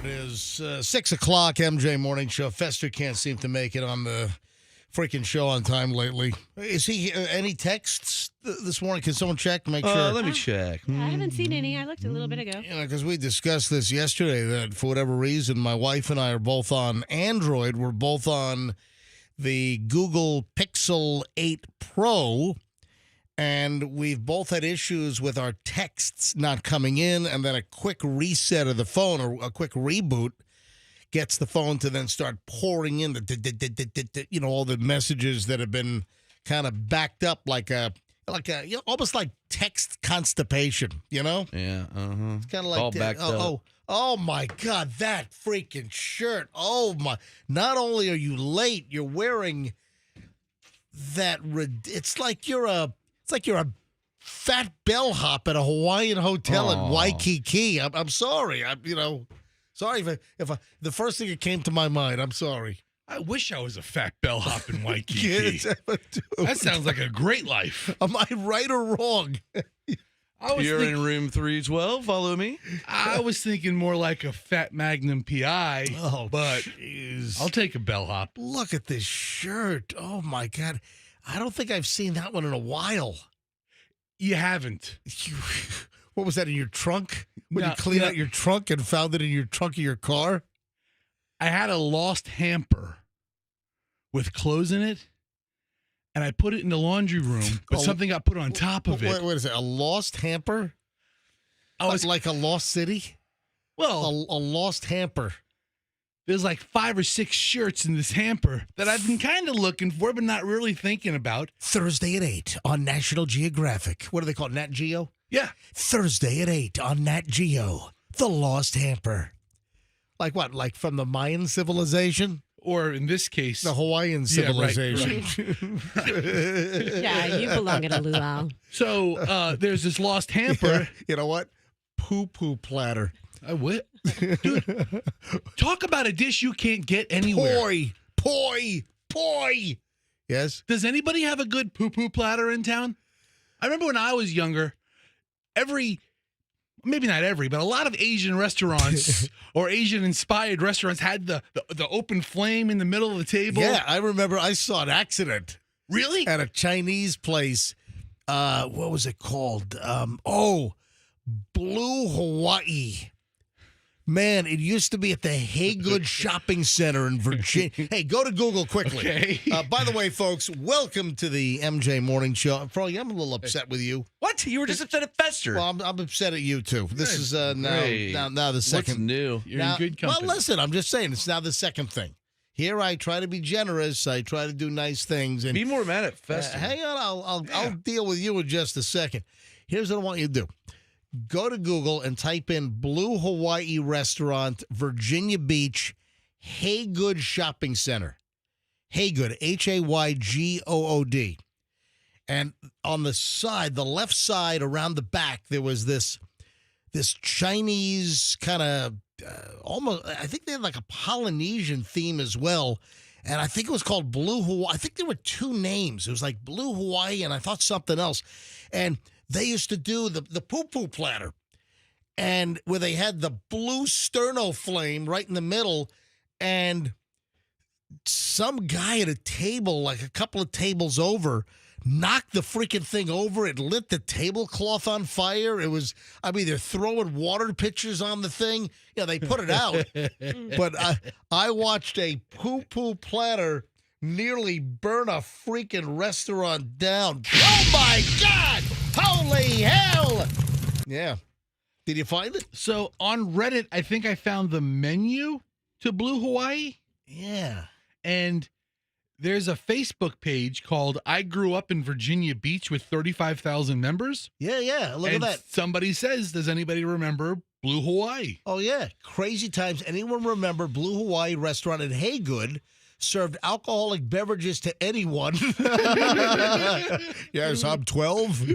It is 6 o'clock, MJ Morning Show. Fester can't seem to make it on the freaking show on time lately. Is he any texts this morning? Can someone check to make sure? Let me check. I haven't seen any. I looked a little bit ago. You know, because we discussed this yesterday that for whatever reason, my wife and I are both on Android. We're both on the Google Pixel 8 Pro. And we've both had issues with our texts not coming in, and then a quick reset of the phone or a quick reboot gets the phone to then start pouring in the all the messages that have been kind of backed up like a almost like text constipation, you know? Yeah, It's kind of like all backed up. Oh my God, that freaking shirt! Oh my! Not only are you late, you're wearing that. It's like you're a fat bellhop at a Hawaiian hotel in Waikiki. I'm sorry. Sorry if the first thing that came to my mind. I'm sorry. I wish I was a fat bellhop in Waikiki. Yes, That sounds like a great life. Am I right or wrong? You're in room 312. Follow me. I was thinking more like a fat Magnum PI, but jeez. I'll take a bellhop. Look at this shirt. Oh my God. I don't think I've seen that one in a while. You haven't. What was that, in your trunk? When No, you cleaned no. out your trunk and found it in your trunk of your car? I had a lost hamper with clothes in it, and I put it in the laundry room, but something got put on top of it. What is it, a lost hamper? I was like a lost city? well. A lost hamper. There's like 5 or 6 shirts in this hamper that I've been kind of looking for, but not really thinking about. Thursday at 8 on National Geographic. What do they call it, Nat Geo? Yeah. Thursday at 8 on Nat Geo. The Lost Hamper. Like what? Like from the Mayan civilization? Or in this case, The Hawaiian Yeah, right, civilization. Yeah, you belong at a luau. So there's this lost hamper. You know what? Poo-poo platter. I would. Dude, talk about a dish you can't get anywhere. Poi. Yes? Does anybody have a good poo-poo platter in town? I remember when I was younger, maybe not every, but a lot of Asian restaurants or Asian-inspired restaurants had the open flame in the middle of the table. Yeah, I remember I saw an accident Really? at a Chinese place. What was it called? Blue Hawaii. Man, it used to be at the Haygood Shopping Center in Virginia. Hey, go to Google quickly. Okay. By the way, folks, welcome to the MJ Morning Show. Froggy, I'm a little upset with you. What? You were just upset at Fester. Well, I'm upset at you, too. This is Great. now the second. What's new? You're Now, in good company. well, listen, I'm just saying, it's now the second thing. Here I try to be generous. I try to do nice things. And Be more mad at Fester. hang on, I'll deal with you in just a second. Here's what I want you to do. Go to Google and type in Blue Hawaii Restaurant, Virginia Beach, Haygood Shopping Center. Haygood, Haygood. And on the side, the left side around the back, there was this Chinese kind of almost, I think they had like a Polynesian theme as well. And I think it was called Blue Hawaii. I think there were 2 names. It was like Blue Hawaii and I thought something else. And they used to do the poo-poo platter, and where they had the blue sterno flame right in the middle, and some guy at a table, like a couple of tables over, knocked the freaking thing over. It lit the tablecloth on fire. It was, they're throwing water pitchers on the thing. Yeah, they put it out. But I watched a poo-poo platter nearly burn a freaking restaurant down. Oh, my God! Holy hell! Yeah. Did you find it? So on Reddit, I think I found the menu to Blue Hawaii. Yeah. And there's a Facebook page called I Grew Up in Virginia Beach with 35,000 members. Yeah. Look And at that. somebody says, does anybody remember Blue Hawaii? Oh, yeah. Crazy times. Anyone remember Blue Hawaii restaurant in Haygood? Served alcoholic beverages to anyone. Yes, I'm 12.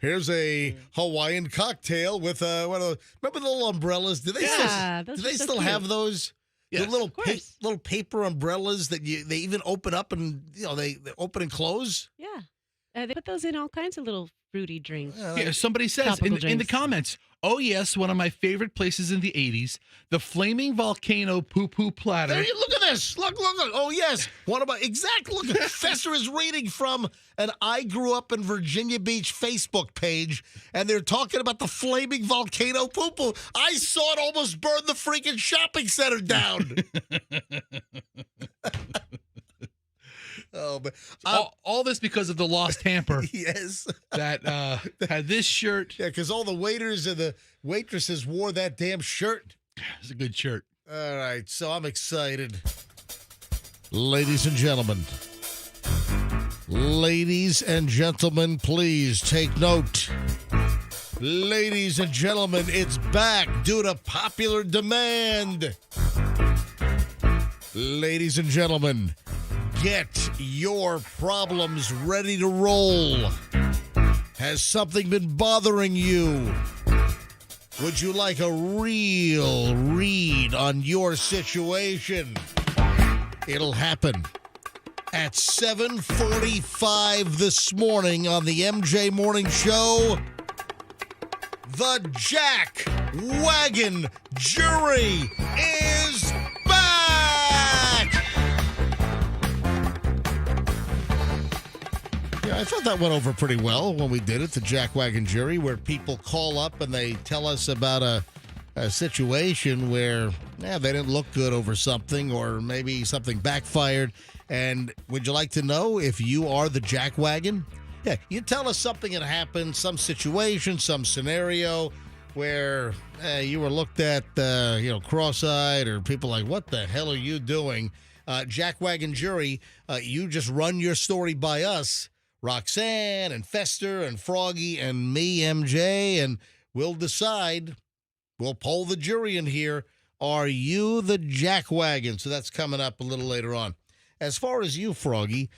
Here's a Hawaiian cocktail with remember the little umbrellas? Do they Yeah, still, those do they are so still cute. have those? Yes, The little of course. little paper umbrellas that they even open up and they open and close. Yeah. They put those in all kinds of little fruity drinks. Yeah, somebody says Tropical in the drinks. comments, oh, yes, one of my favorite places in the 80s, the Flaming Volcano Poo-Poo Platter. There you look at this. Look. Oh, yes. What about Look, Fester is reading from an I Grew Up in Virginia Beach Facebook page, and they're talking about the Flaming Volcano Poo-Poo. I saw it almost burn the freaking shopping center down. Oh, but all this because of the lost hamper yes. that had this shirt. Yeah, because all the waiters and the waitresses wore that damn shirt. It's a good shirt. All right, so I'm excited. Ladies and gentlemen, please take note. Ladies and gentlemen, it's back due to popular demand. Ladies and gentlemen, get your problems ready to roll. Has something been bothering you? Would you like a real read on your situation? It'll happen at 7:45 this morning on the MJ Morning Show. The Jackwagon jury is back! Yeah, I thought that went over pretty well when we did it, the Jackwagon jury, where people call up and they tell us about a situation where they didn't look good over something, or maybe something backfired. And would you like to know if you are the Jackwagon? Yeah, you tell us something that happened, some situation, some scenario where you were looked at, cross-eyed, or people like, what the hell are you doing? Jackwagon jury, you just run your story by us, Roxanne and Fester and Froggy and me, MJ, and we'll decide. We'll poll the jury in here. Are you the Jackwagon? So that's coming up a little later on. As far as you, Froggy,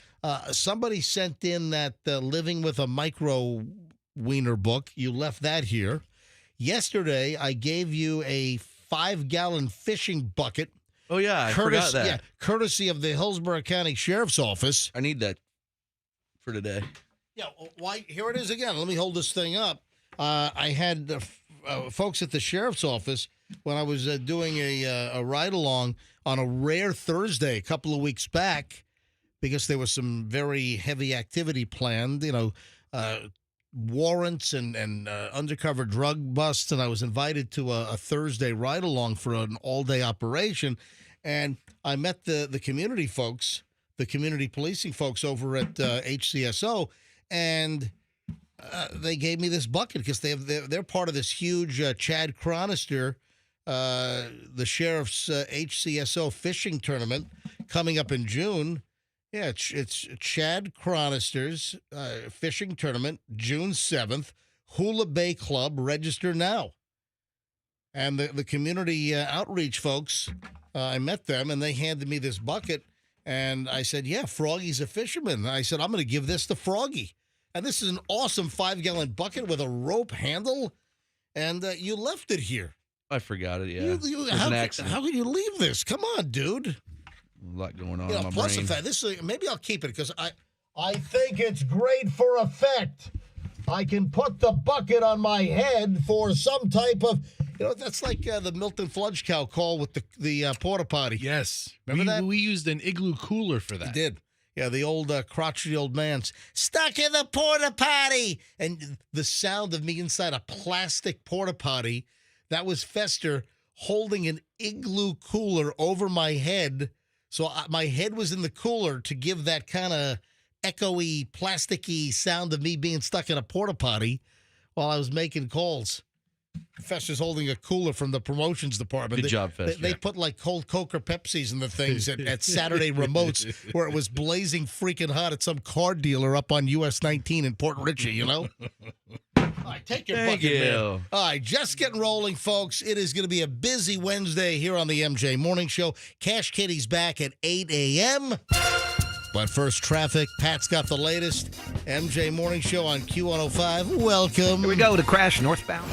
somebody sent in that Living with a Micro Wiener book. You left that here. Yesterday, I gave you a 5-gallon fishing bucket. Oh, yeah, I forgot that. Yeah, courtesy of the Hillsborough County Sheriff's Office. I need that for today. Yeah, why? Here it is again. Let me hold this thing up. I had folks at the Sheriff's Office when I was doing a ride-along on a rare Thursday a couple of weeks back, because there was some very heavy activity planned, warrants and undercover drug busts, and I was invited to a Thursday ride-along for an all-day operation, and I met the community folks, the community policing folks over at HCSO, and they gave me this bucket because they're part of this huge Chad Chronister, the sheriff's HCSO fishing tournament coming up in June. Yeah, it's Chad Chronister's fishing tournament, June 7th. Hula Bay Club, register now. And the community outreach folks, I met them, and they handed me this bucket, and I said, yeah, Froggy's a fisherman. And I said, I'm going to give this to Froggy. And this is an awesome 5-gallon bucket with a rope handle, and you left it here. I forgot it, yeah. It was an accident. How could you leave this? Come on, dude. A lot going on in my plus brain. the fact, maybe I'll keep it because I think it's great for effect. I can put the bucket on my head for some type of, that's like the Milton Fludgecow call with the porta potty. Yes. Remember that? We used an igloo cooler for that. We did. Yeah, the old crotchety old man's stuck in the porta potty. And the sound of me inside a plastic porta potty, that was Fester holding an igloo cooler over my head. So my head was in the cooler to give that kind of echoey, plasticky sound of me being stuck in a porta potty while I was making calls. Fester's holding a cooler from the promotions department. Good job, Fester. They put like cold Coke or Pepsis in the things at Saturday remotes where it was blazing freaking hot at some car dealer up on US 19 in Port Richey, All right, take your bucket, man. All right, just getting rolling, folks. It is going to be a busy Wednesday here on the MJ Morning Show. Cash Kitty's back at 8 a.m. But first, traffic. Pat's got the latest. MJ Morning Show on Q105. Welcome. Here we go to crash northbound.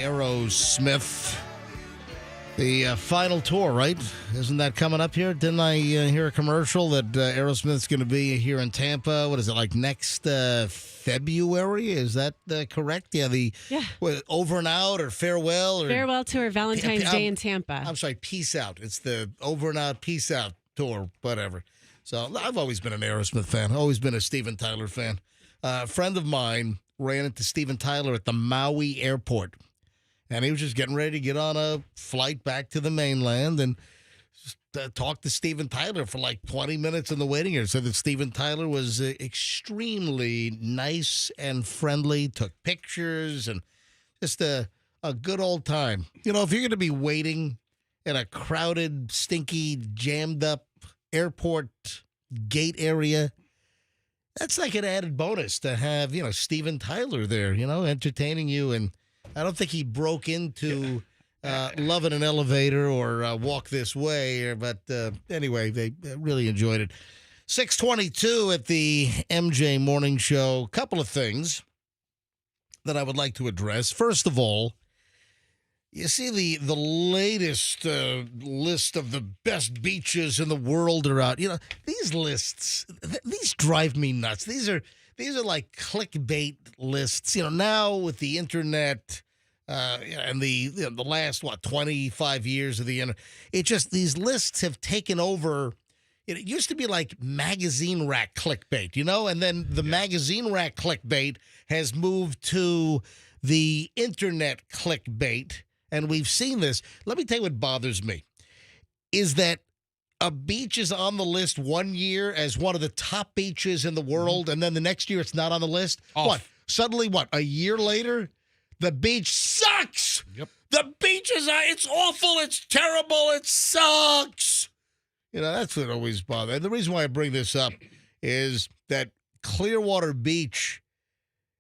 Aerosmith. The final tour, right? Isn't that coming up here? Didn't I hear a commercial that Aerosmith's going to be here in Tampa? What is it, like next February? Is that correct? Yeah, what, Over and Out or Farewell? Or Farewell Tour, Valentine's Day in Tampa. I'm sorry, Peace Out. It's the Over and Out, Peace Out tour, whatever. So I've always been an Aerosmith fan. Always been a Steven Tyler fan. A friend of mine ran into Steven Tyler at the Maui airport. And he was just getting ready to get on a flight back to the mainland and talked to Steven Tyler for like 20 minutes in the waiting area. Said that Steven Tyler was extremely nice and friendly, took pictures, and just a good old time. You know, if you're going to be waiting in a crowded, stinky, jammed up airport gate area, that's like an added bonus to have, Steven Tyler there, entertaining you. And I don't think he broke into Loving an Elevator or Walk This Way. But anyway, they really enjoyed it. 6:22 at the MJ Morning Show. Couple of things that I would like to address. First of all, you see the latest list of the best beaches in the world are out. These lists, these drive me nuts. These are like clickbait lists. Now with the internet and the last 25 years of the internet, these lists have taken over. It used to be like magazine rack clickbait, and then the magazine rack clickbait has moved to the internet clickbait, and we've seen this. Let me tell you what bothers me is that a beach is on the list one year as one of the top beaches in the world, and then the next year it's not on the list. Off. What? Suddenly, a year later, the beach sucks. Yep. The beach it's awful. It's terrible. It sucks. That's what always bothers. And the reason why I bring this up is that Clearwater Beach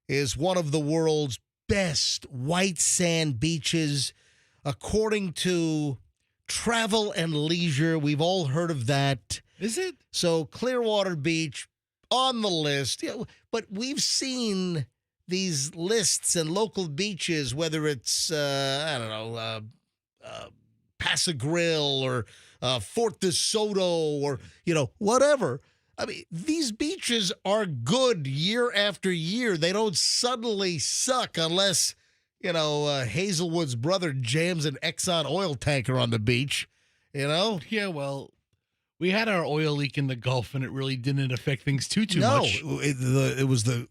is one of the world's best white sand beaches, according to Travel and Leisure. We've all heard of that. Is it? So Clearwater Beach on the list. But we've seen these lists and local beaches, whether it's, Paso Grill or Fort DeSoto or, whatever. I mean, these beaches are good year after year. They don't suddenly suck unless, Hazelwood's brother jams an Exxon oil tanker on the beach, Yeah, well, we had our oil leak in the Gulf, and it really didn't affect things too much. No, it was the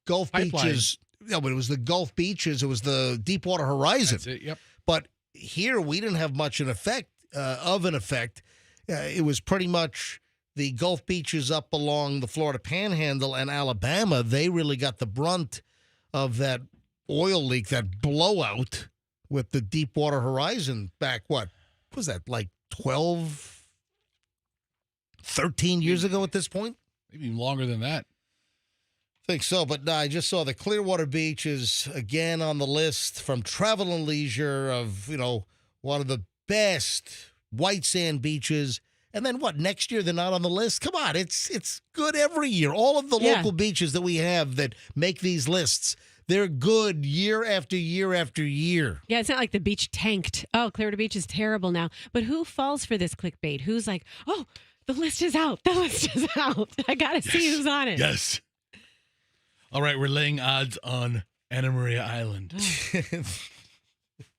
Gulf Pipeline. beaches. No, but it was the Gulf beaches. It was the Deepwater Horizon. That's it, yep. But here we didn't have much of an effect. It was pretty much the Gulf beaches up along the Florida Panhandle and Alabama. They really got the brunt of that oil leak, that blowout with the Deepwater Horizon back, what was that, like 12, 13 years ago at this point? Maybe even longer than that. I think so, but no, I just saw the Clearwater Beach is again on the list from Travel and Leisure of, one of the best white sand beaches. And then what? Next year they're not on the list? Come on, it's good every year. All of the local beaches that we have that make these lists, they're good year after year after year. Yeah, it's not like the beach tanked. Oh, Clearwater Beach is terrible now. But who falls for this clickbait? Who's like, oh, the list is out. The list is out. I got to see who's on it. Yes. All right, we're laying odds on Anna Maria Island.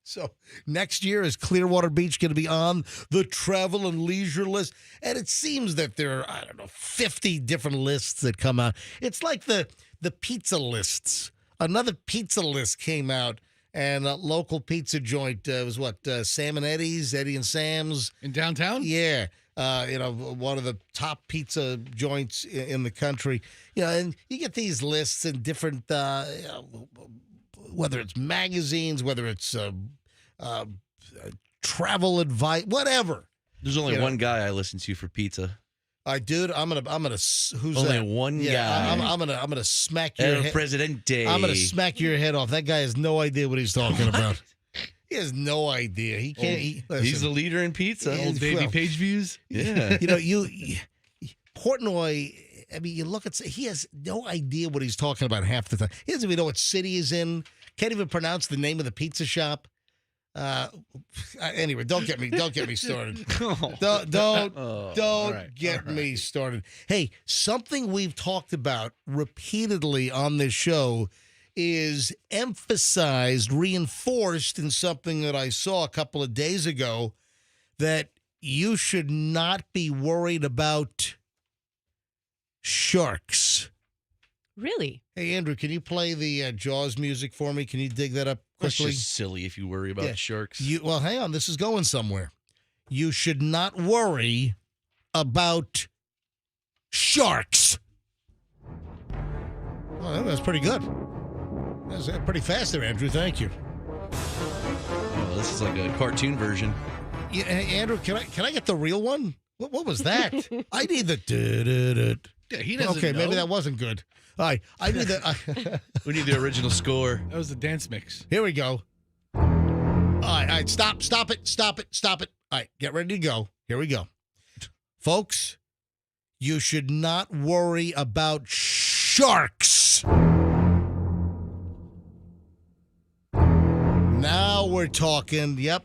So next year is Clearwater Beach going to be on the Travel and Leisure list? And it seems that there are, 50 different lists that come out. It's like the pizza lists. Another pizza list came out, and a local pizza joint was Sam and Eddie's, Eddie and Sam's. In downtown? Yeah. One of the top pizza joints in the country. And you get these lists in different, whether it's magazines, whether it's travel advice, whatever. There's only one guy I listen to for pizza. Dude, I'm gonna. Who's only that? one Yeah, guy. I'm gonna smack your El head. Presidente. I'm gonna smack your head off. That guy has no idea what he's talking about. He has no idea. He can't. He's the leader in pizza. Yeah, Old Davy well, Page views? Yeah. Portnoy. I mean, you look at. He has no idea what he's talking about half the time. He doesn't even know what city he's in. can't even pronounce the name of the pizza shop. Anyway, don't get me started. Don't get me started. Hey, something we've talked about repeatedly on this show is emphasized, reinforced in something that I saw a couple of days ago, that you should not be worried about sharks. Really? Hey, Andrew, can you play the Jaws music for me? Can you dig that up quickly? That's just silly if you worry about sharks. Well, hang on. This is going somewhere. You should not worry about sharks. Well, that's pretty good. That's pretty fast there, Andrew. Thank you. Oh, this is like a cartoon version. Yeah, hey, Andrew, can I get the real one? What was that? I need the. Yeah, he doesn't Okay, know. maybe that wasn't good. All right, I need the. We need the original score. That was the dance mix. Here we go. All right, stop it. All right, get ready to go. Here we go. Folks, you should not worry about sharks. Now we're talking. Yep.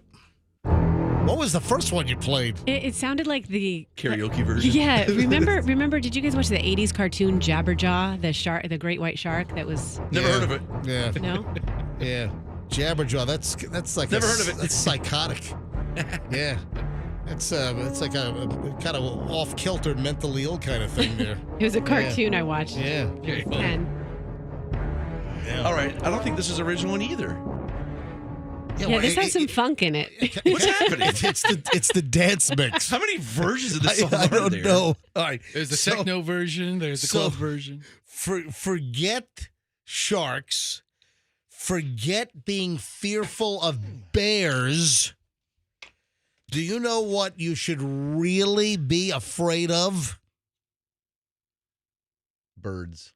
What was the first one you played? It sounded like the Karaoke version. Yeah, remember? Did you guys watch the '80s cartoon Jabberjaw, the great white shark? That was Never heard of it. Yeah. no. Yeah. Jabberjaw. That's like Never heard of it. That's psychotic. Yeah. It's like a kind of off kilter, mentally ill kind of thing there. It was a cartoon I watched. Yeah. And All right. I don't think this is the original one either. yeah, this has some funk in it. What's happening? It's the dance mix. How many versions of this song I are don't there? know. All right. There's the techno version. There's the club version. Forget sharks. Forget being fearful of bears. Do you know what you should really be afraid of? Birds.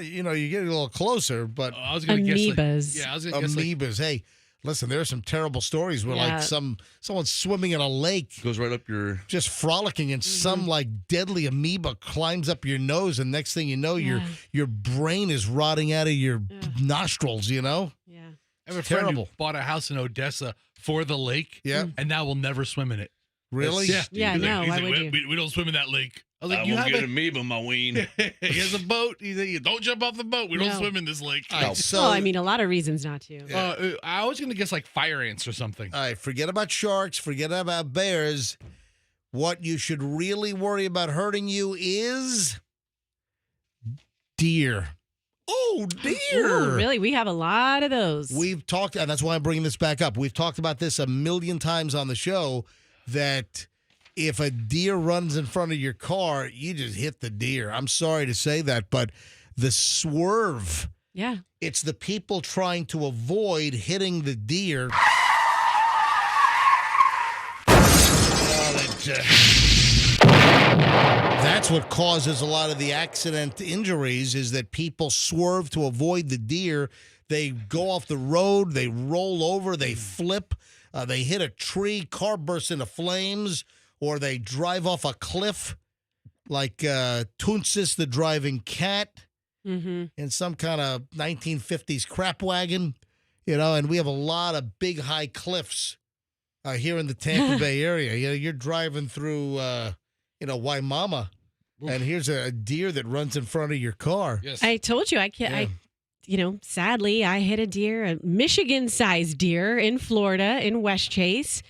You get a little closer, but I was going to guess. Amoebas. I was going to guess. amoebas. Hey, listen, there are some terrible stories where like someone's swimming in a lake, Goes right up your... just frolicking, and some like deadly amoeba climbs up your nose, and next thing you know, your brain is rotting out of your nostrils. You know? Yeah. I have a friend terrible. who bought a house in Odessa for the lake. Yeah. And now will never swim in it. Really? Yeah. Yeah, He's no, he's why would you? We don't swim in that lake. I was like, I you won't have get a... amoeba in my ween. He has a boat. He's like, don't jump off the boat. We don't No. swim in this lake. All right, so Well, I mean, a lot of reasons not to. I was going to guess like fire ants or something. all right, forget about sharks, forget about bears. What you should really worry about hurting you is deer. Oh, deer. Ooh, really? We have a lot of those. We've talked, and that's why I'm bringing this back up. We've talked about this a million times on the show, that if a deer runs in front of your car, you just hit the deer. I'm sorry to say that, but the swerve, Yeah. it's the people trying to avoid hitting the deer. That's what causes a lot of the accident injuries, is that people swerve to avoid the deer. They go off the road, they roll over, they flip, they hit a tree, car bursts into flames, or they drive off a cliff like Toonsis the driving cat in some kind of 1950s crap wagon, and we have a lot of big high cliffs here in the Tampa Bay area. You're driving through, Waimama, and here's a deer that runs in front of your car. Yes. I told you I can't. Sadly, I hit a deer, a Michigan-sized deer in Florida in West Chase.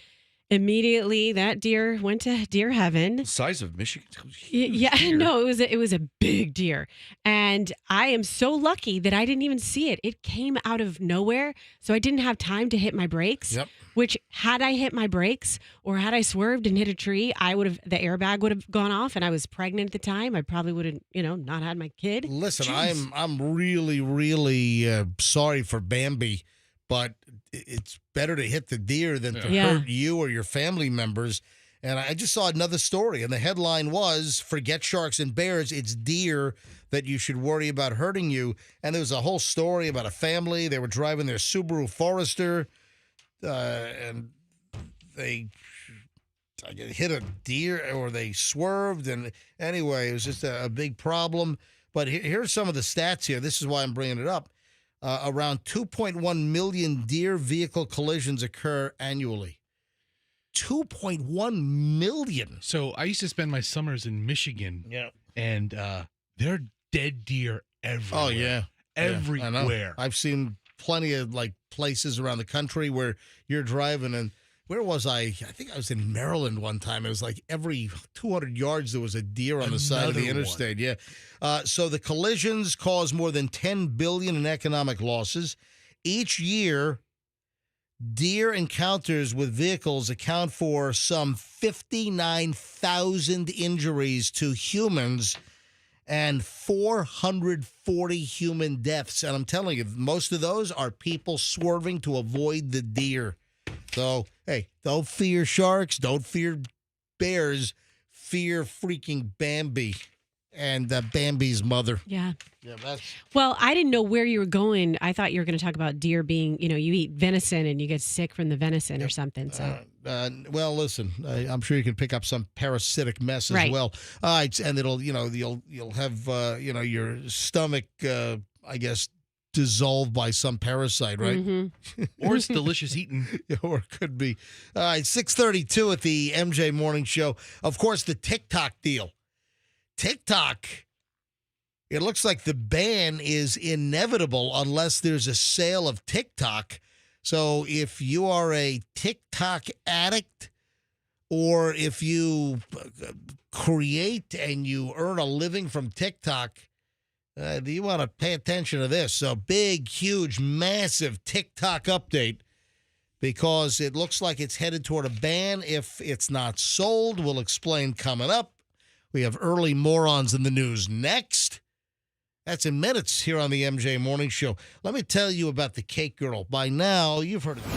Immediately, that deer went to deer heaven. The size of Michigan. Yeah, Deer. no, it was a big deer, and I am so lucky that I didn't even see it. It came out of nowhere, so I didn't have time to hit my brakes. Yep. Which, had I hit my brakes or had I swerved and hit a tree, the airbag would have gone off, and I was pregnant at the time. I probably would have, not had my kid. Listen, Jeez. I'm really, really sorry for Bambi, but it's better to hit the deer than to hurt you or your family members. And I just saw another story, and the headline was, "Forget sharks and bears, it's deer that you should worry about hurting you." And there was a whole story about a family. They were driving their Subaru Forester, and they hit a deer, or they swerved. And anyway, it was just a big problem. But here's some of the stats here. This is why I'm bringing it up. Around 2.1 million deer vehicle collisions occur annually. 2.1 million. So I used to spend my summers in Michigan. Yeah. And there are dead deer everywhere. Oh, yeah. Everywhere. Yeah, I know. I've seen plenty of like places around the country where you're driving, and where was I? I think I was in Maryland one time. It was like every 200 yards there was a deer on the side of the interstate. Yeah. So the collisions cause more than $10 billion in economic losses. Each year, deer encounters with vehicles account for some 59,000 injuries to humans and 440 human deaths. And I'm telling you, most of those are people swerving to avoid the deer. So, hey, don't fear sharks. Don't fear bears. Fear freaking Bambi and Bambi's mother. Yeah. Yeah, Well, I didn't know where you were going. I thought you were going to talk about deer being, you eat venison and you get sick from the venison or something. So, well, listen, I'm sure you can pick up some parasitic mess as well. And it'll, you'll have, your stomach, I guess, dissolved by some parasite, right? Mm-hmm. Or it's delicious eating. Or it could be. All right, 6:32 at the MJ Morning Show. Of course, the TikTok deal. TikTok, it looks like the ban is inevitable unless there's a sale of TikTok. So if you are a TikTok addict, or if you create and you earn a living from TikTok, you want to pay attention to this. So big, huge, massive TikTok update, because it looks like it's headed toward a ban if it's not sold. We'll explain coming up. We have early morons in the news next. That's in minutes here on the MJ Morning Show. Let me tell you about the Cake Girl. By now, you've heard of it.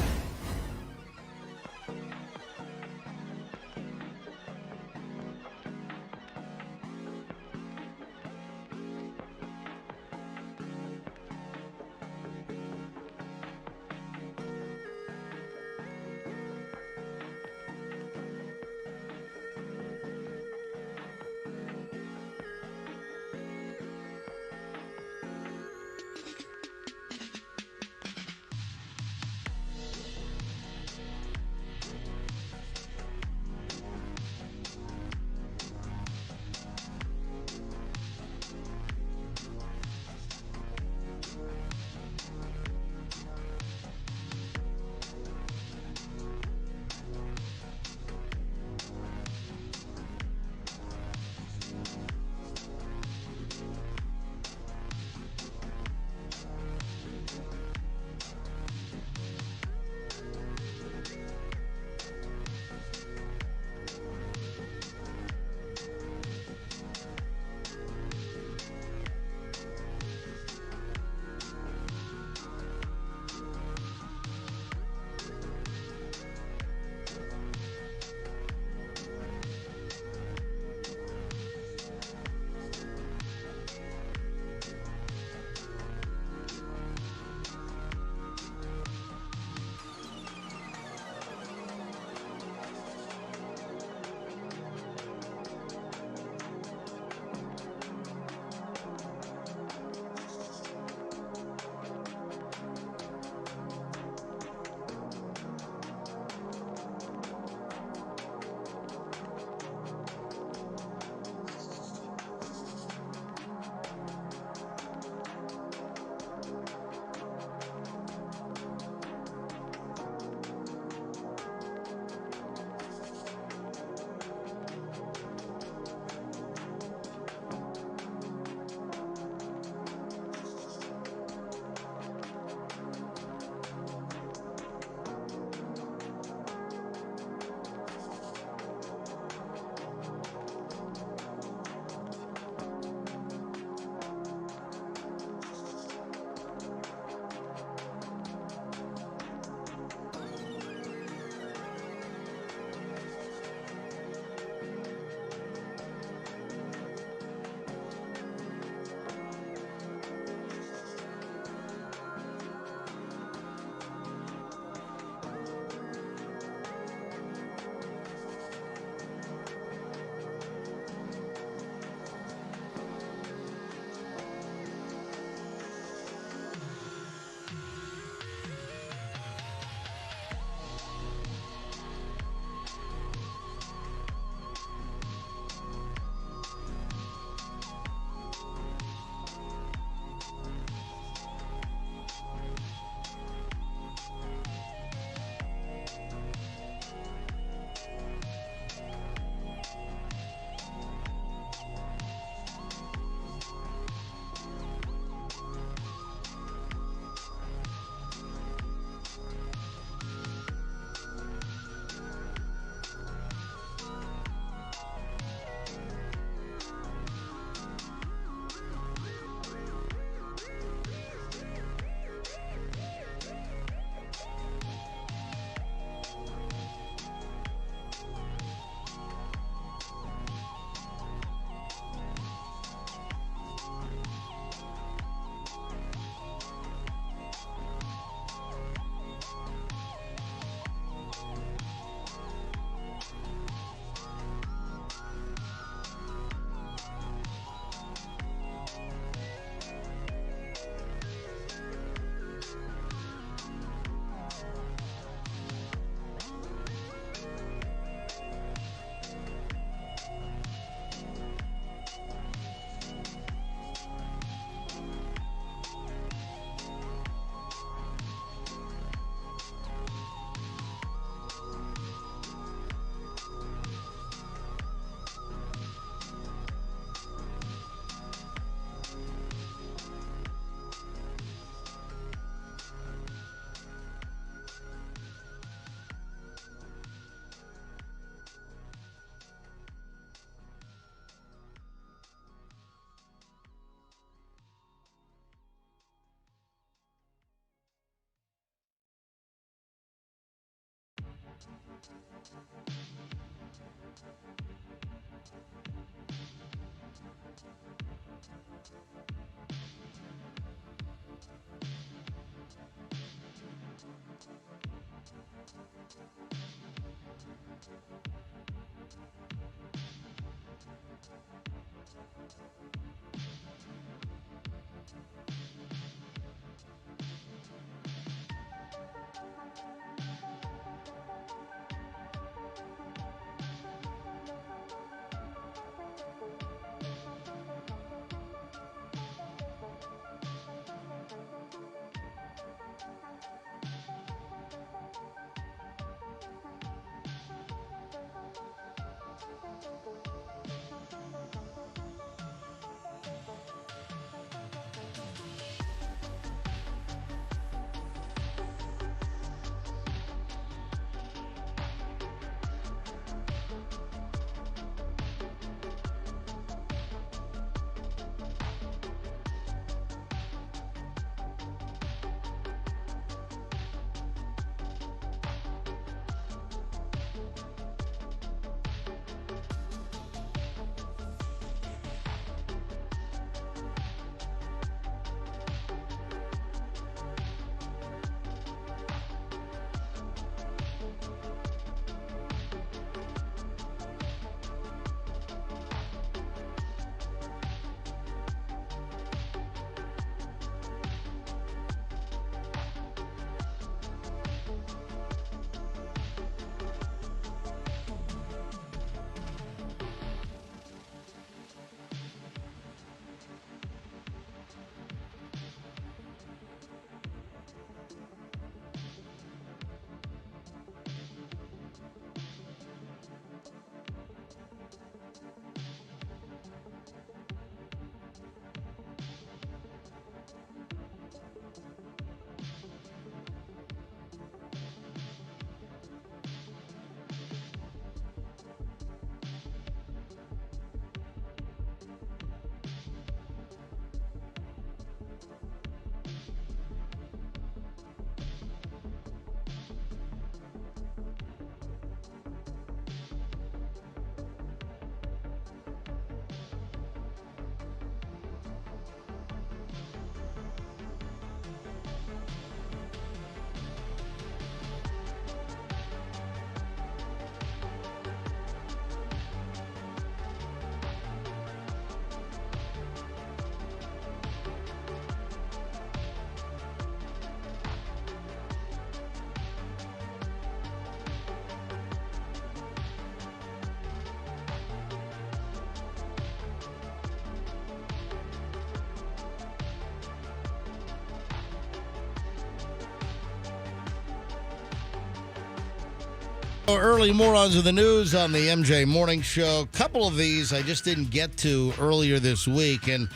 Early Morons of the News on the MJ Morning Show. A couple of these I just didn't get to earlier this week, and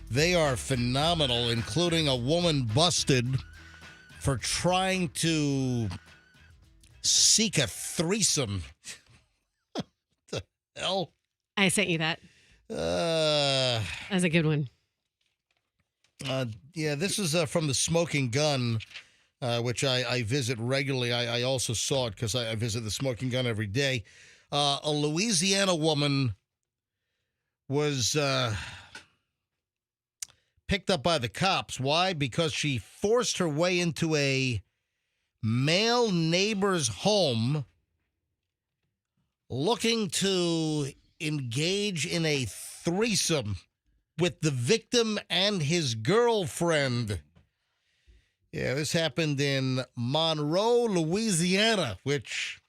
they are phenomenal, including a woman busted for trying to seek a threesome. The hell? I sent you that. That's a good one. Yeah, this is from the Smoking Gun, which I visit regularly. I also saw it because I visit the Smoking Gun every day. A Louisiana woman was picked up by the cops. Why? Because she forced her way into a male neighbor's home looking to engage in a threesome with the victim and his girlfriend. Yeah, this happened in Monroe, Louisiana, which...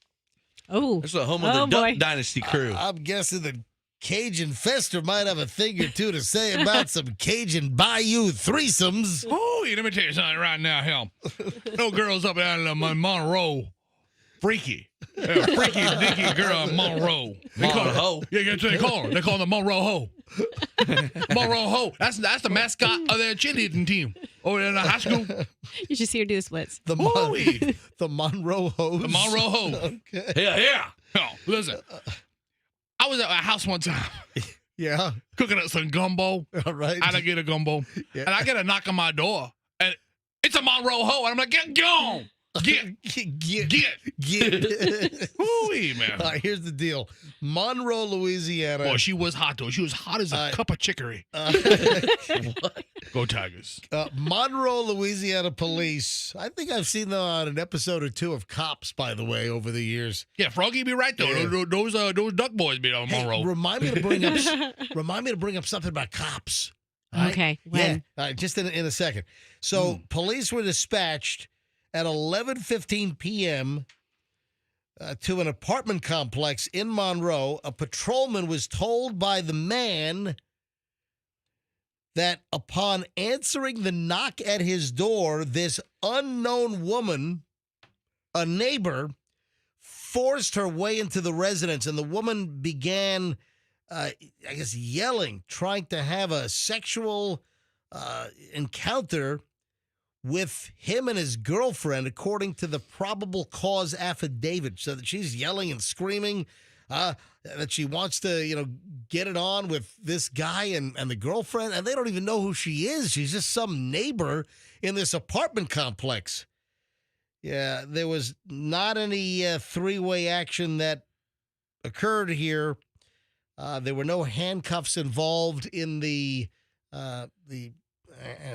Oh, it's the home of the Duck Dynasty crew. I'm guessing the Cajun Fester might have a thing or two to say about some Cajun Bayou threesomes. Oh, let me tell you something right now, hell. No girls up out in Monroe. Freaky. Yeah, freaky, dicky girl in Monroe. They call her Ho. Yeah, that's what they call her. They call her the Monroe Ho. Monroe Ho. That's the mascot of their cheerleading team over in the high school. you should see her do the splits. The Monroe Hose. The Monroe Ho. Okay. Yeah. Oh, listen. I was at my house one time. Yeah. Cooking up some gumbo. All right. I get a gumbo. Yeah. And I get a knock on my door. And it's a Monroe Ho. And I'm like, get gone. Get. Hooey, man. All right, here's the deal. Monroe, Louisiana. Boy, she was hot, though. She was hot as a cup of chicory. Go Tigers. Monroe, Louisiana police. I think I've seen them on an episode or two of Cops, by the way, over the years. Yeah, Froggy be right, though. Yeah. Those duck boys be on Hey, Monroe. remind me to bring up something about Cops. All right? Okay. When? Yeah, all right, just in a second. So police were dispatched at 11:15 p.m. To an apartment complex in Monroe. A patrolman was told by the man that upon answering the knock at his door, this unknown woman, a neighbor, forced her way into the residence, and the woman began, yelling, trying to have a sexual encounter with him and his girlfriend, according to the probable cause affidavit. So that she's yelling and screaming that she wants to, get it on with this guy and the girlfriend, and they don't even know who she is. She's just some neighbor in this apartment complex. Yeah, there was not any three-way action that occurred here. There were no handcuffs involved in the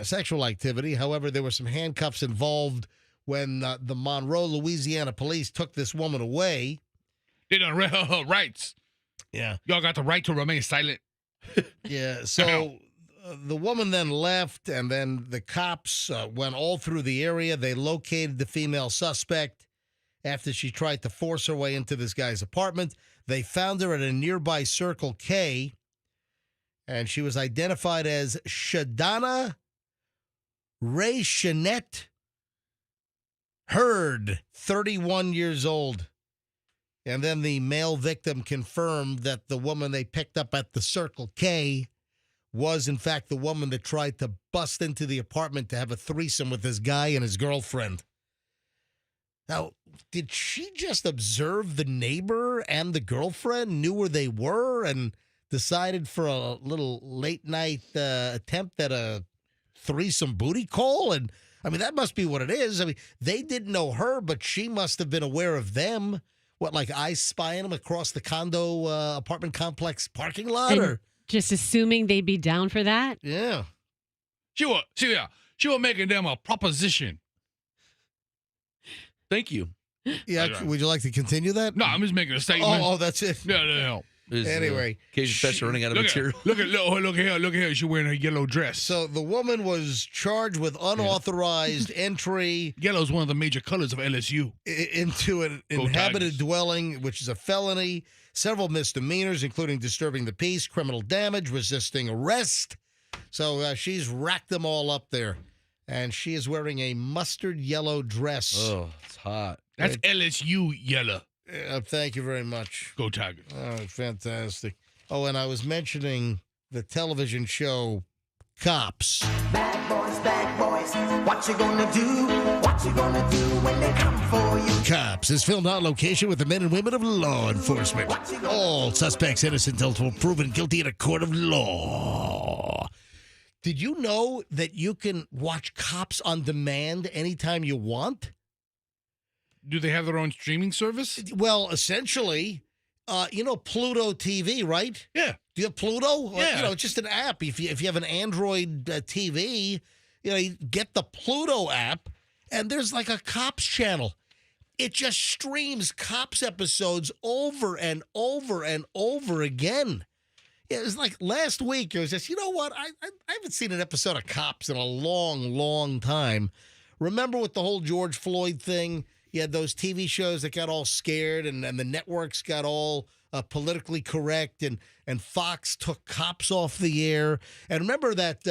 sexual activity. However, there were some handcuffs involved when the Monroe, Louisiana police took this woman away. They done rights. Yeah. Y'all got the right to remain silent. Yeah. So the woman then left, and then the cops went all through the area. They located the female suspect after she tried to force her way into this guy's apartment. They found her at a nearby Circle K, and she was identified as Shadana Ray Shanette Hurd, 31 years old. And then the male victim confirmed that the woman they picked up at the Circle K was, in fact, the woman that tried to bust into the apartment to have a threesome with this guy and his girlfriend. Now, did she just observe the neighbor and the girlfriend, knew where they were, and decided for a little late-night attempt at a threesome booty call? And, I mean, that must be what it is. I mean, they didn't know her, but she must have been aware of them. What, like eyes spying them across the condo apartment complex parking lot? And or just assuming they'd be down for that? Yeah. She was making them a proposition. Thank you. Yeah, Right. would you like to continue that? No, I'm just making a statement. Oh, that's it. No. Anyway, Cajun Special running out of Look material. at here. She's wearing her yellow dress. So the woman was charged with unauthorized entry Yellow's one of the major colors of LSU. into an Go inhabited Tigers. dwelling, which is a felony, several misdemeanors, including disturbing the peace, criminal damage, resisting arrest. So she's racked them all up there. And she is wearing a mustard yellow dress. Oh, it's hot. That's LSU yellow. Thank you very much. Go Tigers. Oh, fantastic. Oh, and I was mentioning the television show Cops. Bad boys, what you gonna do? What you gonna do when they come for you? Cops is filmed on location with the men and women of law enforcement. All suspects innocent until proven guilty in a court of law. Did you know that you can watch Cops on demand anytime you want? Do they have their own streaming service? Well, essentially, Pluto TV, right? Yeah. Do you have Pluto? Yeah. It's just an app. If you have an Android TV, you get the Pluto app, and there's like a Cops channel. It just streams Cops episodes over and over and over again. Yeah, it was like last week. It was just, you know what? I haven't seen an episode of Cops in a long, long time. Remember with the whole George Floyd thing? You had those TV shows that got all scared, and the networks got all politically correct, and Fox took Cops off the air. And remember that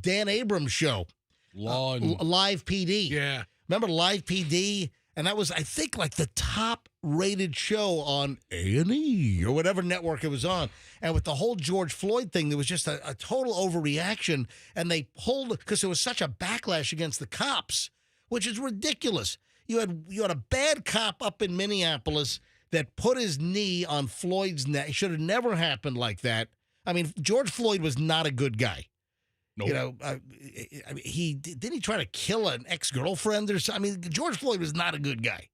Dan Abrams show, Live PD? Yeah. Remember Live PD? And that was, I think, like the top-rated show on A&E or whatever network it was on. And with the whole George Floyd thing, there was just a total overreaction. And they pulled, because there was such a backlash against the cops, which is ridiculous. You had a bad cop up in Minneapolis that put his knee on Floyd's neck. It should have never happened like that. I mean, George Floyd was not a good guy. Nope. You know, I mean, didn't he try to kill an ex-girlfriend or something? I mean, George Floyd was not a good guy,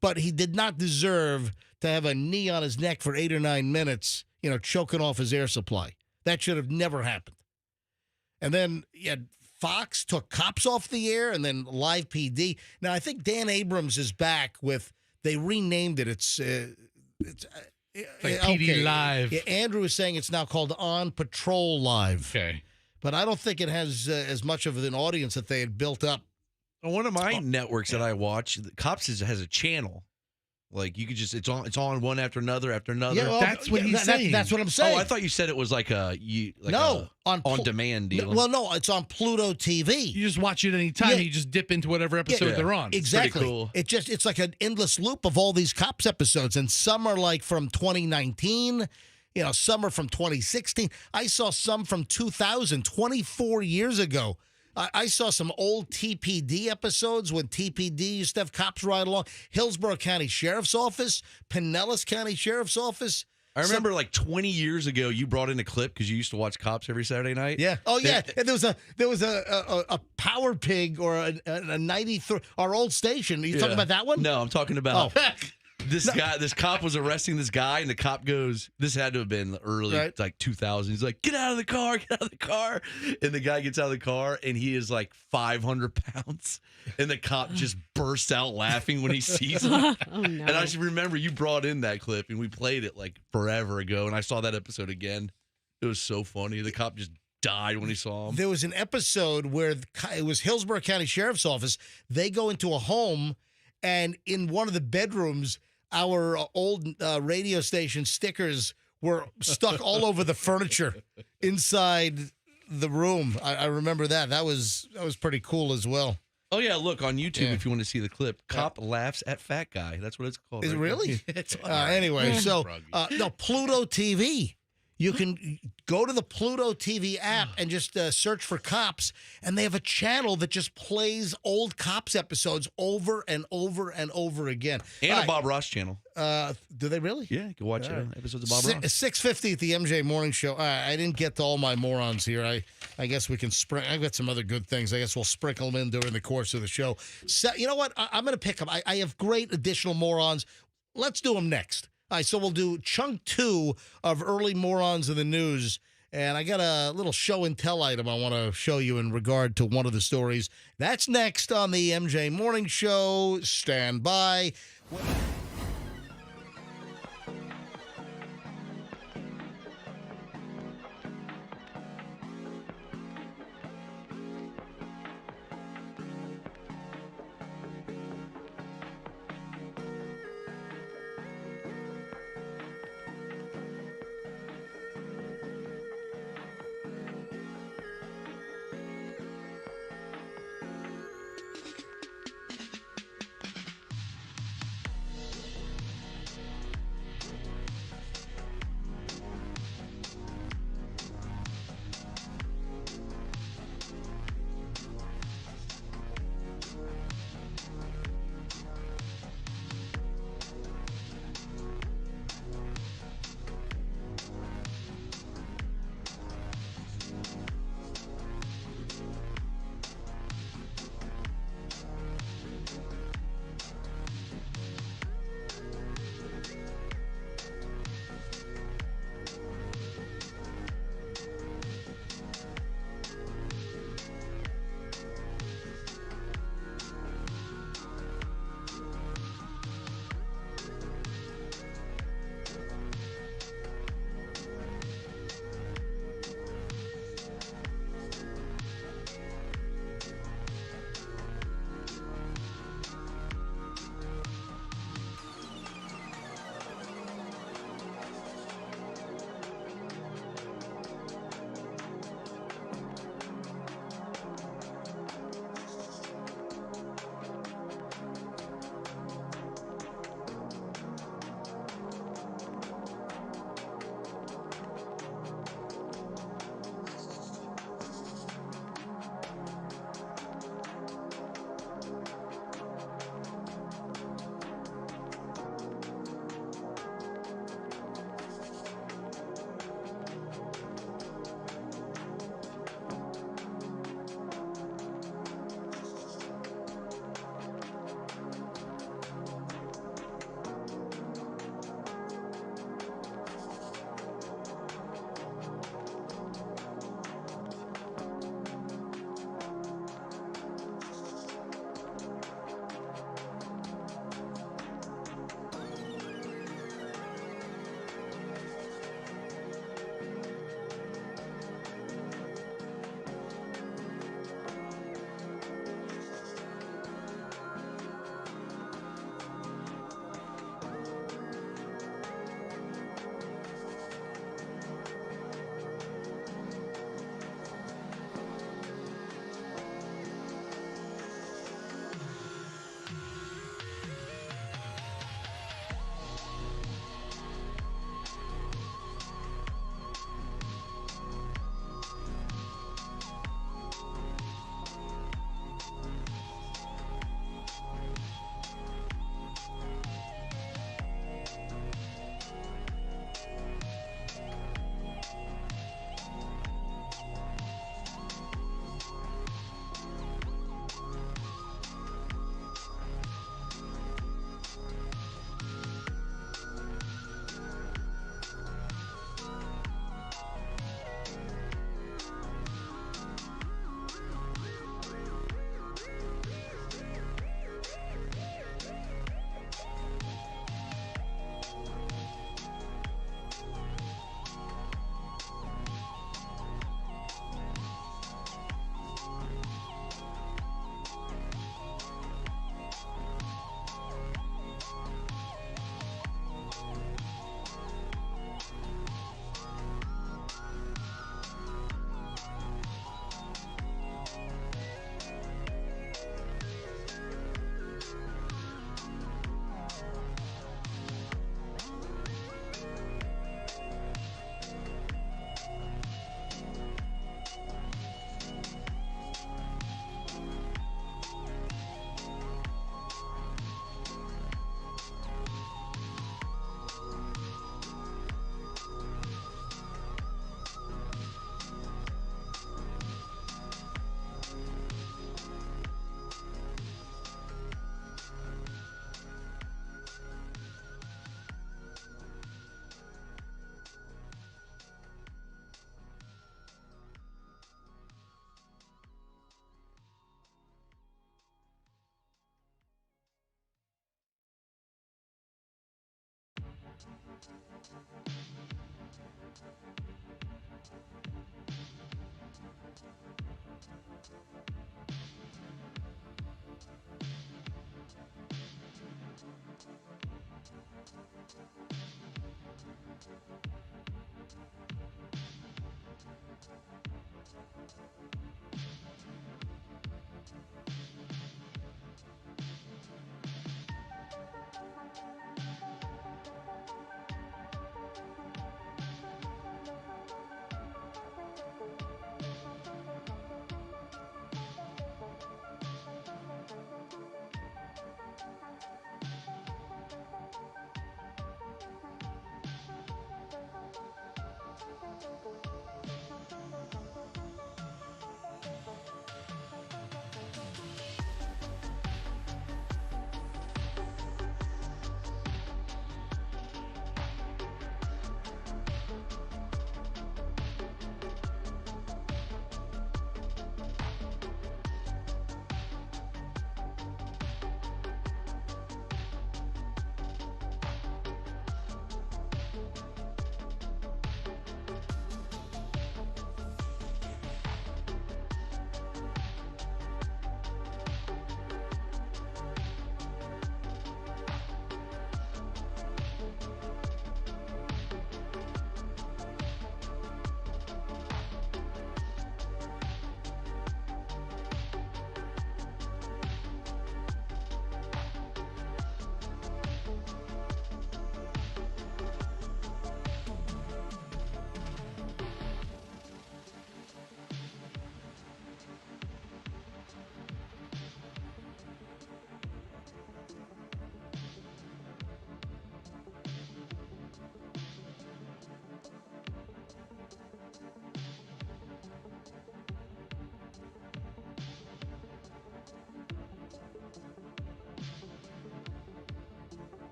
but he did not deserve to have a knee on his neck for 8 or 9 minutes, choking off his air supply. That should have never happened. And then Fox took cops off the air, and then Live PD. Now I think Dan Abrams is back with. They renamed it. It's like PD Live. Yeah, Andrew is saying it's now called On Patrol Live. Okay. But I don't think it has as much of an audience that they had built up. On one of my networks that I watch, Cops has a channel. Like you could just it's on one after another after another. Yeah, well, That's what he's saying. That's what I'm saying. Oh, I thought you said it was like on demand deal. No, it's on Pluto TV. You just watch it anytime. Yeah. You just dip into whatever episode they're on. Exactly. Cool. It's like an endless loop of all these Cops episodes, and some are like from 2019. Some are from 2016. I saw some from 2000, 24 years ago. I saw some old TPD episodes when TPD used to have cops ride along. Hillsborough County Sheriff's Office, Pinellas County Sheriff's Office. I remember like 20 years ago, you brought in a clip because you used to watch Cops every Saturday night. Yeah. Oh, yeah. And there was a Power Pig or a 93. Our old station. Are you talking about that one? No, I'm talking about Oh. this guy. This cop was arresting this guy, and the cop goes, "This had to have been early, like 2000." He's like, "Get out of the car! Get out of the car!" And the guy gets out of the car, and he is like 500 pounds, and the cop just bursts out laughing when he sees him. Oh, no. And I just remember you brought in that clip, and we played it like forever ago, and I saw that episode again. It was so funny. The cop just died when he saw him. There was an episode where it was Hillsborough County Sheriff's Office. They go into a home, and in one of the bedrooms, our old radio station stickers were stuck all over the furniture inside the room. I remember that. That was pretty cool as well. Oh, yeah, look, on YouTube, if you want to see the clip, Cop laughs at fat guy. That's what it's called. Is it right there. really? It's Anyway, so Froggy. no, Pluto TV. You can go to the Pluto TV app and just search for Cops, and they have a channel that just plays old Cops episodes over and over and over again. and a Bob Ross channel. Do they really? Yeah, you can watch episodes of Bob Ross. 6:50 at the MJ Morning Show. I didn't get to all my morons here. I guess we can I've got some other good things. I guess we'll sprinkle them in during the course of the show. So, you know what? I'm going to pick them. I have great additional morons. Let's do them next. All right, so we'll do chunk 2 of early morons in the news. And I got a little show and tell item I want to show you in regard to one of the stories. That's next on the MJ Morning Show. Stand by.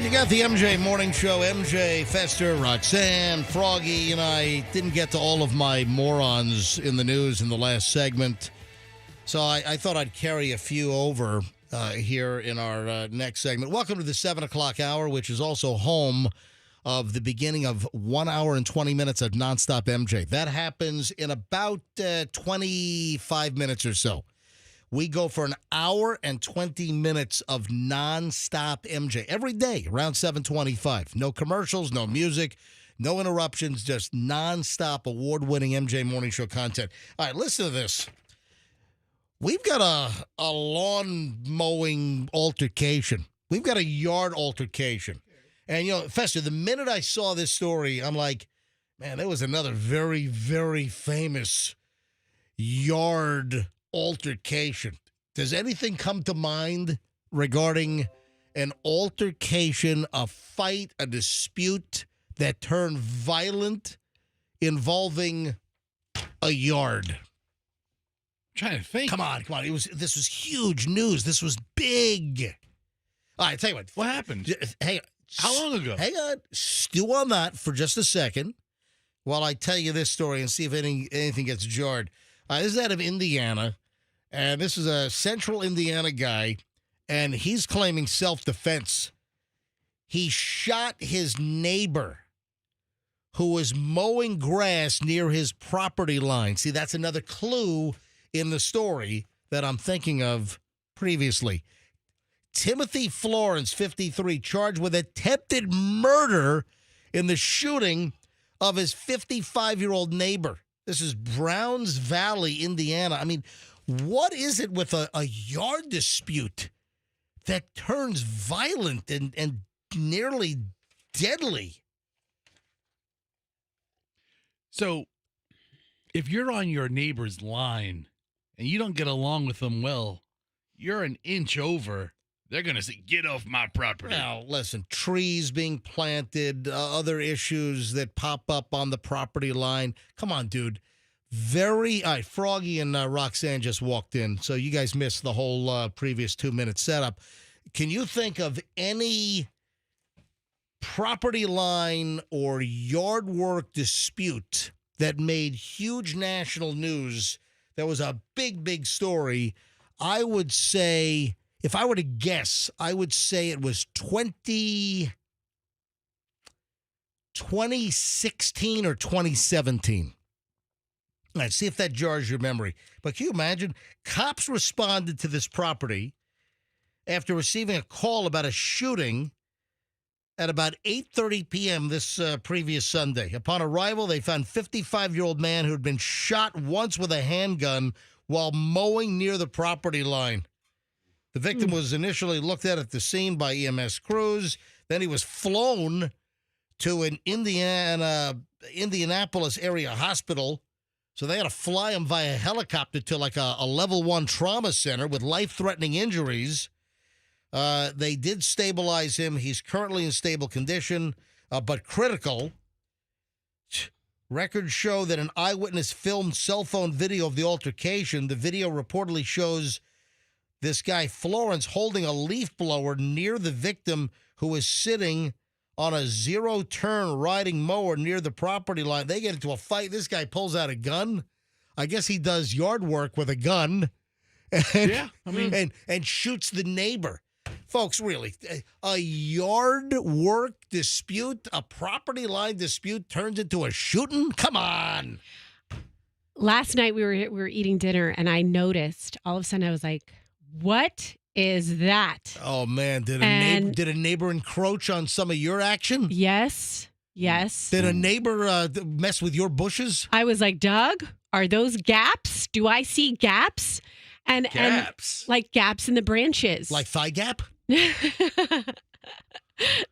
You got the MJ Morning Show. MJ, Fester, Roxanne, Froggy, and I didn't get to all of my morons in the news in the last segment. So I thought I'd carry a few over here in our next segment. Welcome to the 7 o'clock hour, which is also home of the beginning of 1 hour and 20 minutes of nonstop MJ. That happens in about 25 minutes or so. We go for an hour and 20 minutes of nonstop MJ every day around 7:25. No commercials, no music, no interruptions, just nonstop award-winning MJ Morning Show content. All right, listen to this. We've got a lawn mowing altercation. We've got a yard altercation. And, you know, Fester, the minute I saw this story, I'm like, man, there was another very, very famous yard altercation. Does anything come to mind regarding an altercation, a fight, a dispute that turned violent involving a yard. Trying to think. Come on. This was huge news. This was big. All right, tell you what. What happened? Hang on. How long ago? Hang on. Stew on that for just a second while I tell you this story and see if anything gets jarred. This is out of Indiana, and this is a central Indiana guy, and he's claiming self-defense. He shot his neighbor who was mowing grass near his property line. See, that's another clue in the story that I'm thinking of previously. Timothy Florence, 53, charged with attempted murder in the shooting of his 55-year-old neighbor. This is Browns Valley, Indiana. I mean, what is it with a yard dispute that turns violent and nearly deadly? So, if you're on your neighbor's line and you don't get along with them well, you're an inch over. They're going to say, get off my property. Now, listen, trees being planted, other issues that pop up on the property line. Come on, dude. All right, Froggy and Roxanne just walked in, so you guys missed the whole previous 2-minute setup. Can you think of any property line or yard work dispute that made huge national news, that was a big, big story? I would say, if I were to guess, I would say it was 2016 or 2017. All right, see if that jars your memory. But can you imagine? Cops responded to this property after receiving a call about a shooting at about 8:30 p.m. this previous Sunday. Upon arrival, they found a 55-year-old man who had been shot once with a handgun while mowing near the property line. The victim was initially looked at the scene by EMS crews. Then he was flown to an Indianapolis area hospital. So they had to fly him via helicopter to like a level 1 trauma center with life-threatening injuries. They did stabilize him. He's currently in stable condition, but critical. Records show that an eyewitness filmed cell phone video of the altercation. The video reportedly shows this guy, Florence, holding a leaf blower near the victim, who was sitting on a zero-turn riding mower near the property line. They get into a fight. This guy pulls out a gun. I guess he does yard work with a gun. And shoots the neighbor. Folks, really, a yard work dispute, a property line dispute turns into a shooting? Come on. Last night we were eating dinner, and I noticed all of a sudden I was like, what is that? Oh, man. Did a neighbor encroach on some of your action? Yes. Did a neighbor mess with your bushes? I was like, Doug, are those gaps? Do I see gaps? And like gaps in the branches. Like thigh gap?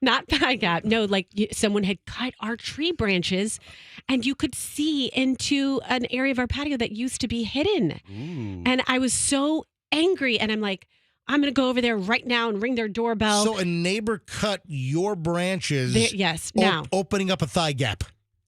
Not thigh gap. No, like someone had cut our tree branches and you could see into an area of our patio that used to be hidden. Ooh. And I was so angry, and I'm like, I'm going to go over there right now and ring their doorbell. So a neighbor cut your branches. Yes, now. Opening up a thigh gap.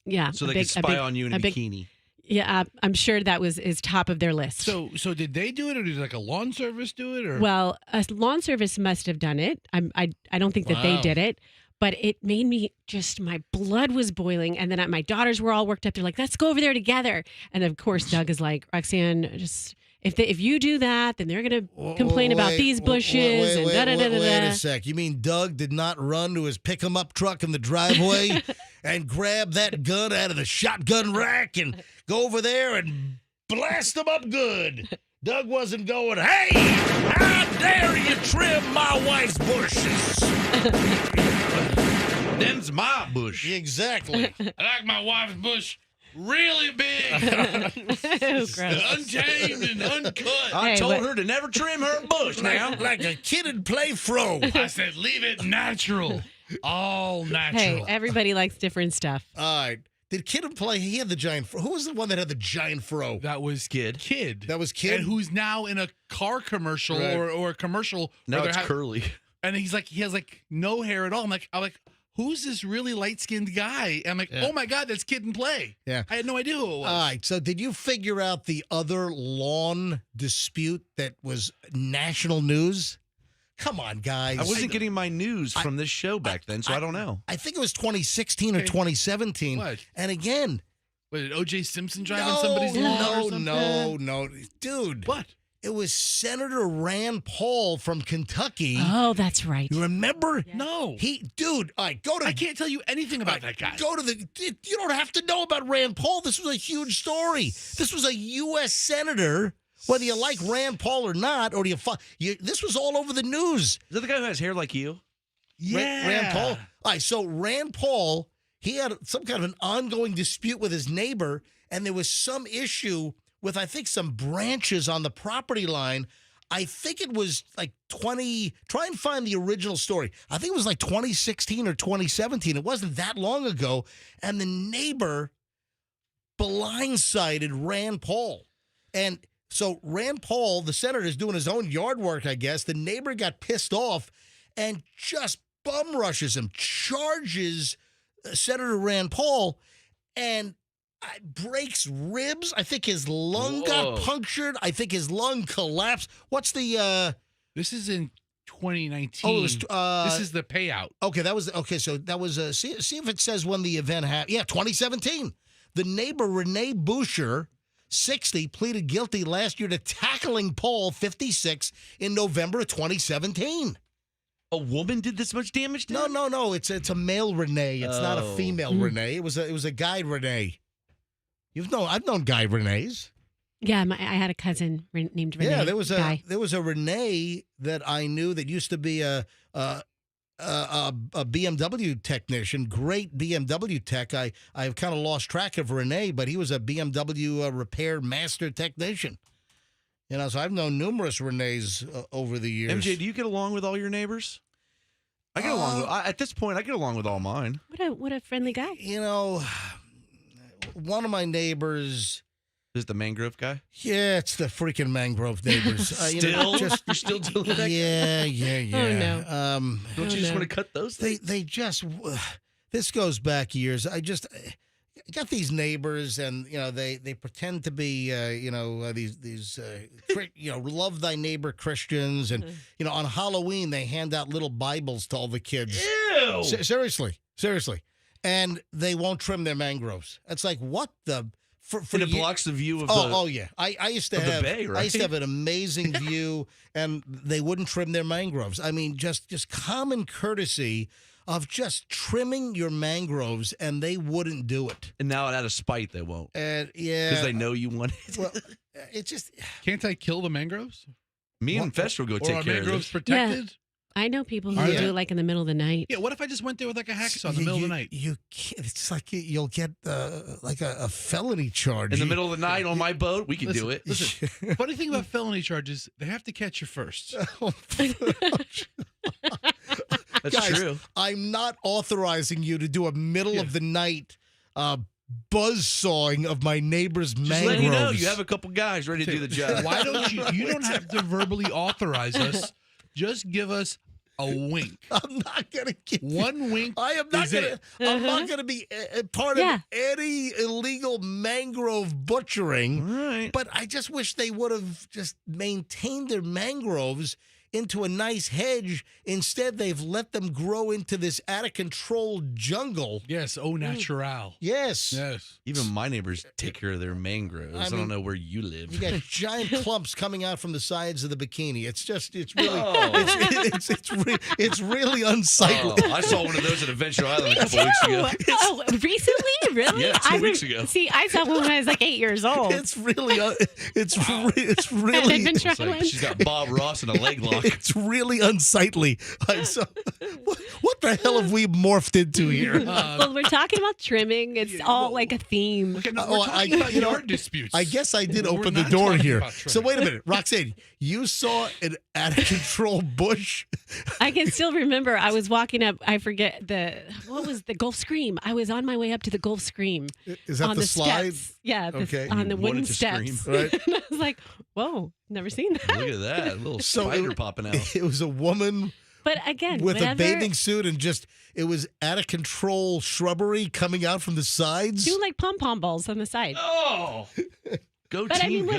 Yeah. So they could spy on you in a bikini. Yeah, I'm sure that is top of their list. So did they do it, or did like a lawn service do it? Or Well, a lawn service must have done it. I don't think that they did it, but it made me my blood was boiling. And then my daughters were all worked up. They're like, let's go over there together. And of course, Doug is like, Roxanne, just if you do that, then they're going to complain about these bushes and da-da-da-da-da. Wait a sec. You mean Doug did not run to his pick-em-up truck in the driveway and grab that gun out of the shotgun rack and go over there and blast them up good? Doug wasn't going, hey, how dare you trim my wife's bushes? Them's my bush. Exactly. I like my wife's bush really big, untamed and uncut. I told her to never trim her bush now. Like a kid in play throw. I said, leave it natural. All natural. Hey, everybody likes different stuff. All right. Did Kid play? He had the giant. Who was the one that had the giant fro? That was Kid. That was Kid, and who's now in a car commercial or a commercial. Now it's curly. And he has like no hair at all. I'm like, who's this really light skinned guy? And I'm like, oh my God, that's Kid and Play. Yeah, I had no idea who it was. All right. So did you figure out the other lawn dispute that was national news? Come on, guys. I wasn't getting my news from this show back then, so I don't know. I think it was 2016 or 2017. What? And again, Did O.J. Simpson drive on somebody's lawn or something? No. Dude. What? It was Senator Rand Paul from Kentucky. Oh, that's right. You remember? Yeah. No. Dude, all right, I can't tell you anything about that guy. You don't have to know about Rand Paul. This was a huge story. This was a U.S. senator, whether you like Rand Paul or not, or this was all over the news. Is that the guy who has hair like you? Yeah. Rand Paul. All right, so Rand Paul, he had some kind of an ongoing dispute with his neighbor, and there was some issue with, I think, some branches on the property line. I think it was like try and find the original story. I think it was like 2016 or 2017. It wasn't that long ago. And the neighbor blindsided Rand Paul. And so Rand Paul, the senator, is doing his own yard work, I guess. The neighbor got pissed off and just bum rushes him, charges Senator Rand Paul, and breaks ribs. I think his lung got punctured. I think his lung collapsed. What's the This is in 2019. Oh, it was, this is the payout. Okay, so that was see if it says when the event happened. Yeah, 2017. The neighbor Renee Boucher, 60, pleaded guilty last year to tackling Paul, 56, in November of 2017. A woman did this much damage to him? No. It's a male Renee. It's not a female Renee. It was a guy Renee. I've known Guy Renees. Yeah, I had a cousin named Renee. Yeah, there was Guy. a Renee that I knew that used to be a BMW technician, great BMW tech. I've kind of lost track of Renee, but he was a BMW repair master technician. So I've known numerous Renees over the years. MJ, do you get along with all your neighbors? I get along at this point. I get along with all mine. What a friendly guy. One of my neighbors. Is it the mangrove guy? Yeah, it's the freaking mangrove neighbors. You're still dealing with that guy? Yeah. Oh, no. Don't you just want to cut those things? They just. This goes back years. I got these neighbors, and they pretend to be these love thy neighbor Christians, and on Halloween they hand out little Bibles to all the kids. Ew! Seriously. And they won't trim their mangroves. It's like, what the? And it blocks the view of yeah. I used to have the bay, right? I used to have an amazing view, and they wouldn't trim their mangroves. I mean, just common courtesy of just trimming your mangroves, and they wouldn't do it. And now out of spite, they won't. Yeah, because they know you want it. Well, it just can't I kill the mangroves? Me and Fest will go take care of this. Are mangroves protected? Yeah. I know people who do it like in the middle of the night. Yeah, what if I just went there with like a hacksaw in the middle of the night? You can't. It's like you'll get like a felony charge. In the middle of the night on my boat, we can do it. Listen, funny thing about felony charges, they have to catch you first. That's Guys, true. I'm not authorizing you to do a middle of the night buzz sawing of my neighbor's mangroves. Just letting you have a couple guys ready to do the job. Why don't you don't have to verbally authorize us. Just give us a wink. I'm not gonna give one wink. I am not gonna. I'm not gonna be part of any illegal mangrove butchering. Right. But I just wish they would have just maintained their mangroves into a nice hedge. Instead, they've let them grow into this out of control jungle. Yes, au natural. Yes. Even my neighbors take care of their mangroves. I don't know where you live. You got giant clumps coming out from the sides of the bikini. It's really, it's really unsightly. I saw one of those at Adventure Island a couple weeks ago. Recently? Really? Yeah, 2 weeks ago. See, I saw one when I was like 8 years old. It's really, it's really. Adventure It's like Island. she's got Bob Ross and a leg lock. truck. It's really unsightly. So, what the hell have we morphed into here? Well, we're talking about trimming. It's all like a theme. Okay, no, we're talking about yard disputes. I guess I did We're open the not door talking here. about So trimming. wait a minute, Roxanne, you saw an out of control bush. I can still remember I was walking up. I forget what was the Gulf Scream. I was on my way up to the Gulf Scream. Is that on the slide? steps. Yeah, Okay. on the You wooden wanted to steps. scream. Right. And I was like, whoa, never seen that. Look at that. A little So spider popping out. It was a woman But again, with whatever, a bathing suit and it was out of control shrubbery coming out from the sides. do like pom-pom balls on the side. Oh. Go But team, I mean, go.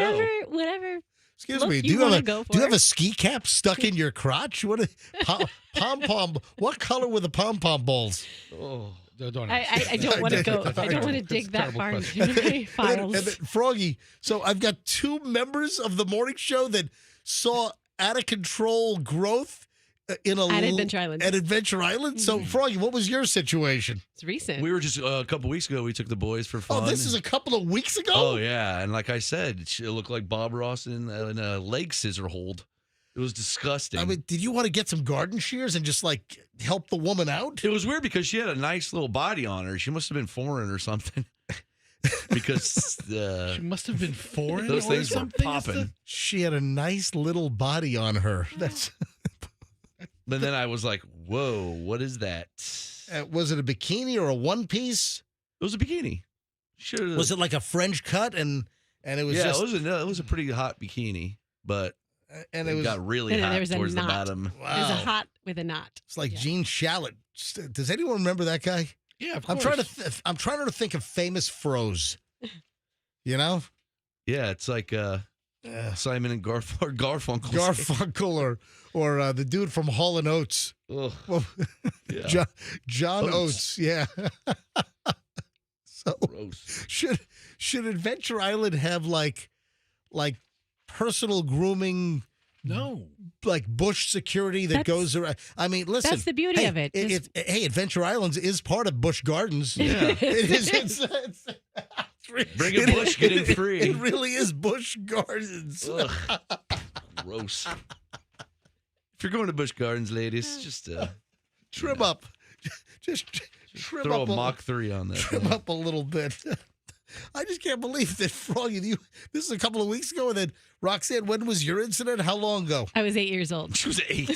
whatever. Excuse look me, you do you have wanna a go do you for. have a ski cap stuck in your crotch? What pom pom? What color were the pom pom balls? Oh. Don't I don't want to go. I don't want to dig that far into my files. And then, Froggy, so I've got two members of the morning show that saw out of control growth in At Adventure Island. At Adventure Island. So, Froggy, what was your situation? It's recent. We were just a couple weeks ago. We took the boys for fun. Oh, this is a couple of weeks ago. Oh yeah, and like I said, it looked like Bob Ross in a leg scissor hold. It was disgusting. I mean, did you want to get some garden shears and just like help the woman out? it was weird because she had a nice little body on her. She must have been foreign or something. Because She must have been foreign. those or things were something. popping. She had a nice little body on her. That's But then I was like, "Whoa, what is that?" was it a bikini or a one piece? It was a bikini. Should Was it like a French cut and it was yeah, just it was a pretty hot bikini, but and it it was got really And then hot there was a towards the knot. bottom. There's a wow. hot with a knot. It's like Yeah. Gene Shalit. Does anyone remember that guy? Yeah, of I'm course. trying to I'm trying to think of famous froze. You know, Yeah, it's like Simon and Garfunkel. Garfunkel or the dude from Hall and Oates, Ugh, well, yeah, John Oates. Oates. Yeah. So gross. should Adventure Island have like personal grooming? No. Like bush security that goes around. I mean, listen. That's the beauty hey, of it. Hey, Adventure Islands is part of Busch Gardens. Yeah. It is. It's Bring a bush, get in free. It really is Busch Gardens. Ugh, gross. If you're going to Busch Gardens, ladies, just Trim up. Just trim throw up a Mach 3 on that. Trim thing. up a little bit. I just can't believe that, Froggy. This is a couple of weeks ago, and then Roxanne, when was your incident? How long ago? I was 8 years old. She was 8.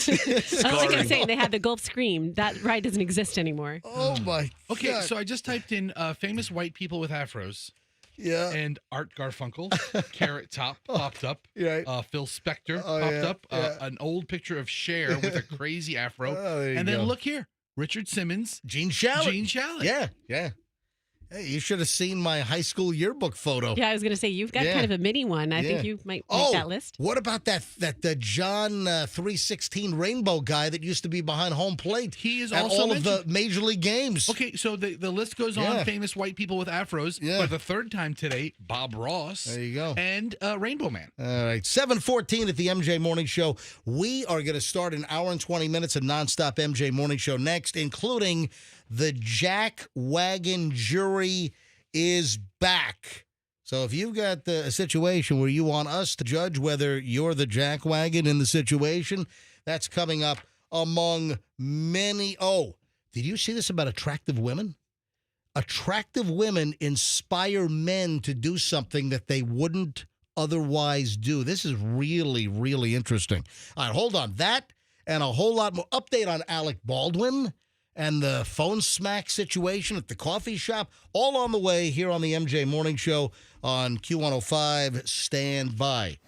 Like I was saying, they had the Gulf Scream. That ride doesn't exist anymore. Oh my. Okay, God. so I just typed in famous white people with afros, yeah. and Art Garfunkel, Carrot Top popped up. Right. Phil Spector Oh, popped yeah, up. yeah. An old picture of Cher with a crazy afro. Oh, there you and then go. look here, Richard Simmons, Gene Shalit. Gene Shalit. Yeah, yeah. Hey, you should have seen my high school yearbook photo. Yeah, I was going to say, you've got Yeah. kind of a mini one. I Yeah. think you might make Oh, that list. what about that John 316 Rainbow guy that used to be behind home plate? He is at also all of the mentioned. Major League games. Okay, so the list goes Yeah. on. Famous white people with afros. Yeah. For the third time today, Bob Ross. There you go. And Rainbow Man. All right, 7:14 at the MJ Morning Show. We are going to start an hour and 20 minutes of nonstop MJ Morning Show next, including the Jackwagon jury is back. So if you've got a situation where you want us to judge whether you're the Jackwagon in the situation, that's coming up among many. Oh, did you see this about attractive women? Attractive women inspire men to do something that they wouldn't otherwise do. This is really, really interesting. All right, hold on. That and a whole lot more. Update on Alec Baldwin and the phone smack situation at the coffee shop. All on the way here on the MJ Morning Show on Q105. Stand by.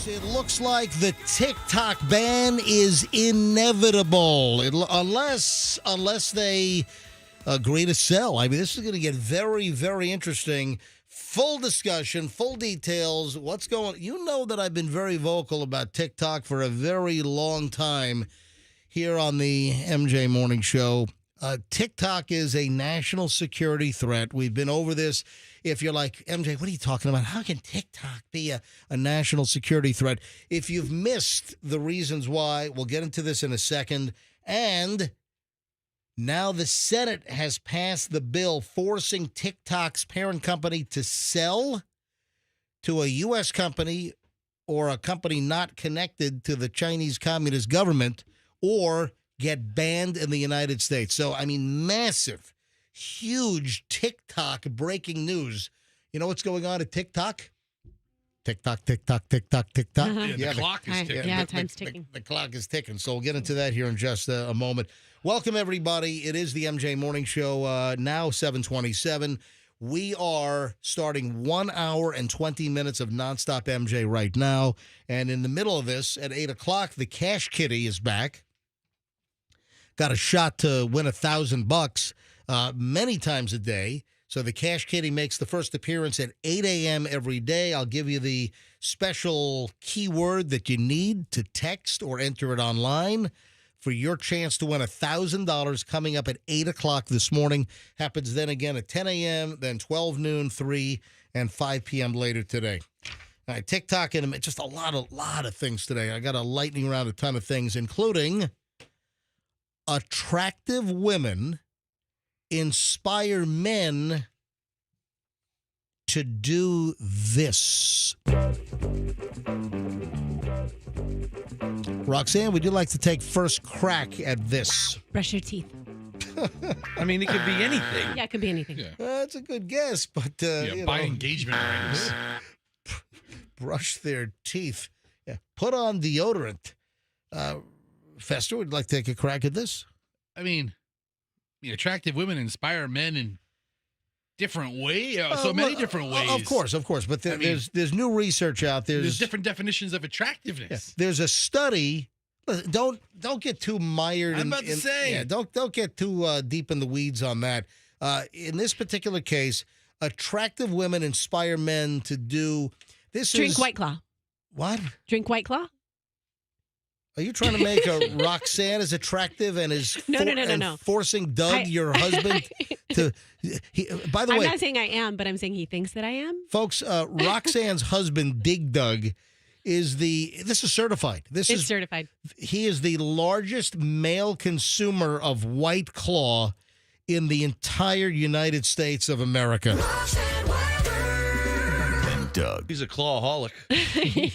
It looks like the TikTok ban is inevitable, unless they agree to sell. I mean, this is going to get very, very interesting. Full discussion, full details. What's going? You know that I've been very vocal about TikTok for a very long time here on the MJ Morning Show. TikTok is a national security threat. We've been over this. If you're like, MJ, what are you talking about? How can TikTok be a national security threat? If you've missed the reasons why, we'll get into this in a second. And now the Senate has passed the bill forcing TikTok's parent company to sell to a U.S. company or a company not connected to the Chinese Communist government or get banned in the United States. So, I mean, massive, huge TikTok breaking news. You know what's going on at TikTok? TikTok, TikTok, TikTok, TikTok. Yeah, the clock is ticking. Yeah, time's ticking. The clock is ticking. So we'll get into that here in just a moment. Welcome, everybody. It is the MJ Morning Show, now 7:27. We are starting 1 hour and 20 minutes of nonstop MJ right now. And in the middle of this, at 8 o'clock, the Cash Kitty is back. Got a shot to win $1,000 many times a day. So the Cash Kitty makes the first appearance at 8 a.m. every day. I'll give you the special keyword that you need to text or enter it online for your chance to win $1,000 coming up at 8 o'clock this morning. Happens then again at 10 a.m., then 12 noon, 3, and 5 p.m. later today. All right, TikTok and just a lot of things today. I got a lightning round, a ton of things, including attractive women inspire men to do this. Roxanne, would you like to take first crack at this? Brush your teeth. I mean, it could be anything. Yeah, it could be anything. Yeah. That's a good guess, but Buy engagement rings. brush their teeth. Yeah, put on deodorant. Fester, would you like to take a crack at this? I mean, attractive women inspire men in different ways. Many different ways. Of course. But there's new research out there. There's different definitions of attractiveness. Yeah, there's a study. Listen, don't get too mired. I'm about to say. Yeah, don't get too deep in the weeds on that. In this particular case, attractive women inspire men to do this. Drink White Claw. What? Drink White Claw? Are you trying to make a Roxanne as attractive and is No. forcing Doug, your husband, to? By the way, I'm not saying I am, but I'm saying he thinks that I am. folks, Roxanne's husband, Dig Doug, is this is certified. It's certified. He is the largest male consumer of White Claw in the entire United States of America. Doug. He's a clawaholic.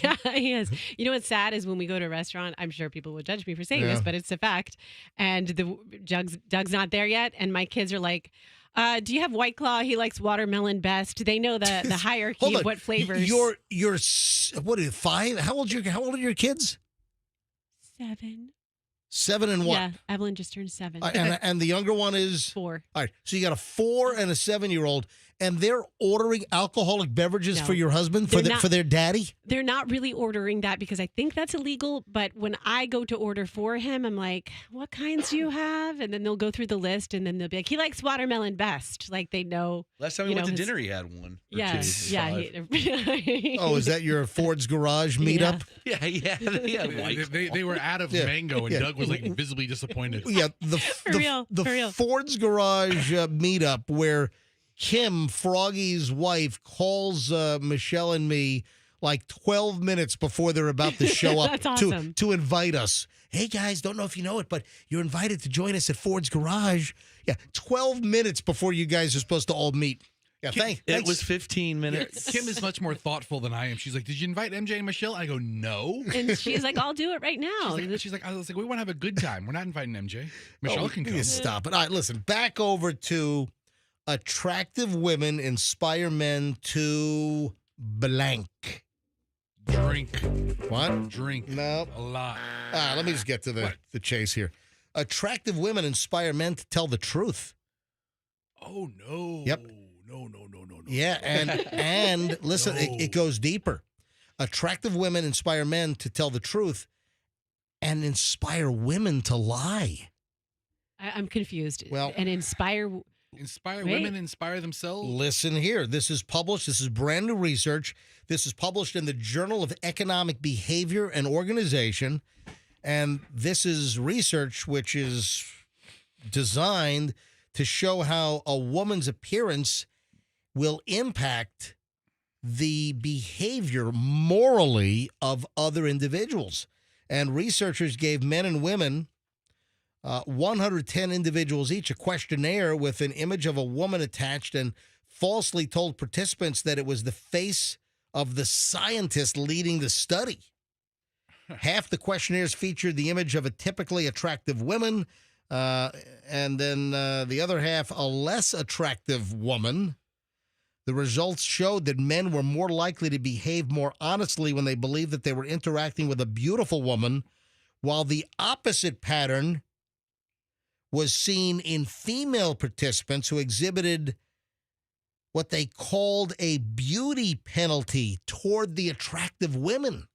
Yeah, he is. You know what's sad is when we go to a restaurant, I'm sure people would judge me for saying this, but it's a fact. And Doug's not there yet. And my kids are like, do you have White Claw? He likes watermelon best. They know the hierarchy of what flavors. You're what are you, 5? How old are your kids? 7. 7 and what? Yeah, Evelyn just turned 7. And the younger one is 4. All right, so you got a 4 and a 7-year-old, and they're ordering alcoholic beverages for your husband, for their daddy? They're not really ordering that because I think that's illegal. But when I go to order for him, I'm like, what kinds do you have? And then they'll go through the list, and then they'll be like, he likes watermelon best. Like they know. Last time we went to dinner, he had one. Yeah. Oh, is that your Ford's Garage meetup? Yeah. They were out of mango, and Doug was like visibly disappointed. Yeah, the Ford's Garage meetup where Kim, Froggy's wife, calls Michelle and me like 12 minutes before they're about to show up That's awesome. to invite us. Hey, guys, don't know if you know it, but you're invited to join us at Ford's Garage. Yeah, 12 minutes before you guys are supposed to all meet. Yeah, thanks. It was 15 minutes. Kim is much more thoughtful than I am. She's like, did you invite MJ and Michelle? I go, no. And she's like, I'll do it right now. I was like, we want to have a good time. We're not inviting MJ. Michelle can come. Stop it. All right, listen, back over to attractive women inspire men to blank. Drink. What? Drink. No. A lot. Let me just get to the chase here. Attractive women inspire men to tell the truth. Oh, no. Yep. No. Yeah, and listen, it goes deeper. attractive women inspire men to tell the truth and inspire women to lie. I'm confused. Well- and inspire. Inspire Wait. women, inspire themselves. Listen here. This is published. This is brand new research. This is published in the Journal of Economic Behavior and Organization. And this is research which is designed to show how a woman's appearance will impact the behavior morally of other individuals. And researchers gave men and women 110 individuals each a questionnaire with an image of a woman attached and falsely told participants that it was the face of the scientist leading the study. Half the questionnaires featured the image of a typically attractive woman, and then the other half, a less attractive woman. The results showed that men were more likely to behave more honestly when they believed that they were interacting with a beautiful woman, while the opposite pattern was seen in female participants who exhibited what they called a beauty penalty toward the attractive women.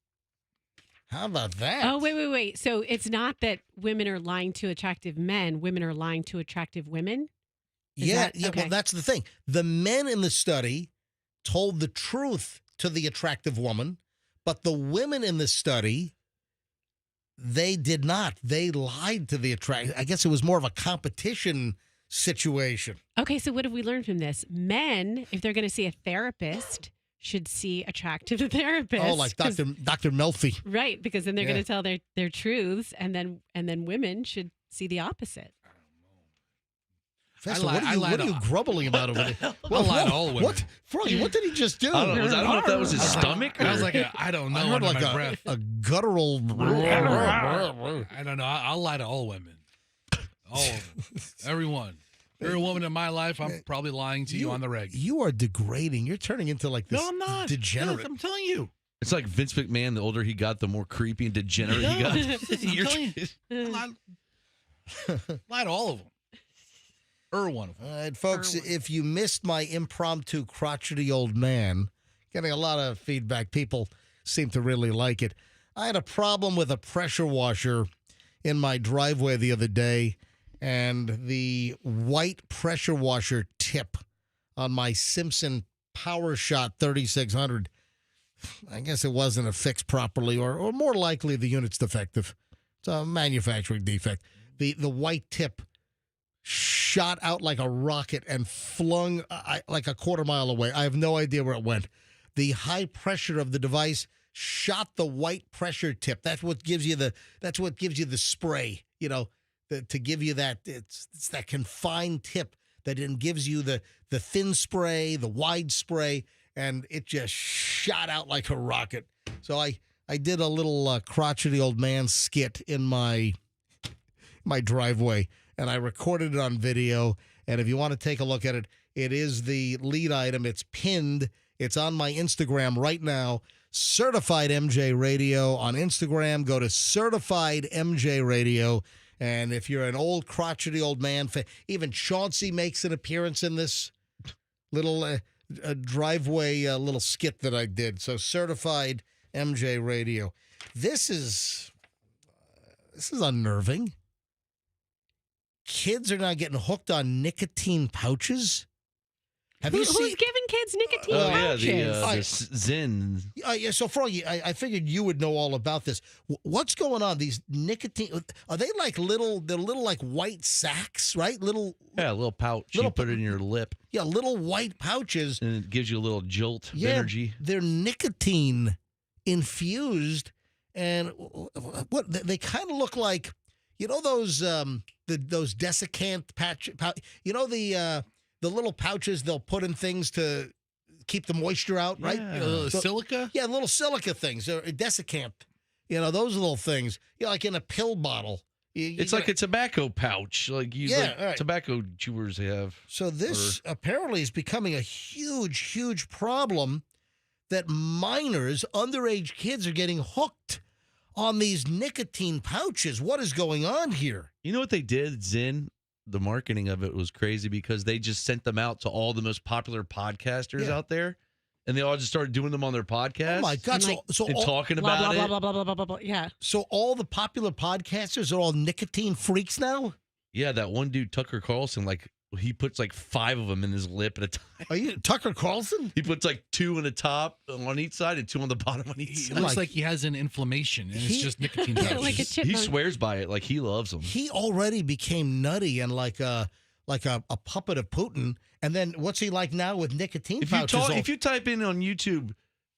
How about that? Oh, wait. So it's not that women are lying to attractive men. Women are lying to attractive women? Is Yeah, that- okay. well, that's the thing. The men in the study told the truth to the attractive woman, but the women in the study, they did not. They lied to the attractive. I guess it was more of a competition situation. Okay, so what have we learned from this? Men, if they're going to see a therapist, should see attractive therapists. Oh, like Dr. Melfi. Right, because then they're Yeah. going to tell their truths, and then women should see the opposite. Festa, I what lied are you to- grubbling about over there? I lied to all women. What? Froggy, what did he just do? I don't know if that was his stomach. I was or- like, I don't know. I heard under like my breath. a guttural. I don't know. I'll lie to all women. All of them. Everyone. You're a woman in my life. I'm probably lying to you on the reg. You are degrading. You're turning into like this No, I'm not. degenerate. I'm telling you. It's like Vince McMahon. The older he got, the more creepy and degenerate he got. I'm telling you. Lie to all of them. Or one of them. All right, folks, if you missed my impromptu crotchety old man, getting a lot of feedback. People seem to really like it. I had a problem with a pressure washer in my driveway the other day, and the white pressure washer tip on my Simpson PowerShot 3600, I guess it wasn't affixed properly, or more likely the unit's defective. It's a manufacturing defect. The white tip shot out like a rocket and flung like a quarter mile away. I have no idea where it went. The high pressure of the device shot the white pressure tip. That's what gives you the spray, to give you that. It's that confined tip that then gives you the thin spray, the wide spray, and it just shot out like a rocket. So I did a little crotchety old man skit in my driveway, and I recorded it on video. And if you want to take a look at it, it is the lead item. It's pinned. It's on my Instagram right now. Certified MJ Radio on Instagram. Go to Certified MJ Radio. And if you're an old crotchety old man, even Chauncey makes an appearance in this little driveway little skit that I did. So Certified MJ Radio. This is unnerving. Kids are now getting hooked on nicotine pouches. Who's giving kids nicotine Oh pouches? yeah, the Zyn. Yeah, so Froggy, I figured you would know all about this. What's going on? These nicotine, are they like they're little like white sacks, right? A little pouch. Little You put it in your lip, Yeah, little white pouches. and it gives you a little jolt of Yeah, energy. they're nicotine infused, and what they kind of look like, those those desiccant pouch, the little pouches they'll put in things to keep the moisture out, right? Yeah. Silica? Yeah, little silica things, or desiccant. Those little things. Like in a pill bottle. It's like a tobacco pouch, like right. tobacco chewers have. So this apparently is becoming a huge, huge problem that minors, underage kids, are getting hooked on these nicotine pouches. What is going on here? You know what they did, Zyn? The marketing of it was crazy because they just sent them out to all the most popular podcasters Yeah. out there, and they all just started doing them on their podcast. Oh my God! And, So and all, talking blah, about blah, it. blah, blah, blah, blah, blah, blah. Yeah. so all the popular podcasters are all nicotine freaks now. Yeah, that one dude, Tucker Carlson, like he puts like 5 of them in his lip at a time. Are you Tucker Carlson? He puts like 2 on the top on each side and 2 on the bottom on each It side. looks like he has an inflammation, and it's just nicotine pouches. Like a He chipmunk. swears by it, like he loves them. He already became nutty and like a puppet of Putin. And then what's he like now with nicotine pouches? If you type in on YouTube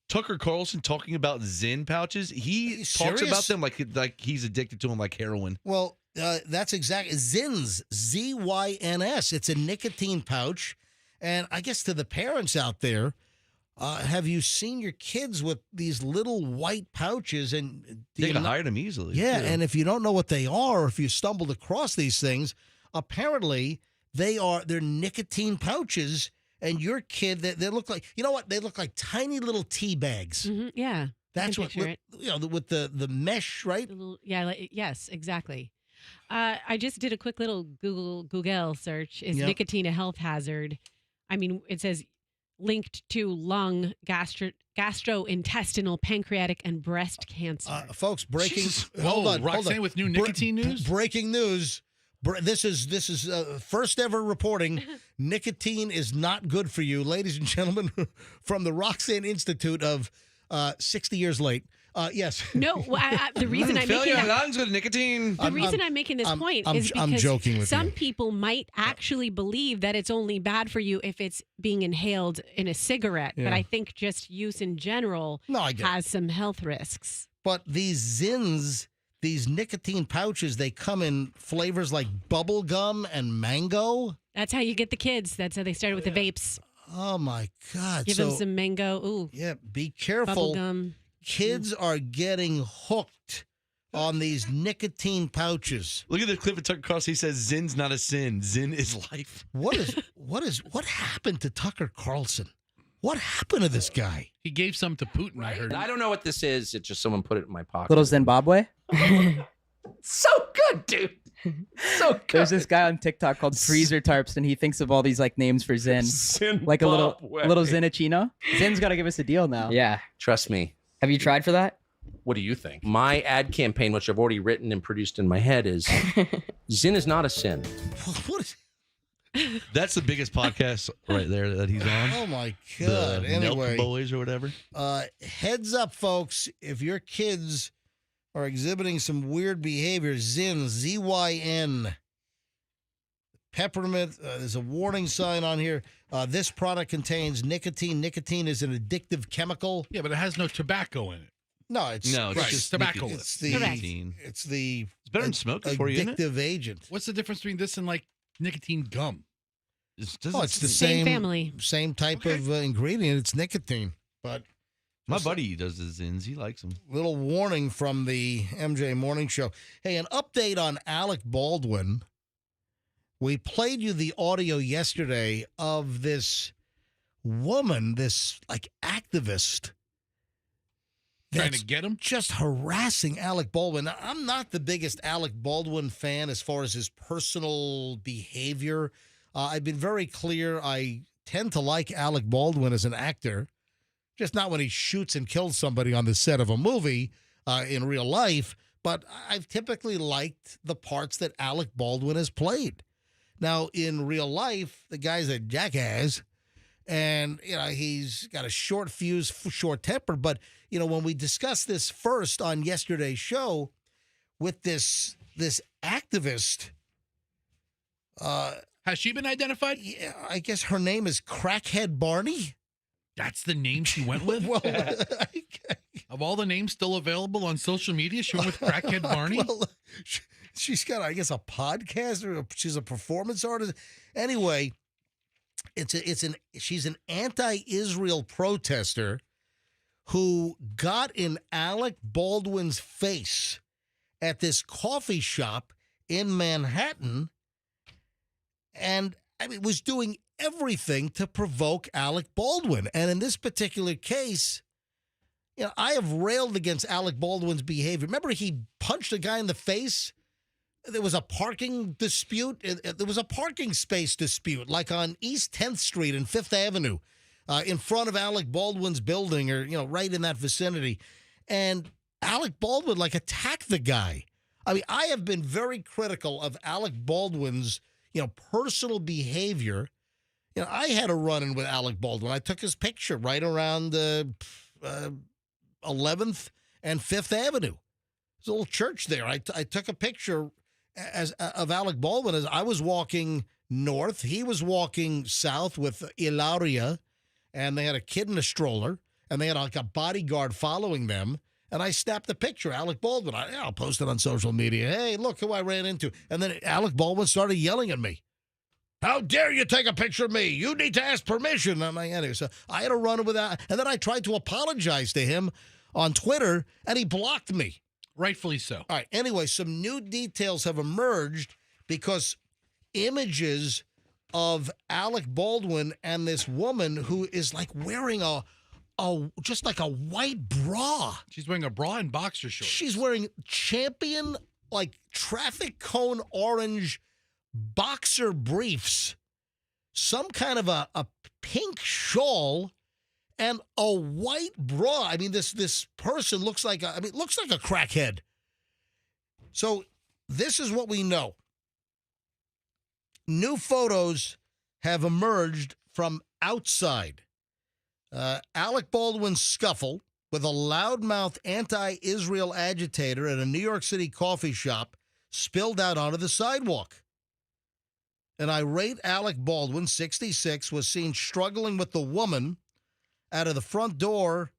Tucker Carlson talking about Zyn pouches, he talks serious? about them like he's addicted to them like heroin. Well, that's exactly Zyns, ZYNS. It's a nicotine pouch. And I guess to the parents out there, have you seen your kids with these little white pouches? And They can hide them easily. Yeah, and if you don't know what they are, or if you stumbled across these things, apparently they're nicotine pouches. And your kid, they look like, you know what? They look like tiny little tea bags. Mhm, yeah. That's can what, picture it. you know, with the mesh, right? The little- yeah. Yes. Exactly. I just did a quick little Google search. Is Yep. nicotine a health hazard? I mean, it says linked to lung, gastrointestinal, pancreatic, and breast cancer. Folks, breaking. Jesus. Hold on, Roxanne hold on. with new nicotine news? Breaking news. This is first ever reporting. Nicotine is not good for you, ladies and gentlemen, from the Roxanne Institute of 60 years late. Yes. No, the reason I'm Fill making your that, lungs with nicotine. the reason I'm making this point is I'm because joking with some you. people might actually believe that it's only bad for you if it's being inhaled in a cigarette. Yeah. But I think just use in general No, I get it. has some health risks. But these Zyns, these nicotine pouches, they come in flavors like bubble gum and mango. That's how you get the kids. That's how they started with the vapes. Oh my God! Give them some mango. Ooh, Yeah, be careful. bubble gum. Kids are getting hooked on these nicotine pouches. Look at the clip of Tucker Carlson. He says Zyn's not a sin. Zyn is life. What happened to Tucker Carlson? What happened to this guy? He gave some to Putin, I heard. I don't know what this is. It's just someone put it in my pocket. Little Zimbabwe. So good, dude. So good. There's this guy on TikTok called Freezer Tarps, and he thinks of all these like names for Zen, like a little Zenachino. Zen's got to give us a deal now. Yeah, trust me. Have you tried for that? What do you think? My ad campaign, which I've already written and produced in my head, is Zyn is not a sin. What is, That's the biggest podcast right there that he's on. oh my The God! Nelk Anyway, Boys or whatever. heads up, folks. If your kids are exhibiting some weird behavior, Zyn, ZYN, peppermint. There's a warning sign on here. This product contains nicotine. Nicotine is an addictive chemical. Yeah, but it has no tobacco in it. No, it's No, it's Right, just tobacco. nicotine. It's the Correct. Nicotine. it's the It's better than smoking for you, isn't it? addictive agent. What's the difference between this and like nicotine gum? It's The Same family. same type Okay. of ingredient. It's nicotine, but My buddy does the Zins. He likes them. little warning from the MJ Morning Show. Hey, an update on Alec Baldwin. We played you the audio yesterday of this woman, this like activist, Trying that's to get him? just harassing Alec Baldwin. Now, I'm not the biggest Alec Baldwin fan as far as his personal behavior. I've been very clear. I tend to like Alec Baldwin as an actor, just not when he shoots and kills somebody on the set of a movie in real life. But I've typically liked the parts that Alec Baldwin has played. Now, in real life, the guy's a jackass, and he's got a short fuse, short temper. But when we discussed this first on yesterday's show with this activist, Has she been identified? yeah, I guess her name is Crackhead Barney. That's the name she went with? Well, Of all the names still available on social media, she went with Crackhead Barney? well, she's got, I guess, a podcast, or she's a performance artist. Anyway, she's an anti-Israel protester who got in Alec Baldwin's face at this coffee shop in Manhattan, and was doing everything to provoke Alec Baldwin. And in this particular case, I have railed against Alec Baldwin's behavior. Remember, he punched a guy in the face? There was a parking dispute. There was a parking space dispute, like on East 10th Street and 5th Avenue. in front of Alec Baldwin's building or, right in that vicinity. And Alec Baldwin, attacked the guy. I mean, I have been very critical of Alec Baldwin's, personal behavior. I had a run-in with Alec Baldwin. I took his picture right around 11th and 5th Avenue. There's a little church there. I took a picture of Alec Baldwin as I was walking north. He was walking south with Ilaria, and they had a kid in a stroller, and they had a bodyguard following them. And I snapped the picture, Alec Baldwin. I'll post it on social media. Hey, look who I ran into. And then Alec Baldwin started yelling at me. How dare you take a picture of me? You need to ask permission. I'm like, anyway, so I had a run with that. And then I tried to apologize to him on Twitter, and he blocked me. Rightfully so. All right. Anyway, some new details have emerged because images of Alec Baldwin and this woman who is wearing just a white bra. She's wearing a bra and boxer shorts. She's wearing Champion, traffic cone orange boxer briefs, some kind of a pink shawl, and a white bra. I mean, this person looks like a crackhead. So this is what we know. New photos have emerged from outside. Alec Baldwin's scuffle with a loudmouth anti-Israel agitator at a New York City coffee shop spilled out onto the sidewalk. An irate Alec Baldwin, 66, was seen struggling with the woman out of the front door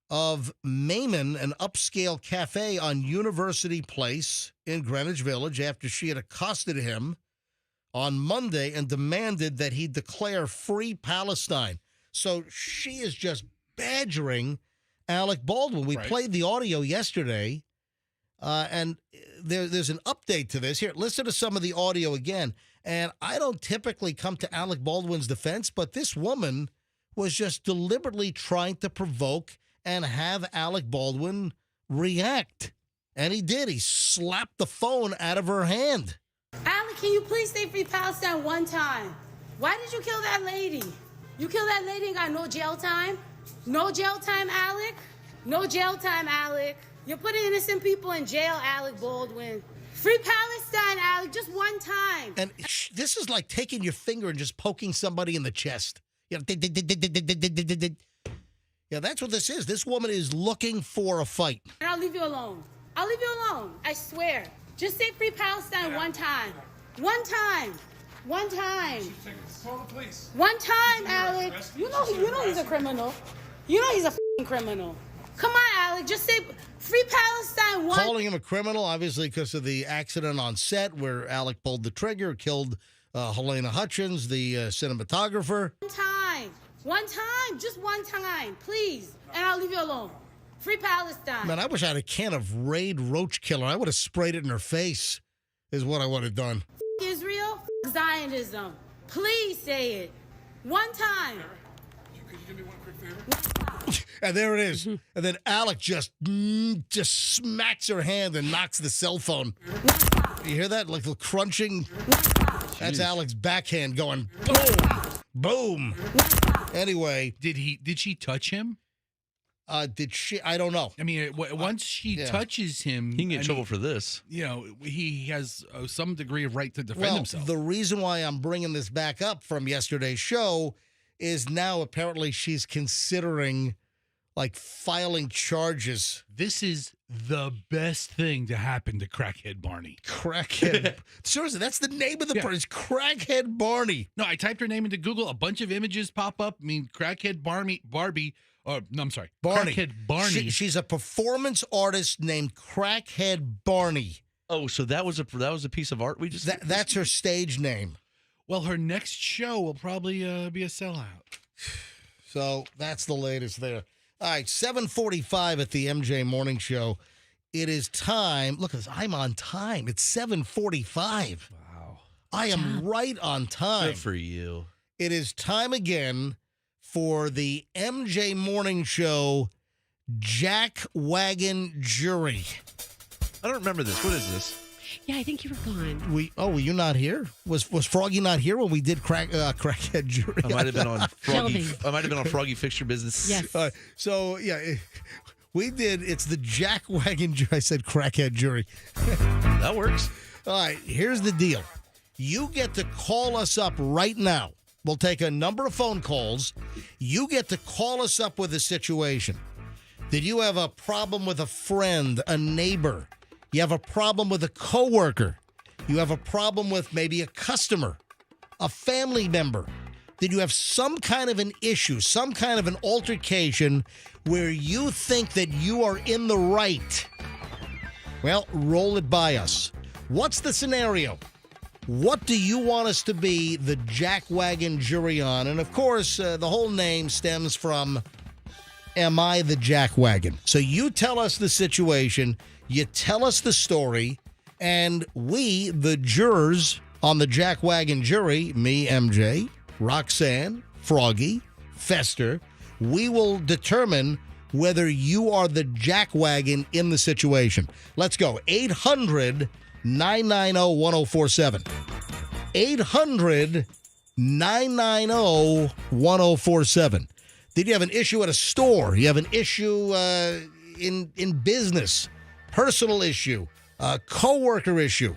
of Maimon, an upscale cafe on University Place in Greenwich Village, after she had accosted him on Monday and demanded that he declare free Palestine. So she is just badgering Alec Baldwin. We played the audio yesterday, and there's an update to this. Here, listen to some of the audio again. And I don't typically come to Alec Baldwin's defense, but this woman was just deliberately trying to provoke and have Alec Baldwin react. And he did. He slapped the phone out of her hand. Alec, can you please say free Palestine one time? Why did you kill that lady? You killed that lady and got no jail time? No jail time, Alec? No jail time, Alec. You're putting innocent people in jail, Alec Baldwin. Free Palestine, Alec, just one time. And this is like taking your finger and just poking somebody in the chest. Yeah, that's what this is. This woman is looking for a fight. And I'll leave you alone. I'll leave you alone. I swear. Just say free Palestine one time. One time. One time. Call the police. One time, Alec. You know he's a criminal. You know he's a f***ing criminal. Come on, Alec. Just say free Palestine one. Calling him a criminal, obviously, because of the accident on set where Alec pulled the trigger, killed Helena Hutchins, the cinematographer. One time. One time. Just one time. Please. And I'll leave you alone. Free Palestine. Man, I wish I had a can of Raid Roach Killer. I would have sprayed it in her face, is what I would have done. Israel, Zionism. Please say it. One time. Could you do me one quick favor? And there it is. And then Alec just smacks her hand and knocks the cell phone. You hear that? Like the crunching. That's Alec's backhand going boom, boom. Anyway, did she touch him? Did she? I don't know. I mean, once she touches him, he can get in trouble for this. He has some degree of right to defend himself. The reason why I'm bringing this back up from yesterday's show is now apparently she's considering filing charges. This is the best thing to happen to Crackhead Barney. Crackhead. Seriously, that's the name of the person. It's Crackhead Barney. No, I typed her name into Google. A bunch of images pop up. I mean, Crackhead Barbie. No, I'm sorry. Barney. Crackhead Barney. She's a performance artist named Crackhead Barney. Oh, so that was a piece of art we just. That's her stage name. Well, her next show will probably be a sellout. So that's the latest there. All right, 7:45 at the MJ Morning Show. It is time. Look at this. I'm on time. It's 7:45. Wow. I am right on time. Good for you. It is time again for the MJ Morning Show Jackwagon Jury. I don't remember this. What is this? Yeah, I think you were gone. Were you not here? Was Froggy not here when we did crackhead jury? I might have been on Froggy. Shelving. I might have been on Froggy Fix Your Business. Yes. So yeah, we did. It's the Jackwagon jury. I said crackhead jury. That works. All right, here's the deal. You get to call us up right now. We'll take a number of phone calls. You get to call us up with a situation. Did you have a problem with a friend, a neighbor? You have a problem with a coworker? You have a problem with maybe a customer, a family member? Did you have some kind of an issue, some kind of an altercation where you think that you are in the right? Well, roll it by us. What's the scenario? What do you want us to be the Jackwagon jury on? And of course, the whole name stems from Am I the Jackwagon? So you tell us the situation, you tell us the story, and we, the jurors on the Jackwagon jury, me, MJ, Roxanne, Froggy, Fester, we will determine whether you are the Jackwagon in the situation. Let's go. 800-990-1047. 800-990-1047. Did you have an issue at a store? You have an issue in business, personal issue, coworker issue,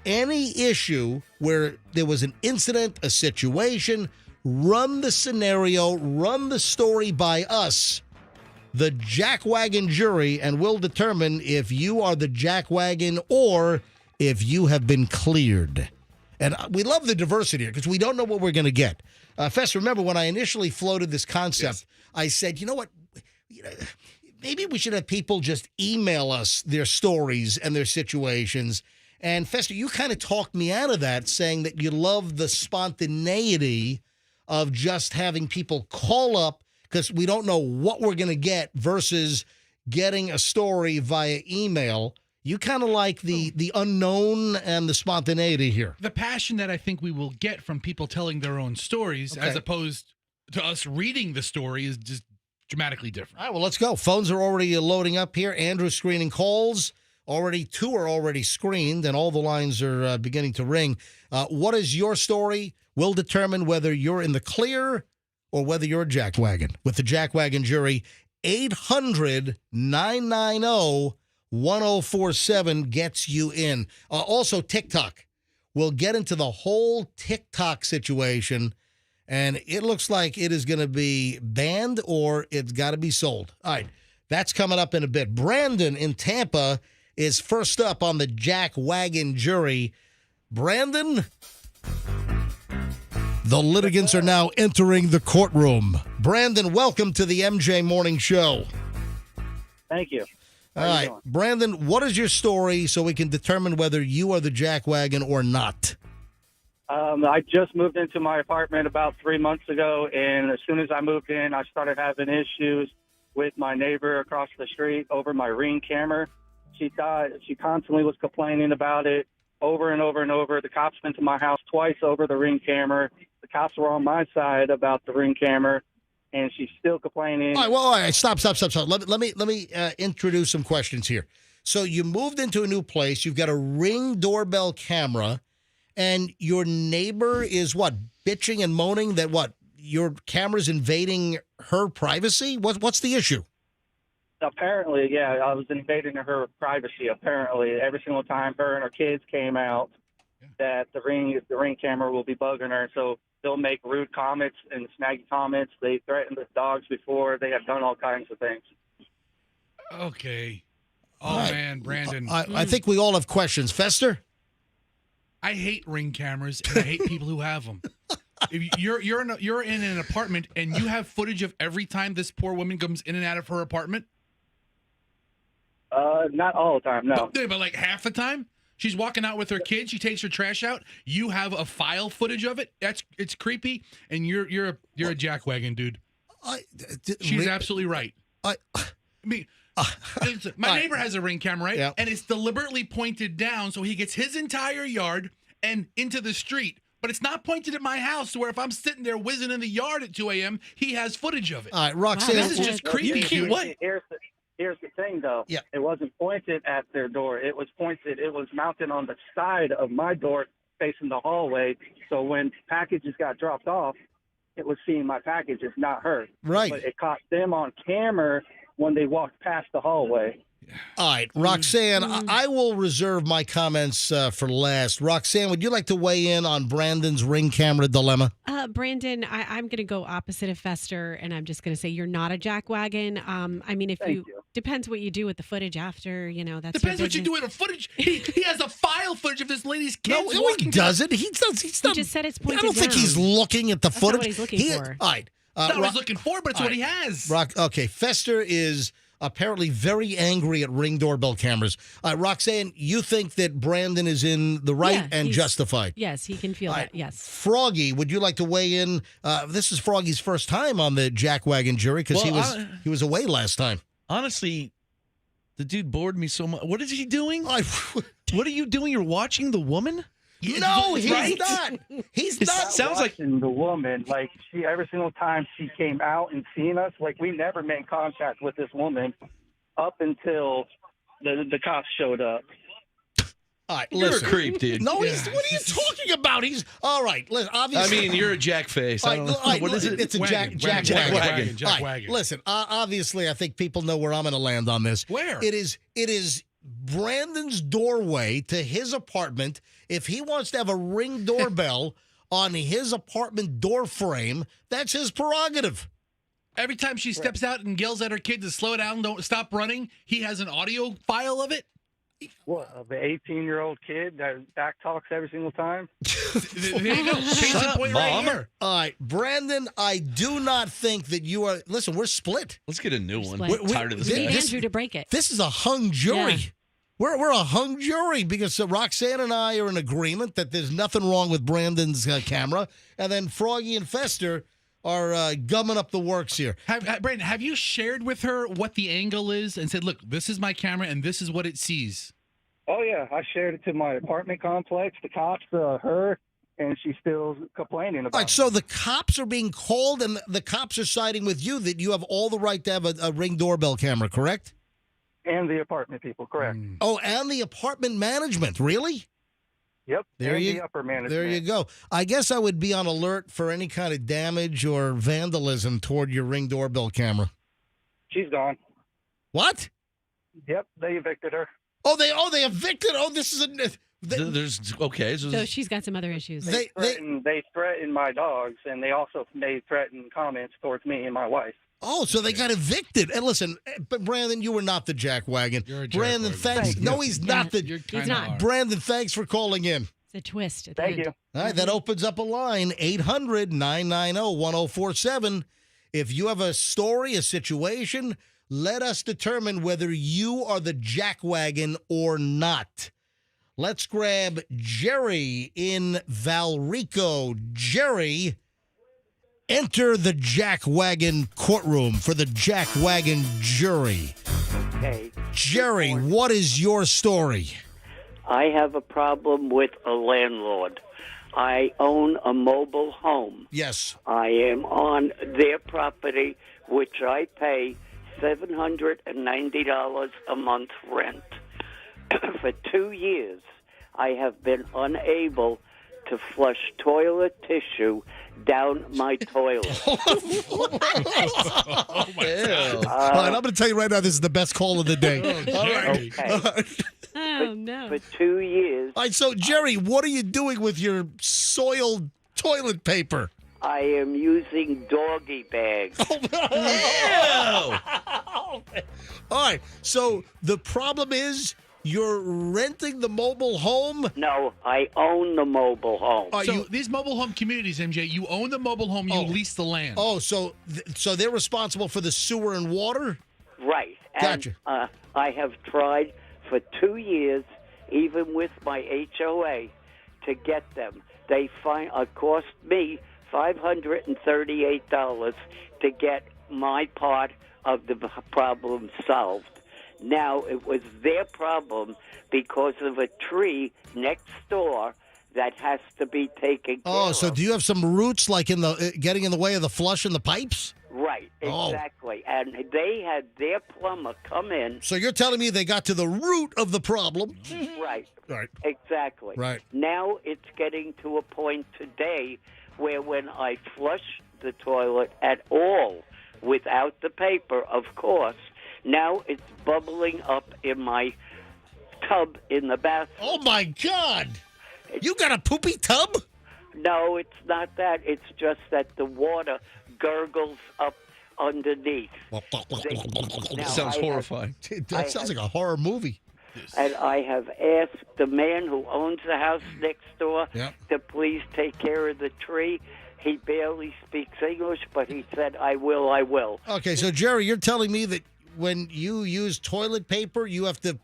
any issue where there was an incident, a situation? Run the scenario, run the story by us, the Jackwagon jury, and we'll determine if you are the Jackwagon or if you have been cleared. And we love the diversity here because we don't know what we're going to get. Fess, remember when I initially floated this concept, I said, you know what? Maybe we should have people just email us their stories and their situations. And Fester, you kind of talked me out of that, saying that you love the spontaneity of just having people call up because we don't know what we're going to get versus getting a story via email. You kind of like the unknown and the spontaneity here. The passion that I think we will get from people telling their own stories as opposed to us reading the story is just dramatically different. All right, well, let's go. Phones are already loading up here. Andrew's screening calls. Two are already screened, and all the lines are beginning to ring. What is your story? We'll determine whether you're in the clear or whether you're a Jackwagon. With the Jackwagon jury, 800-990-1047 gets you in. Also, TikTok. We'll get into the whole TikTok situation, and it looks like it is going to be banned or it's got to be sold. All right, that's coming up in a bit. Brandon in Tampa is first up on the Jackwagon jury. Brandon, the litigants are now entering the courtroom. Brandon, welcome to the MJ Morning Show. Thank you. All right, Brandon, what is your story so we can determine whether you are the Jackwagon or not? I just moved into my apartment about 3 months ago, and as soon as I moved in, I started having issues with my neighbor across the street over my Ring camera. She constantly was complaining about it over and over and over. The cops went to my house twice over the Ring camera. The cops were on my side about the Ring camera, and she's still complaining. All right, stop. Let me introduce some questions here. So you moved into a new place. You've got a Ring doorbell camera, and your neighbor is what, bitching and moaning that what, your camera's invading her privacy? What's the issue? Apparently, yeah, I was invading her privacy. Apparently, every single time her and her kids came out, that the ring camera will be bugging her. So they'll make rude comments and snaggy comments. They threatened the dogs before. They have done all kinds of things. Okay. Oh right. Man, Brandon. I think we all have questions. Fester? I hate Ring cameras and I hate people who have them. If you're in an apartment and you have footage of every time this poor woman comes in and out of her apartment. Not all the time, no. But like half the time, she's walking out with her kids. She takes her trash out. You have a file footage of it. It's creepy, and you're a Jackwagon, dude. She's absolutely right. My neighbor has a Ring camera, right? Yep. And it's deliberately pointed down so he gets his entire yard and into the street. But it's not pointed at my house, where if I'm sitting there whizzing in the yard at 2 a.m., he has footage of it. All right, Roxanne. This is just creepy. Here's here's the thing, though. Yeah. It wasn't pointed at their door. It was mounted on the side of my door facing the hallway. So when packages got dropped off, it was seeing my packages, not her. Right. But it caught them on camera when they walked past the hallway. All right, Roxanne, I will reserve my comments for last. Roxanne, would you like to weigh in on Brandon's Ring camera dilemma? Brandon, I'm going to go opposite of Fester, and I'm just going to say you're not a jackwagon. I mean, depends what you do with the footage after, you know, that's depends what you do with the footage. He has a file footage of this lady's kids. No, he doesn't. He just said it's pointed I don't think he's looking at the footage. Not what he's looking for. All right. That's not what he's looking for, but it's what he has. Okay, Fester is apparently very angry at Ring doorbell cameras. Roxanne, you think that Brandon is in the right and justified? Yes, he can feel that, yes. Froggy, would you like to weigh in? This is Froggy's first time on the Jackwagon jury because he was away last time. Honestly, the dude bored me so much. What is he doing? What are you doing? You're watching the woman? No, he's not. He's not. Sounds like the woman. Like every single time she came out and seen us, like we never made contact with this woman up until the cops showed up. All right, you're a creep, dude. No, what are you talking about? He's all right. Listen, obviously, I mean, you're a jackface. I don't know. What is it? It's a Jackwagon. All right, listen, obviously, I think people know where I'm going to land on this. Where? It is Brandon's doorway to his apartment. If he wants to have a Ring doorbell on his apartment door frame, that's his prerogative. Every time she steps out and yells at her kid to slow down, don't stop running, he has an audio file of it. What, of the 18-year-old kid that back talks every single time? There you go. Change the point right here. All right, Brandon, I do not think that you are. Listen, we're split. Let's get a new one. We're tired of this need guy. Andrew to break it. This is a hung jury. Yeah. We're a hung jury because Roxanne and I are in agreement that there's nothing wrong with Brandon's camera, and then Froggy and Fester are gumming up the works here. Brandon, have you shared with her what the angle is and said, look, this is my camera and this is what it sees? Oh, yeah. I shared it to my apartment complex, the cops, her, and she's still complaining about it. All right, so the cops are being called, and the cops are siding with you that you have all the right to have a Ring doorbell camera, correct? And the apartment people, correct. Oh, and the apartment management, really? Yep, the upper management. There you go. I guess I would be on alert for any kind of damage or vandalism toward your Ring doorbell camera. She's gone. What? Yep, they evicted her. Oh, they evicted. Oh, this is So she's got some other issues. They threatened my dogs, and they also made threatened comments towards me and my wife. Oh, so they got evicted. And listen, but Brandon, you were not the Jackwagon. You're a Brandon, Jackwagon. thanks. No, he's not the. He's not. Brandon, thanks for calling in. It's a twist. Thank you. All right, that opens up a line, 800-990-1047. If you have a story, a situation, let us determine whether you are the Jackwagon or not. Let's grab Jerry in Valrico. Jerry, enter the Jackwagon courtroom for the Jackwagon jury. Okay. Jerry, what is your story? I have a problem with a landlord. I own a mobile home. Yes. I am on their property, which I pay $790 a month rent. For 2 years, I have been unable to flush toilet tissue down my toilet. Oh, my God. All right, I'm going to tell you right now, this is the best call of the day. All right. Okay. Oh, no. For 2 years. All right, so, Jerry, what are you doing with your soiled toilet paper? I am using doggy bags. All right, so the problem is you're renting the mobile home? No, I own the mobile home. So these mobile home communities, MJ, you own the mobile home, you lease the land. Oh, so they're responsible for the sewer and water? Right. Gotcha. And, I have tried for 2 years, even with my HOA, to get them. They cost me $538 to get my part of the problem solved. Now, it was their problem because of a tree next door that has to be taken care of. Oh, so do you have some roots like in the getting in the way of the flush in the pipes? Right, exactly. And they had their plumber come in. So you're telling me they got to the root of the problem? Right. Right. Exactly. Right. Now it's getting to a point today where when I flush the toilet at all, without the paper, of course, now it's bubbling up in my tub in the bathroom. Oh, my God. You got a poopy tub? No, it's not that. It's just that the water gurgles up underneath. Sounds horrifying. That sounds like a horror movie. And I have asked the man who owns the house next door to please take care of the tree. He barely speaks English, but he said, I will, I will. Okay, so, Jerry, you're telling me that when you use toilet paper, you have to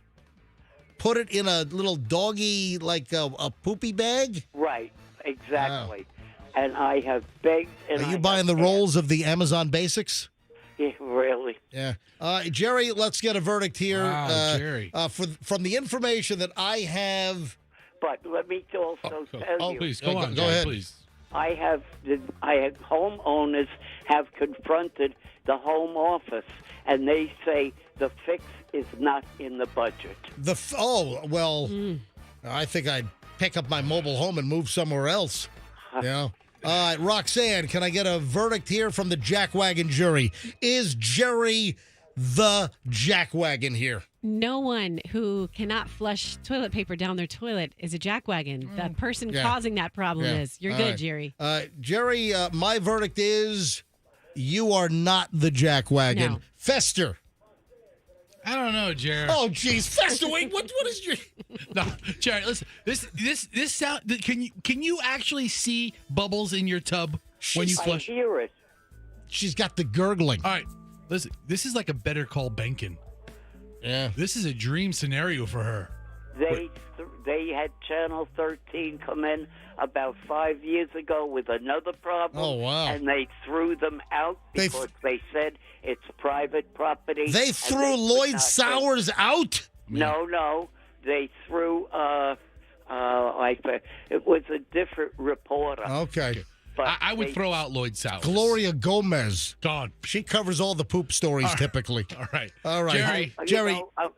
put it in a little doggy, like a poopy bag? Right, exactly. And I have begged. And Are you buying the rolls of the Amazon Basics? Yeah, really? Yeah. Jerry, let's get a verdict here. Wow, Jerry. From the information that I have. But let me also tell you. Please, go on, go Jerry, ahead. please. I have homeowners have confronted the home office, and they say the fix is not in the budget. I think I'd pick up my mobile home and move somewhere else. Yeah. Roxanne, can I get a verdict here from the Jackwagon jury? Is Jerry the Jackwagon here? No one who cannot flush toilet paper down their toilet is a jackwagon. The person causing that problem is. You're good, Jerry. Jerry, my verdict is you are not the jackwagon. No. Fester. I don't know, Jerry. Oh, geez, Fester, wait, what is your... No, Jerry, listen. This sound. Can you actually see bubbles in your tub when you flush? I hear it. She's got the gurgling. All right, listen. This is like a Better Call Bankin. Yeah. This is a dream scenario for her. They had Channel 13 come in about 5 years ago with another problem. Oh, wow. And they threw them out because they said it's private property. They threw Lloyd Sowers out? No. They threw, it was a different reporter. Okay. But I would throw out Lloyd Sowers. Gloria Gomez. Gone. She covers all the poop stories typically. All right. Jerry. You know,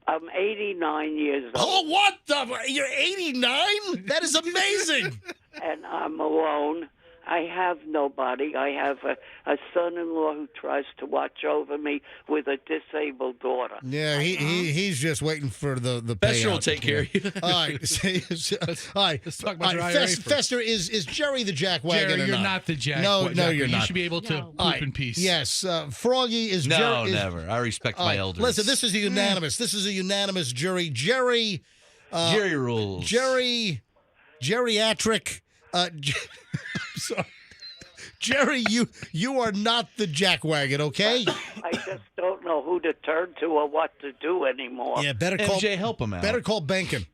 I'm 89 years old. Oh, what the? You're 89? That is amazing. And I'm alone. I have nobody. I have a son-in-law who tries to watch over me with a disabled daughter. Yeah, he's just waiting for the payout. Fester will take care of you. All right. All right. Let's talk about your IRA first. Fester, is Jerry the jackwagon Jerry, or you're not? not the jack. No, you're You not. should be able to poop in peace. Yes. Froggy is No, Jerry. never. I respect my elders. Listen, this is a unanimous. This is a unanimous jury. Jerry. Jerry rules. Geriatric. I'm sorry. Jerry, you are not the jackwagon, okay? I just don't know who to turn to or what to do anymore. Yeah, better call MJ, help him out. Better call Benkin.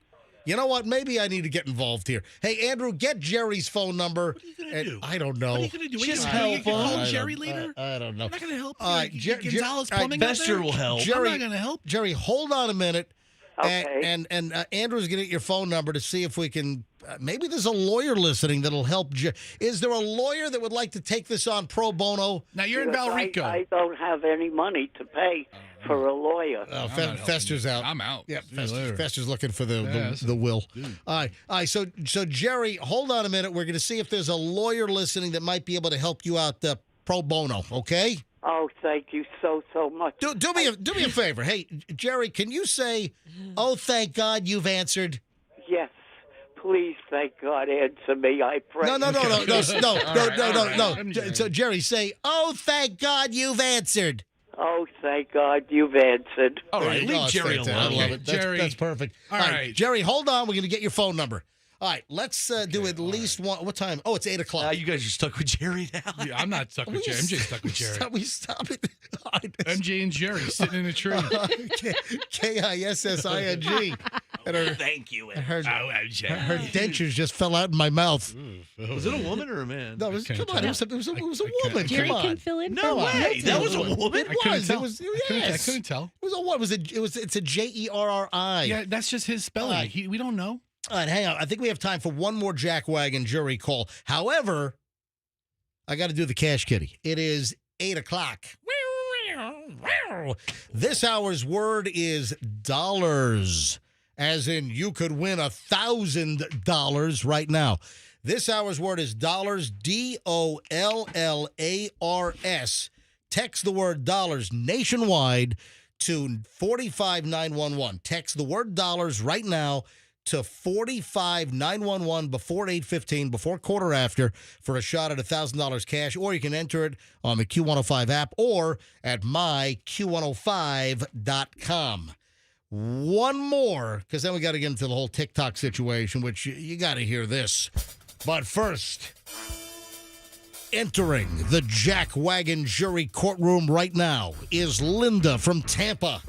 You know what? Maybe I need to get involved here. Hey, Andrew, get Jerry's phone number. What are you going to do? I don't know. What are you going to do? Just Are help you gonna him. call Jerry later? I don't know. I'm not going to help. Gonzalez Gonzalez Plumbing out Fester there? will help. Jerry, I'm not going to help. Jerry, hold on a minute. Okay. And Andrew's going to get your phone number to see if we can. Maybe there's a lawyer listening that'll help. Is there a lawyer that would like to take this on pro bono? Now you're in Because Valrico. I don't have any money to pay for a lawyer. Fester's out. I'm out. Yeah, See you later. Fester's looking for the will. All right. So Jerry, hold on a minute. We're going to see if there's a lawyer listening that might be able to help you out pro bono. Okay. Oh, thank you so much. Do me a favor. Hey, Jerry, can you say, "Oh, thank God you've answered"? Yes. Please, thank God, answer me. I pray. No. So Jerry, say, "Oh, thank God you've answered." Oh, thank God you've answered. All right, leave Jerry alone. I love it. That's perfect. All right. Jerry, hold on. We're going to get your phone number. All right, let's do at least one. What time? Oh, it's 8 o'clock. You guys are stuck with Jerry now. Yeah, I'm not stuck with Jerry. MJ's stuck with Jerry. We stop it. MJ and Jerry sitting in a tree. KISSING. And Thank you. her dentures just fell out in my mouth. Was it a woman or a man? No, come on. It was a woman. Jerry Come on. can fill in. No way. That was a woman. It was. It was. Yes. I couldn't tell. It was a what? It's a JERRI. Yeah, that's just his spelling. We don't know. All right, hang on. I think we have time for one more Jackwagon jury call. However, I got to do the cash kitty. It is 8 o'clock. This hour's word is dollars, as in you could win $1,000 right now. This hour's word is dollars, DOLLARS. Text the word dollars nationwide to 45911. Text the word dollars right now to 45911 before 8:15, before quarter after, for a shot at $1,000 cash, or you can enter it on the Q105 app or at myQ105.com. One more, because then we got to get into the whole TikTok situation, which you got to hear this. But first, entering the Jackwagon jury courtroom right now is Linda from Tampa.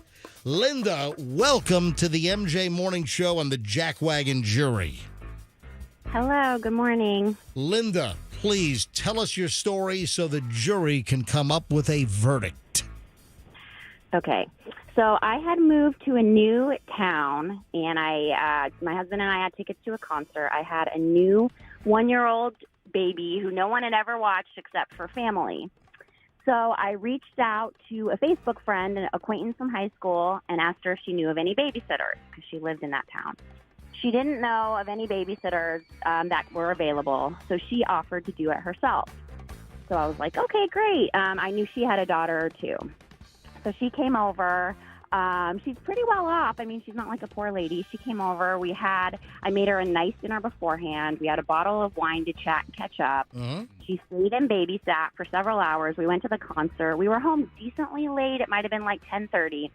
Linda, welcome to the MJ Morning Show and the Jackwagon jury. Hello, good morning. Linda, please tell us your story so the jury can come up with a verdict. Okay, so I had moved to a new town, and my husband and I had tickets to a concert. I had a new 1-year-old baby who no one had ever watched except for family. So I reached out to a Facebook friend, an acquaintance from high school, and asked her if she knew of any babysitters because she lived in that town. She didn't know of any babysitters that were available, so she offered to do it herself. So I was like, okay, great. I knew she had a daughter or two. So she came over. She's pretty well off. I mean, she's not like a poor lady. She came over. I made her a nice dinner beforehand. We had a bottle of wine to chat and catch up. Uh-huh. She stayed and babysat for several hours. We went to the concert. We were home decently late. It might have been like 10:30.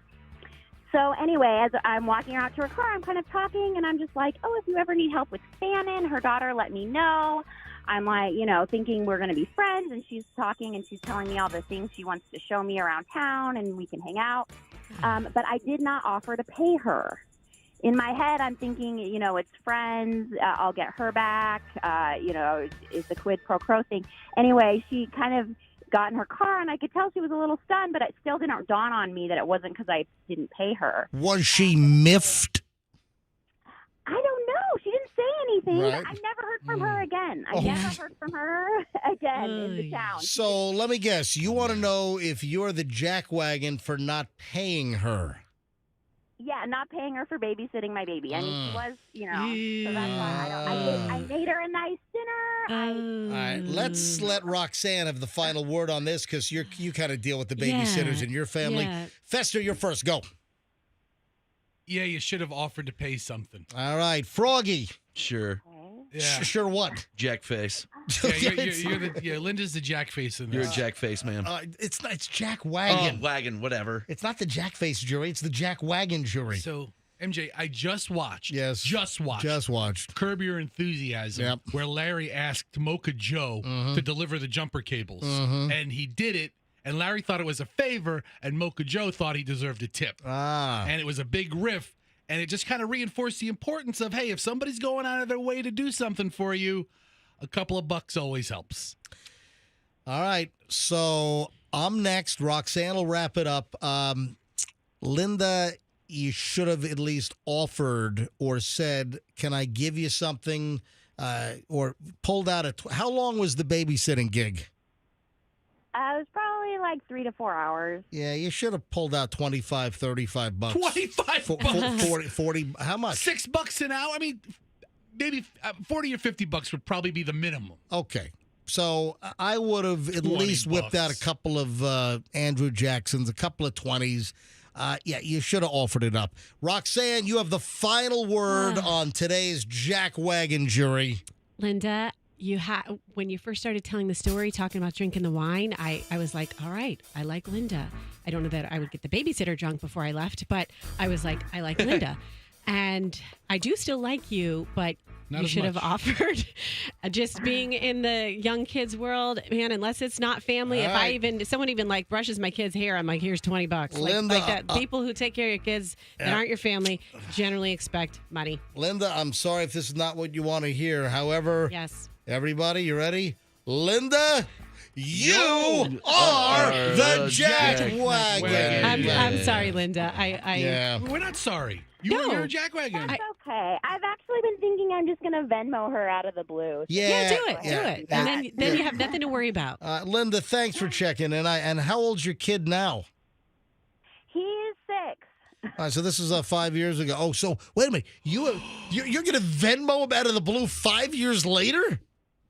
So anyway, as I'm walking her out to her car, I'm kind of talking, and I'm just like, oh, if you ever need help with Shannon, her daughter, let me know. I'm like, thinking we're going to be friends, and she's talking, and she's telling me all the things she wants to show me around town, and we can hang out. But I did not offer to pay her. In my head, I'm thinking, it's friends. I'll get her back. It's the quid pro quo thing. Anyway, she kind of got in her car, and I could tell she was a little stunned, but it still didn't dawn on me that it wasn't because I didn't pay her. Was she miffed? I don't know. She didn't say anything. Right. I never heard from her again. I never heard from her again in the town. So let me guess. You want to know if you're the Jackwagon for not paying her. Yeah, not paying her for babysitting my baby. I mean, she was, so that's why I made her a nice dinner. All right, let's let Roxanne have the final word on this because you kind of deal with the babysitters in your family. Yeah. Fester, you're first. Go. Yeah, you should have offered to pay something. All right, Froggy. Sure. Yeah. Sure what? Jackface. Yeah, Linda's the jackface in You're this. a jackface, man. It's Jackwagon. Oh, wagon, whatever. It's not the Jackface jury. It's the Jackwagon jury. So, MJ, I just watched. Yes. Just watched. Curb Your Enthusiasm, where Larry asked Mocha Joe to deliver the jumper cables. And he did it, and Larry thought it was a favor, and Mocha Joe thought he deserved a tip. And it was a big riff, and it just kind of reinforced the importance of, hey, if somebody's going out of their way to do something for you, a couple of bucks always helps. All right, so I'm next. Roxanne will wrap it up. Linda, you should have at least offered or said, can I give you something, or pulled out how long was the babysitting gig? It was probably like 3 to 4 hours. Yeah, you should have pulled out $25, $35. $40, 40, how much? $6 an hour? I mean, maybe 40 or 50 bucks would probably be the minimum. Okay. So I would have at least whipped out a couple of Andrew Jacksons, a couple of 20s. Yeah, you should have offered it up. Roxanne, you have the final word on today's Jackwagon jury. Linda, when you first started telling the story, talking about drinking the wine, I was like, all right, I like Linda. I don't know that I would get the babysitter drunk before I left, but I was like, I like Linda. And I do still like you, but you should have offered. Just being in the young kids world, man, unless it's not family. If someone even like brushes my kid's hair, I'm like, here's $20. Linda, like that. People who take care of your kids that aren't your family generally expect money. Linda, I'm sorry if this is not what you want to hear. However, yes. Everybody, you ready? Linda, you are the Jackwagon. I'm sorry, Linda. We're not sorry. You're a Jackwagon. That's okay. I've actually been thinking I I'm just gonna Venmo her out of the blue. Yeah, do it. And then you have nothing to worry about. Linda, thanks for checking in. And how old's your kid now? He is 6. All right, so this is 5 years ago. Oh, so wait a minute. You're going to Venmo him out of the blue 5 years later?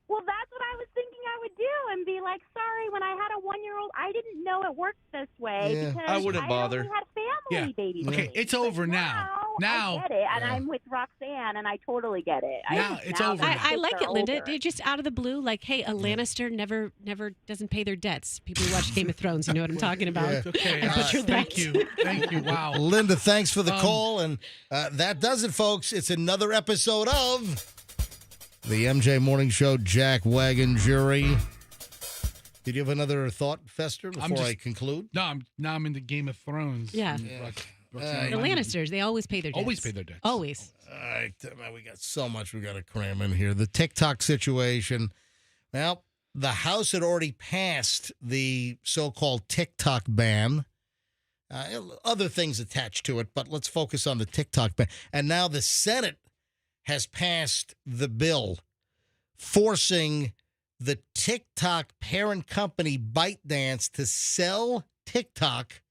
Well, that's what I was thinking I would do and be like, sorry, when I had a 1-year-old, I didn't know it worked this way because I wouldn't bother. only had family babies. Okay, it's over now. I get it, and I'm with Roxanne, and I totally get it. It's over. I like it, Linda. Older. Just out of the blue, like, hey, a Lannister never doesn't pay their debts. People who watch Game of Thrones, you know what I'm talking about. Yeah. Okay, Thank you. Wow. Linda, thanks for the call. And that does it, folks. It's another episode of the MJ Morning Show Jackwagon Jury. Did you have another thought, Fester, before I conclude? No, I'm into Game of Thrones. Yeah. The Lannisters, they always pay their debts. Always pay their debts. Always. All right, man, we got so much we got to cram in here. The TikTok situation. Well, the House had already passed the so-called TikTok ban. Other things attached to it, but let's focus on the TikTok ban. And now the Senate has passed the bill forcing the TikTok parent company ByteDance to sell TikTok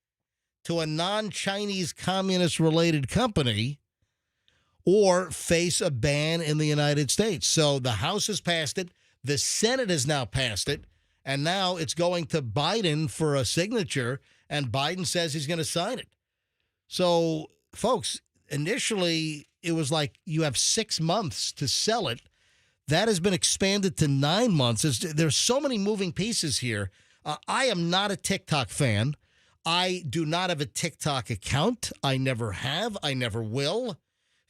to a non-Chinese communist-related company or face a ban in the United States. So the House has passed it. The Senate has now passed it. And now it's going to Biden for a signature, and Biden says he's going to sign it. So, folks, initially it was like you have 6 months to sell it. That has been expanded to 9 months. There's so many moving pieces here. I am not a TikTok fan. I do not have a TikTok account. I never have. I never will.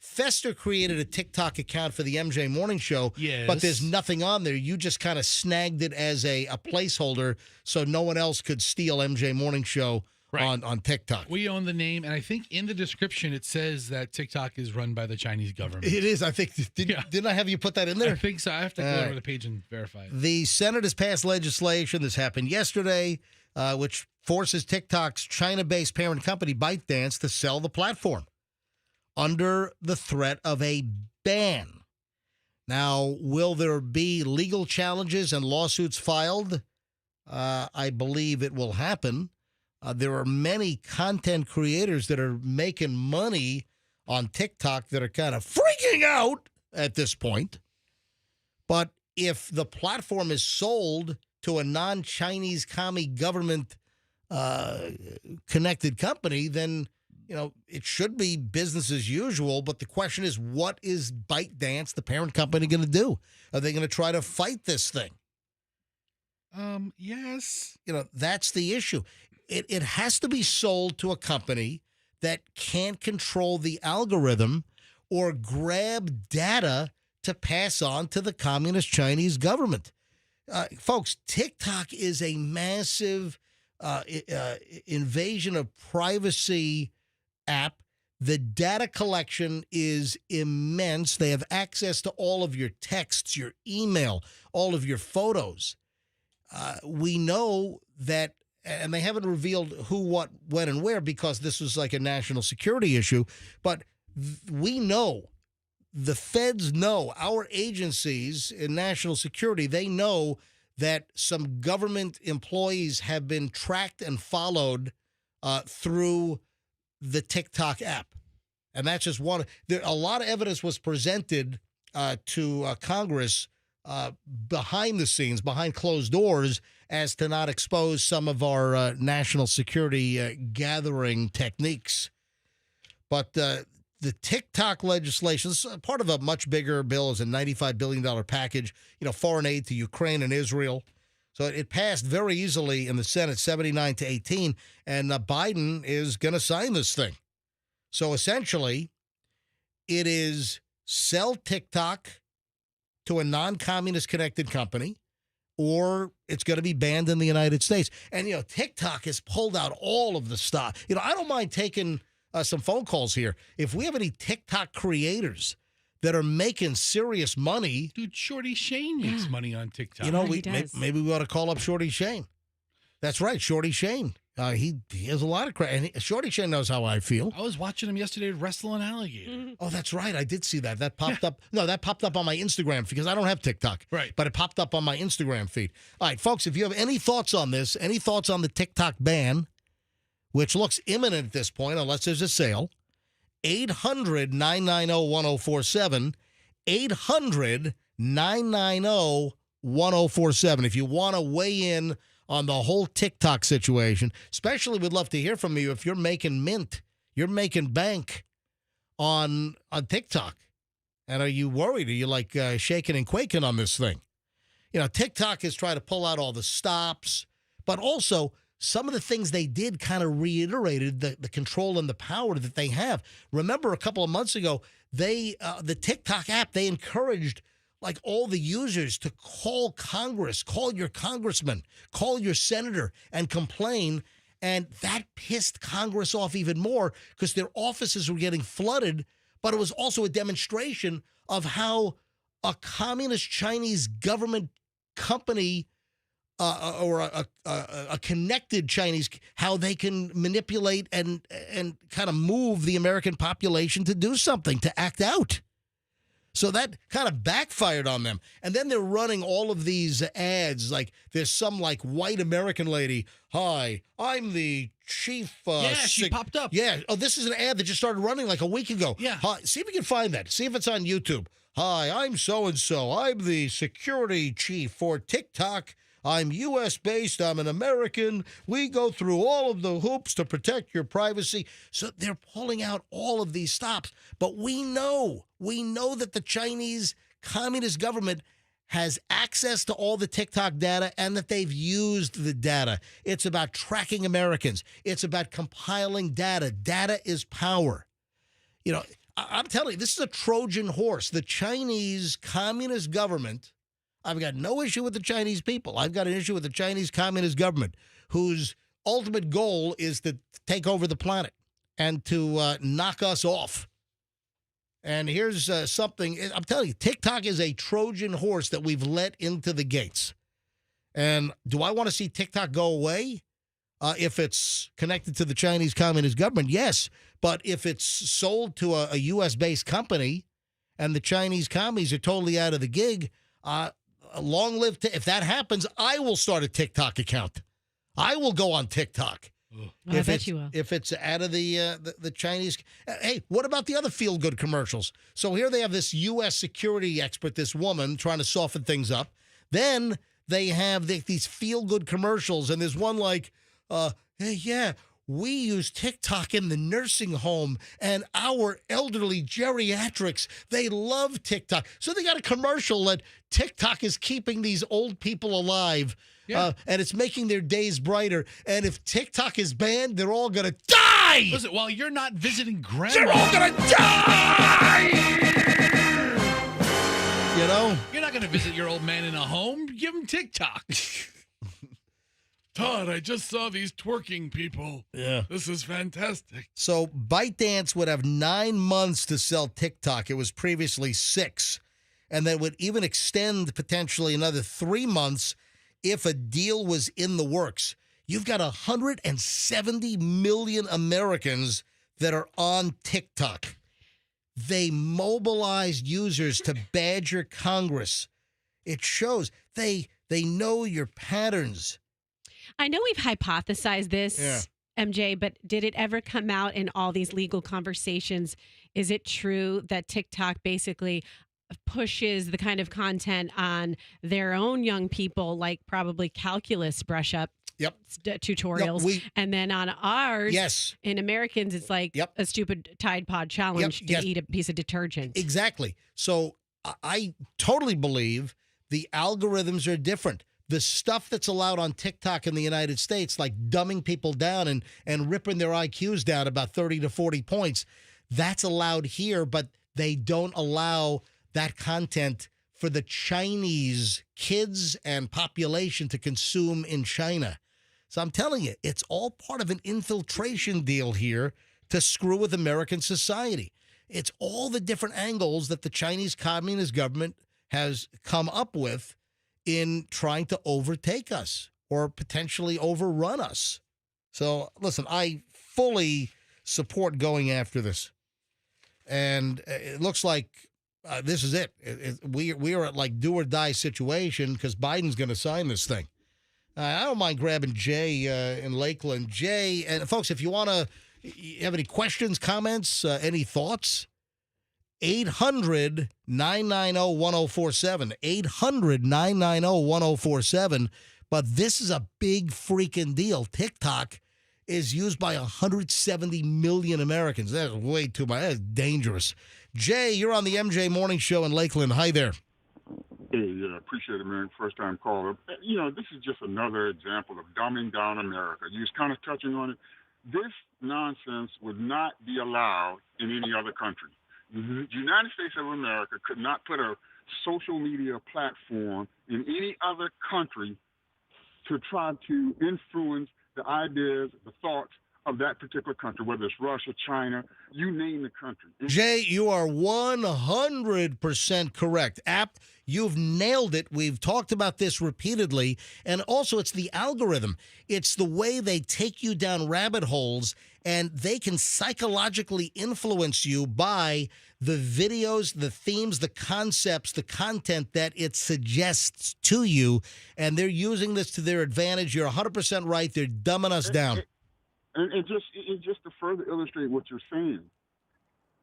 Fester created a TikTok account for the MJ Morning Show, but there's nothing on there. You just kind of snagged it as a placeholder so no one else could steal MJ Morning Show on TikTok. We own the name, and I think in the description it says that TikTok is run by the Chinese government. It is, I think. Didn't I have you put that in there? I think so. I have to go over the page and verify it. The Senate has passed legislation. This happened yesterday, which forces TikTok's China-based parent company ByteDance to sell the platform under the threat of a ban. Now, will there be legal challenges and lawsuits filed? I believe it will happen. There are many content creators that are making money on TikTok that are kind of freaking out at this point. But if the platform is sold to a non-Chinese commie government connected company, then it should be business as usual. But the question is, what is ByteDance, the parent company, going to do? Are they going to try to fight this thing? Yes. That's the issue. It has to be sold to a company that can't control the algorithm or grab data to pass on to the communist Chinese government. Folks, TikTok is a massive invasion of privacy app. The data collection is immense. They have access to all of your texts, your email, all of your photos. We know that, and they haven't revealed who, what, when, and where because this was like a national security issue, but we know, the feds know, our agencies in national security, they know that some government employees have been tracked and followed through the TikTok app. And that's just one. A lot of evidence was presented to Congress behind the scenes, behind closed doors, as to not expose some of our national security gathering techniques. But the TikTok legislation is part of a much bigger bill. Is a $95 billion package, foreign aid to Ukraine and Israel. So it passed very easily in the Senate, 79-18, and Biden is going to sign this thing. So essentially, it is sell TikTok to a non-communist connected company, or it's going to be banned in the United States. And, TikTok has pulled out all of the stuff. I don't mind taking some phone calls here. If we have any TikTok creators that are making serious money. Dude, Shorty Shane makes money on TikTok. Maybe we ought to call up Shorty Shane. That's right, Shorty Shane. He has a lot of credit. And Shorty Shen knows how I feel. I was watching him yesterday wrestle an alligator. Mm-hmm. Oh, that's right. I did see that. That popped up. No, that popped up on my Instagram because I don't have TikTok. Right. But it popped up on my Instagram feed. All right, folks, if you have any thoughts on this, any thoughts on the TikTok ban, which looks imminent at this point unless there's a sale, 800-990-1047, 800-990-1047. If you want to weigh in on the whole TikTok situation, especially we'd love to hear from you if you're making mint, you're making bank on TikTok. And are you worried? Are you like shaking and quaking on this thing? You know, TikTok is trying to pull out all the stops, but also some of the things they did kind of reiterated the control and the power that they have. Remember a couple of months ago, the TikTok app, they encouraged like all the users to call Congress, call your congressman, call your senator and complain. And that pissed Congress off even more because their offices were getting flooded. But it was also a demonstration of how a communist Chinese government company or a connected Chinese, how they can manipulate and kind of move the American population to do something, to act out. So that kind of backfired on them. And then they're running all of these ads. Like there's some like white American lady. Hi, I'm the chief. She popped up. Yeah. Oh, this is an ad that just started running like a week ago. Yeah. Hi, see if we can find that. See if it's on YouTube. Hi, I'm so-and-so. I'm the security chief for TikTok. I'm U.S. based. I'm an American. We go through all of the hoops to protect your privacy. So they're pulling out all of these stops. But we know that the Chinese Communist government has access to all the TikTok data and that they've used the data. It's about tracking Americans. It's about compiling data. Data is power. You know, I'm telling you, this is a Trojan horse. The Chinese Communist government, I've got no issue with the Chinese people. I've got an issue with the Chinese Communist government, whose ultimate goal is to take over the planet and to knock us off. And here's something. I'm telling you, TikTok is a Trojan horse that we've let into the gates. And do I want to see TikTok go away? If it's connected to the Chinese Communist government, yes. But if it's sold to a U.S.-based company and the Chinese commies are totally out of the gig, long live, if that happens, I will start a TikTok account. I will go on TikTok. I bet you will. If it's out of the Chinese. Hey, what about the other feel-good commercials? So here they have this U.S. security expert, this woman, trying to soften things up. Then they have these feel-good commercials, and there's one like, hey, yeah, we use TikTok in the nursing home, and our elderly geriatrics, they love TikTok. So they got a commercial that TikTok is keeping these old people alive. Yeah. And it's making their days brighter. And if TikTok is banned, they're all going to die. Listen, while you're not visiting grandma, they're all going to die. You know? You're not going to visit your old man in a home. Give him TikTok. Todd, I just saw these twerking people. Yeah. This is fantastic. So ByteDance would have 9 months to sell TikTok. It was previously 6. And that would even extend potentially another 3 months if a deal was in the works. You've got 170 million Americans that are on TikTok. They mobilized users to badger Congress. It shows they know your patterns. I know we've hypothesized this, MJ, but did it ever come out in all these legal conversations? Is it true that TikTok basically pushes the kind of content on their own young people, like probably calculus brush up tutorials, and then on ours, in Americans, it's like a stupid Tide Pod challenge to eat a piece of detergent. Exactly. So I totally believe the algorithms are different. The stuff that's allowed on TikTok in the United States, like dumbing people down and ripping their IQs down about 30 to 40 points, that's allowed here, but they don't allow that content for the Chinese kids and population to consume in China. So I'm telling you, it's all part of an infiltration deal here to screw with American society. It's all the different angles that the Chinese Communist government has come up with in trying to overtake us or potentially overrun us. So, listen, I fully support going after this. And it looks like this is it. We are at like do or die situation because Biden's going to sign this thing. I don't mind grabbing Jay in Lakeland. Jay, and folks, if you want to have any questions, comments, any thoughts, 800-990-1047. 800-990-1047. But this is a big freaking deal. TikTok is used by 170 million Americans. That's way too much. That's dangerous. Jay, you're on the MJ Morning Show in Lakeland. Hi there. Hey, yeah, appreciate it, man. First time caller. You know, this is just another example of dumbing down America. You was kind of touching on it. This nonsense would not be allowed in any other country. The United States of America could not put a social media platform in any other country to try to influence the ideas, the thoughts of that particular country, whether it's Russia, China, you name the country. Jay, you are 100% correct. You've nailed it. We've talked about this repeatedly. And also, it's the algorithm. It's the way they take you down rabbit holes, and they can psychologically influence you by the videos, the themes, the concepts, the content that it suggests to you. And they're using this to their advantage. You're 100% right. They're dumbing us down. And just to further illustrate what you're saying,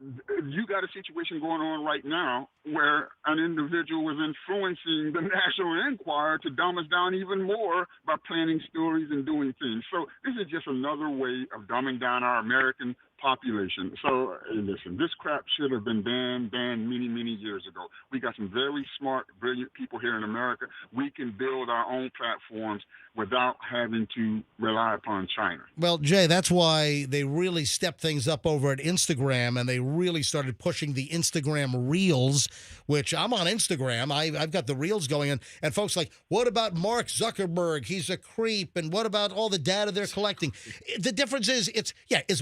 you got a situation going on right now where an individual was influencing the National Enquirer to dumb us down even more by planning stories and doing things. So this is just another way of dumbing down our American population. So listen, this crap should have been banned many, many years ago. We got some very smart, brilliant people here in America. We can build our own platforms without having to rely upon China. Well, Jay, that's why they really stepped things up over at Instagram, and they really started pushing the Instagram Reels, which I'm on Instagram. I've got the Reels going on, and folks like, what about Mark Zuckerberg? He's a creep, and what about all the data they're collecting? The difference is, is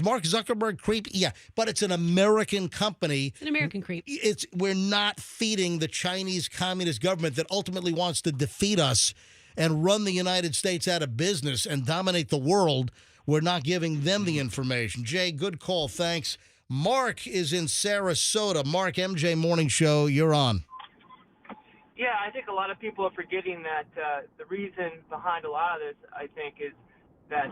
Mark Zuckerberg creep? Yeah, but it's an American company. It's an American creep. We're not feeding the Chinese Communist government that ultimately wants to defeat us and run the United States out of business and dominate the world. We're not giving them the information. Jay, good call. Thanks. Mark is in Sarasota. Mark, MJ Morning Show, you're on. Yeah, I think a lot of people are forgetting that the reason behind a lot of this, I think, is that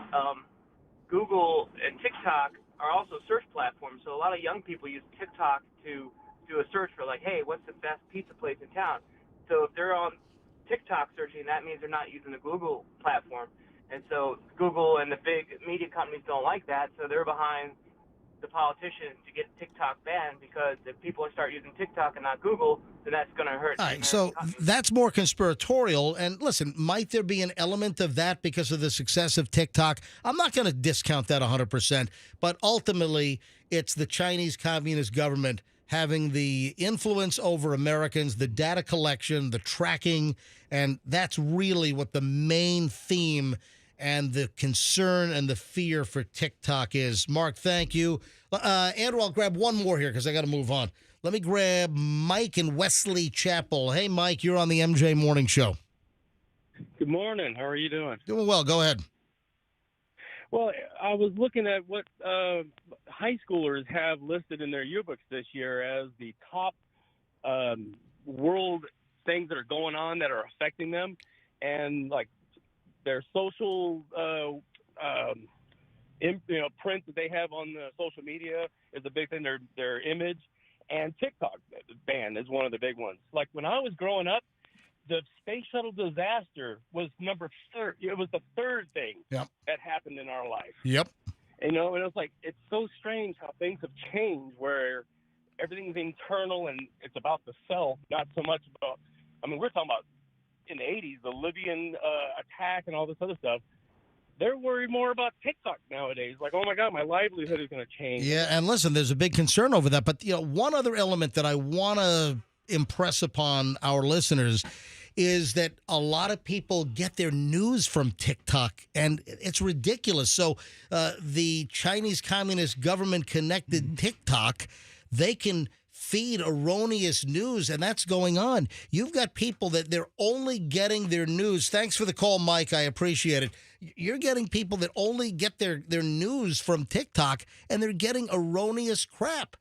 Google and TikTok are also search platforms. So a lot of young people use TikTok to do a search for, like, hey, what's the best pizza place in town? So if they're on TikTok searching, that means they're not using the Google platform. And so Google and the big media companies don't like that, so they're behind the politicians to get TikTok banned, because if people start using TikTok and not Google, then that's going to hurt. All right, so that's more conspiratorial. And listen, might there be an element of that because of the success of TikTok? I'm not going to discount that 100%, but ultimately it's the Chinese Communist government having the influence over Americans, the data collection, the tracking, and that's really what the main theme and the concern and the fear for TikTok is. Mark, thank you. Andrew, I'll grab one more here because I got to move on. Let me grab Mike in Wesley Chapel. Hey, Mike, you're on the MJ Morning Show. Good morning. How are you doing? Doing well. Go ahead. Well, I was looking at what high schoolers have listed in their yearbooks this year as the top world things that are going on that are affecting them, and like their social print that they have on the social media is a big thing. Their image, and TikTok ban is one of the big ones. Like when I was growing up, the space shuttle disaster was number 3. It was the third thing that happened in our life. Yep. And, and it was like, it's so strange how things have changed, where everything's internal and it's about the self, not so much about, we're talking about in the 80s, the Libyan attack and all this other stuff. They're worried more about TikTok nowadays. Like, oh my God, my livelihood is going to change. Yeah, and listen, there's a big concern over that. But, one other element that I want to impress upon our listeners is that a lot of people get their news from TikTok, and it's ridiculous. So the Chinese Communist government connected TikTok, they can feed erroneous news, and that's going on. You've got people that they're only getting their news. Thanks for the call, Mike. I appreciate it. You're getting people that only get their news from TikTok, and they're getting erroneous crap.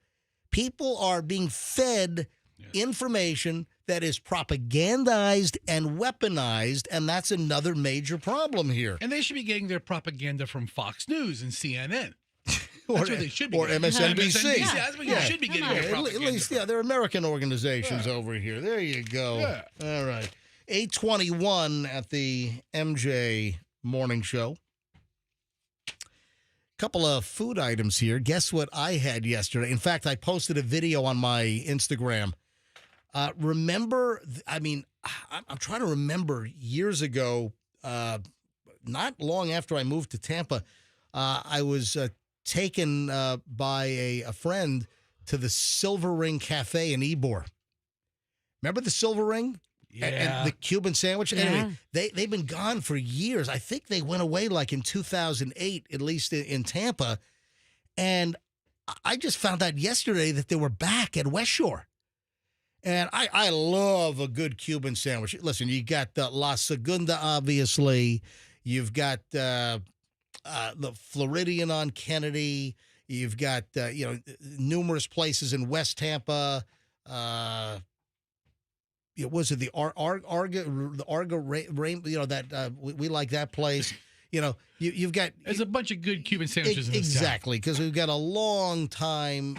People are being fed information that is propagandized and weaponized, and that's another major problem here. And they should be getting their propaganda from Fox News and CNN. Or, That's what they should be or getting. MSNBC. Yeah, that's what you should be getting your propaganda At least, they're American organizations over here. There you go. Yeah. All right. 8:21 at the MJ Morning Show. Couple of food items here. Guess what I had yesterday? In fact, I posted a video on my Instagram. Remember, I'm trying to remember years ago, not long after I moved to Tampa, I was taken by a friend to the Silver Ring Cafe in Ybor. Remember the Silver Ring? Yeah. And the Cuban sandwich? Yeah. Anyway, they've been gone for years. I think they went away like in 2008, at least in Tampa. And I just found out yesterday that they were back at West Shore. And I love a good Cuban sandwich. Listen, you got La Segunda, obviously. You've got the Floridian on Kennedy. You've got numerous places in West Tampa. Was it the Arga Rain? That we like that place. You've got there's a bunch of good Cuban sandwiches in this exactly because we've got a long time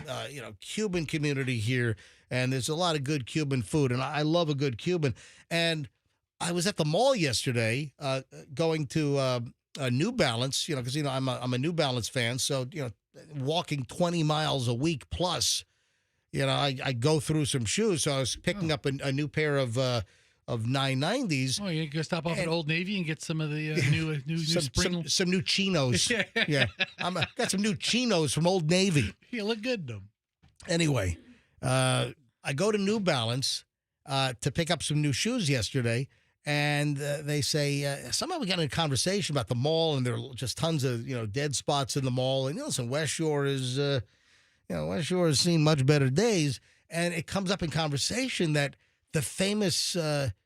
Cuban community here, and there's a lot of good Cuban food, and I love a good Cuban. And I was at the mall yesterday, going to New Balance, because I'm a New Balance fan, so walking 20 miles a week plus. I go through some shoes, so I was picking up a new pair of 990s. Oh, you can stop off at Old Navy and get some of the new spring. Some new chinos. Yeah, got some new chinos from Old Navy. You look good in them. Anyway, I go to New Balance to pick up some new shoes yesterday, and they say somehow we got in a conversation about the mall, and there are just tons of dead spots in the mall, and listen, West Shore is. West Shore has seen much better days, and it comes up in conversation that the famous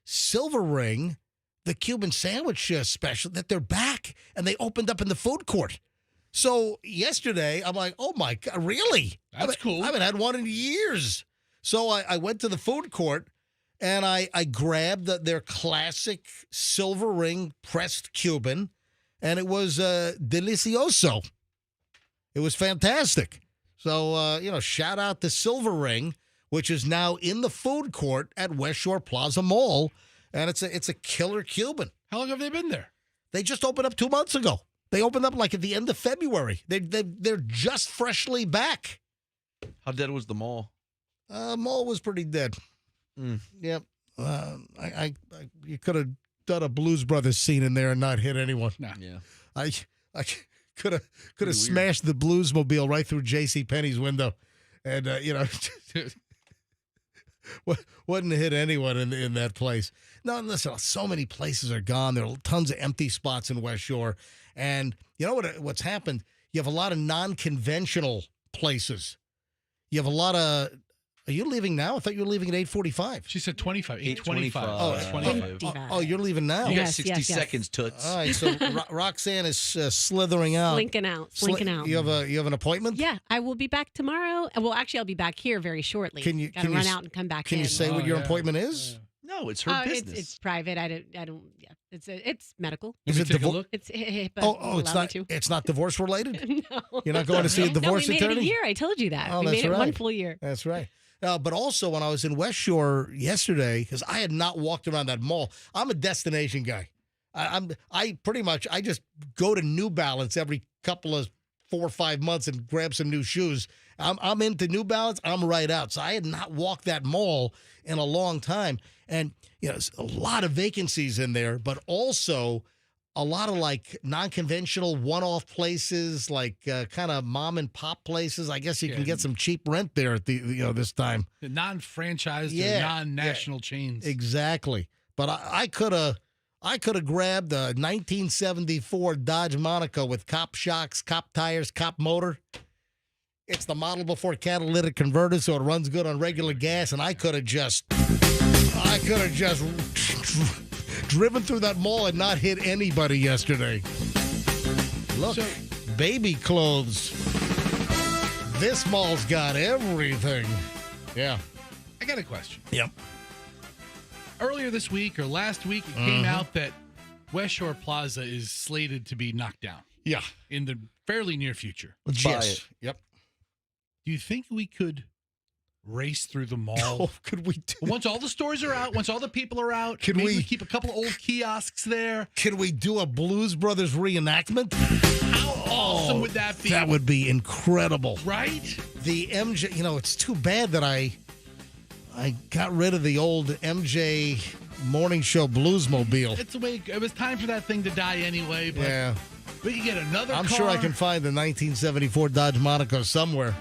Silver Ring, the Cuban sandwich special, that they're back, and they opened up in the food court. So yesterday, I'm like, oh my God, really? That's cool. I haven't had one in years. So I went to the food court, and I grabbed their classic Silver Ring pressed Cuban, and it was delicioso. It was fantastic. So, shout out to Silver Ring, which is now in the food court at West Shore Plaza Mall, and it's a killer Cuban. How long have they been there? They just opened up 2 months ago. They opened up like at the end of February. They're just freshly back. How dead was the mall? Mall was pretty dead. Yep. You could have done a Blues Brothers scene in there and not hit anyone. Nah. Yeah. I could have smashed the Bluesmobile right through JCPenney's window, and wouldn't hit anyone in that place. No, listen, so many places are gone. There are tons of empty spots in West Shore, and you know what's happened? You have a lot of non-conventional places. You have a lot of. Are you leaving now? I thought you were leaving at 8:45. She said 25. 8:25. 25. Oh, you're leaving now. You got 60 seconds, Toots. All right, so Roxanne is slithering out. Slinking out. You have an appointment? Yeah, I will be back tomorrow. Well, actually, I'll be back here very shortly. Gotta run out and come back Can in. you say what your appointment is? No, it's her business. It's private. I don't. Yeah, it's medical. Is it divorce? It's HIPAA. It's not divorce related. No. You're not going to see a divorce no, we attorney? made it a year. I told you that. Oh, we that's made it right. one full year. That's right. But also, when I was in West Shore yesterday, because I had not walked around that mall, I'm a destination guy. I pretty much just go to New Balance every couple of 4 or 5 months and grab some new shoes. I'm into New Balance. I'm right out. So I had not walked that mall in a long time, and there's a lot of vacancies in there, but also a lot of like non-conventional one-off places, like kind of mom and pop places. I guess you can get some cheap rent there at the this time. The non-franchised or non-national chains. Exactly. But I could have grabbed a 1974 Dodge Monaco with cop shocks, cop tires, cop motor. It's the model before catalytic converter, so it runs good on regular gas, and I could have just driven through that mall and not hit anybody yesterday. Look, baby clothes. This mall's got everything. Yeah. I got a question. Yep. Earlier this week or last week, it came out that West Shore Plaza is slated to be knocked down. Yeah. In the fairly near future. Let's buy it. Yep. Do you think we could race through the mall? Oh, could we do? Once all the stores are out, once all the people are out, Can maybe we keep a couple of old kiosks there? Can we do a Blues Brothers reenactment? How awesome would that be? That would be incredible. Right? The MJ, it's too bad that I got rid of the old MJ morning show Bluesmobile. It's the way it was time for that thing to die anyway, but Yeah. we could get another I'm car. sure I can find the 1974 Dodge Monaco somewhere.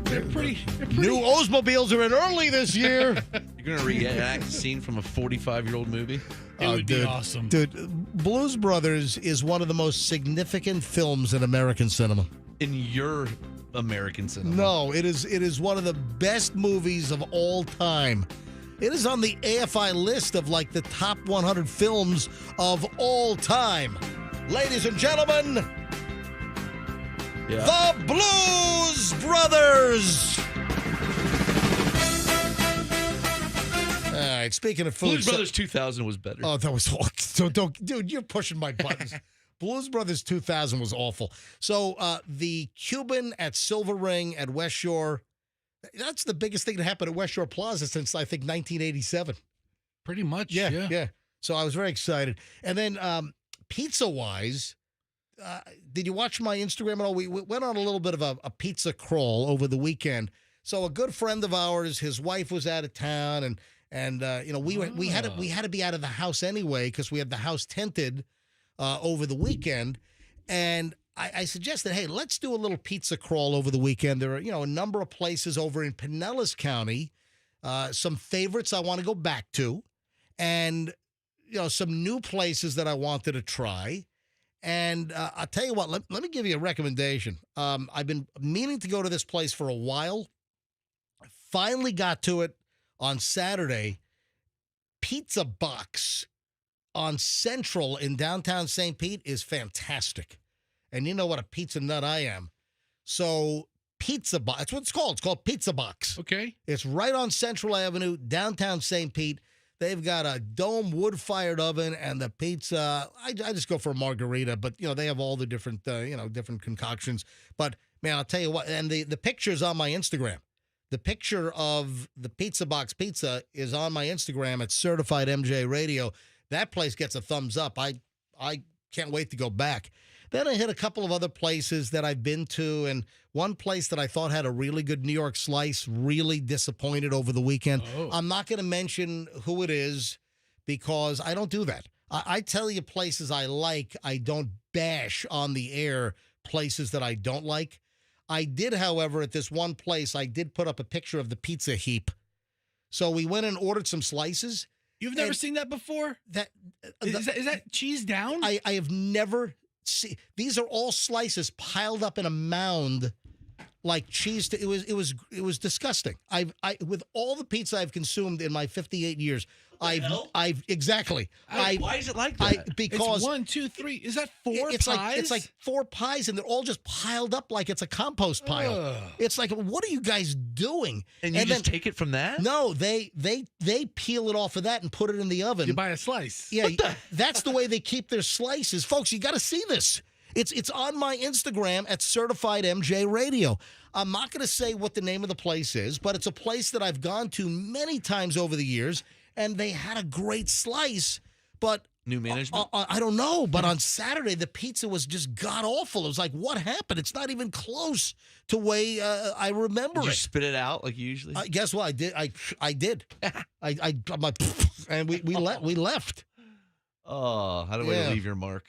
They're pretty. New Oldsmobiles are in early this year. You're going to reenact a scene from a 45-year-old movie? It would be awesome. Dude, Blues Brothers is one of the most significant films in American cinema. In your American cinema? No, it is one of the best movies of all time. It is on the AFI list of like the top 100 films of all time. Ladies and gentlemen, The Blues Brothers. All right, speaking of food. Blues Brothers 2000 was better. Oh, that was awful. So dude, you're pushing my buttons. Blues Brothers 2000 was awful. So the Cuban at Silver Ring at West Shore, that's the biggest thing that happened at West Shore Plaza since, I think, 1987. Pretty much, Yeah. So I was very excited. And then pizza-wise, did you watch my Instagram at all? We went on a little bit of a pizza crawl over the weekend. So a good friend of ours, his wife was out of town, and we had to be out of the house anyway because we had the house tented over the weekend. And I suggested, hey, let's do a little pizza crawl over the weekend. There are, a number of places over in Pinellas County, some favorites I want to go back to, and, some new places that I wanted to try. And I'll tell you what, let me give you a recommendation. I've been meaning to go to this place for a while. Finally got to it on Saturday. Pizza Box on Central in downtown St. Pete is fantastic. And you know what a pizza nut I am. So Pizza Box, that's what it's called. It's called Pizza Box. Okay. It's right on Central Avenue, downtown St. Pete. They've got a dome wood-fired oven, and the pizza, I just go for a margarita, but, they have all the different, different concoctions. But, man, I'll tell you what, and the picture's on my Instagram. The picture of the Pizza Box pizza is on my Instagram at Certified MJ Radio. That place gets a thumbs up. I can't wait to go back. Then I hit a couple of other places that I've been to, and one place that I thought had a really good New York slice, really disappointed over the weekend. Oh. I'm not going to mention who it is because I don't do that. I tell you places I like. I don't bash on the air places that I don't like. I did, however, at this one place, I did put up a picture of the pizza heap. So we went and ordered some slices. You've never seen that before? Is that cheese down? I have never seen. These are all slices piled up in a mound like cheese. It was disgusting. I with all the pizza I've consumed in my 58 years, I've exactly. Why is it like that? Because it's 1, 2, 3. Is that 4 it's pies? It's like 4 pies, and they're all just piled up like it's a compost pile. Ugh. It's like, what are you guys doing? And you just take it from that? No, they peel it off of that and put it in the oven. You buy a slice. Yeah, that's the way they keep their slices, folks. You got to see this. It's on my Instagram at Certified MJ Radio. I'm not going to say what the name of the place is, but it's a place that I've gone to many times over the years, and they had a great slice. But new management? I don't know. But on Saturday, the pizza was just god awful. It was like, what happened? It's not even close to the way I remember Did you it. spit it out like you usually? Guess what? I did. I did. I'm like, and we left. Oh, how do I leave your mark?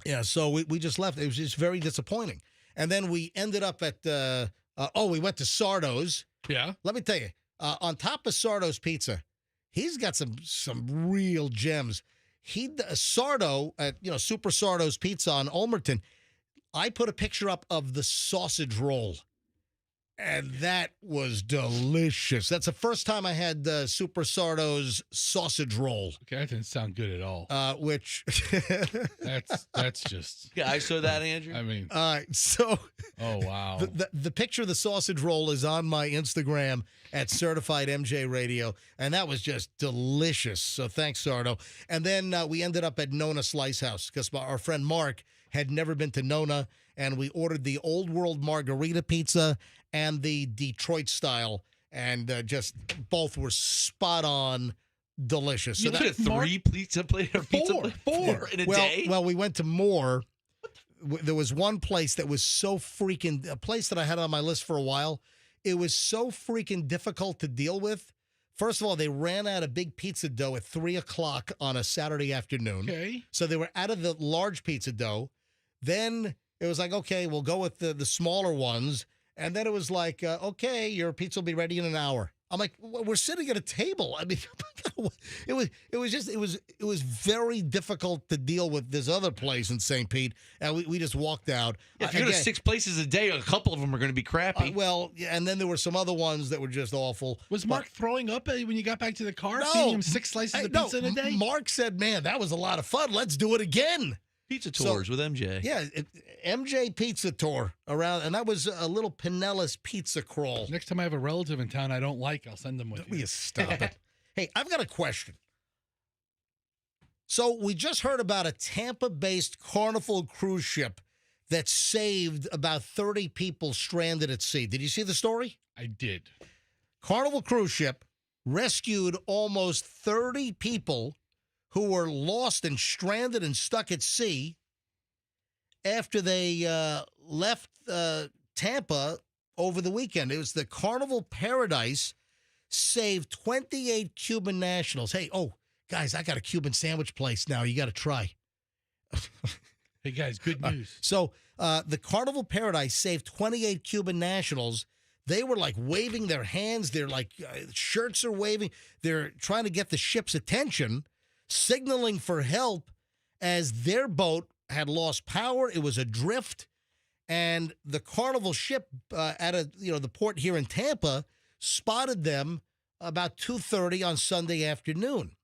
Yeah, so we just left. It was just very disappointing. And then we ended up at, we went to Sardo's. Yeah. Let me tell you, on top of Sardo's Pizza, he's got some real gems. Sardo at, Super Sardo's Pizza on Ulmerton, I put a picture up of the sausage roll, and that was delicious. That's the first time I had Super Sardo's sausage roll. Okay, that didn't sound good at all. Which that's just. Yeah, I saw that, Andrew. I mean, so. Oh wow. The picture of the sausage roll is on my Instagram at Certified MJ Radio, and that was just delicious. So thanks, Sardo. And then we ended up at Nona Slice House because our friend Mark had never been to Nona, and we ordered the Old World Margarita Pizza and the Detroit style, and just both were spot on, delicious. You took 3 pizza plates or four in a day? Well, we went to more. There was one place that was so freaking, a place that I had on my list for a while. It was so freaking difficult to deal with. First of all, they ran out of big pizza dough at 3 o'clock on a Saturday afternoon. Okay. So they were out of the large pizza dough. Then it was like, okay, we'll go with the smaller ones. And then it was like, okay, your pizza will be ready in an hour. I'm like, we're sitting at a table. I mean, it was very difficult to deal with this other place in St. Pete, and we just walked out. Yeah, if you go to 6 places a day, a couple of them are going to be crappy. And then there were some other ones that were just awful. Was Mark throwing up when you got back to the car? No. Feeding him 6 slices of pizza in a day? Mark said, man, that was a lot of fun. Let's do it again. Pizza tours with MJ. Yeah, MJ Pizza Tour around, and that was a little Pinellas pizza crawl. Next time I have a relative in town I don't like, I'll send them with you. Stop it. Hey, I've got a question. So we just heard about a Tampa-based Carnival cruise ship that saved about 30 people stranded at sea. Did you see the story? I did. Carnival cruise ship rescued almost 30 people who were lost and stranded and stuck at sea after they left Tampa over the weekend. It was the Carnival Paradise saved 28 Cuban nationals. Hey, guys, I got a Cuban sandwich place now. You got to try. Hey, guys, good news. So the Carnival Paradise saved 28 Cuban nationals. They were like waving their hands. They're like shirts are waving. They're trying to get the ship's attention, signaling for help as their boat had lost power. It was adrift, and the Carnival ship at the port here in Tampa spotted them about 2:30 on Sunday afternoon.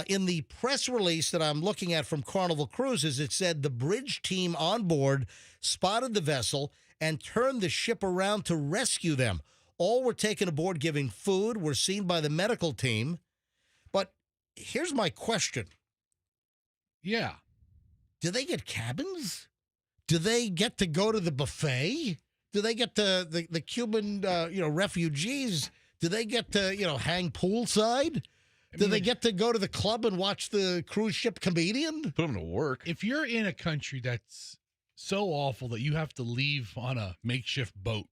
In the press release that I'm looking at from Carnival Cruises, it said the bridge team on board spotted the vessel and turned the ship around to rescue them. All were taken aboard, giving food, were seen by the medical team. But here's my question. Yeah. Do they get cabins? Do they get to go to the buffet? Do they get to the Cuban, refugees? Do they get to, hang poolside? Do they get to go to the club and watch the cruise ship comedian? Put them to work. If you're in a country that's so awful that you have to leave on a makeshift boat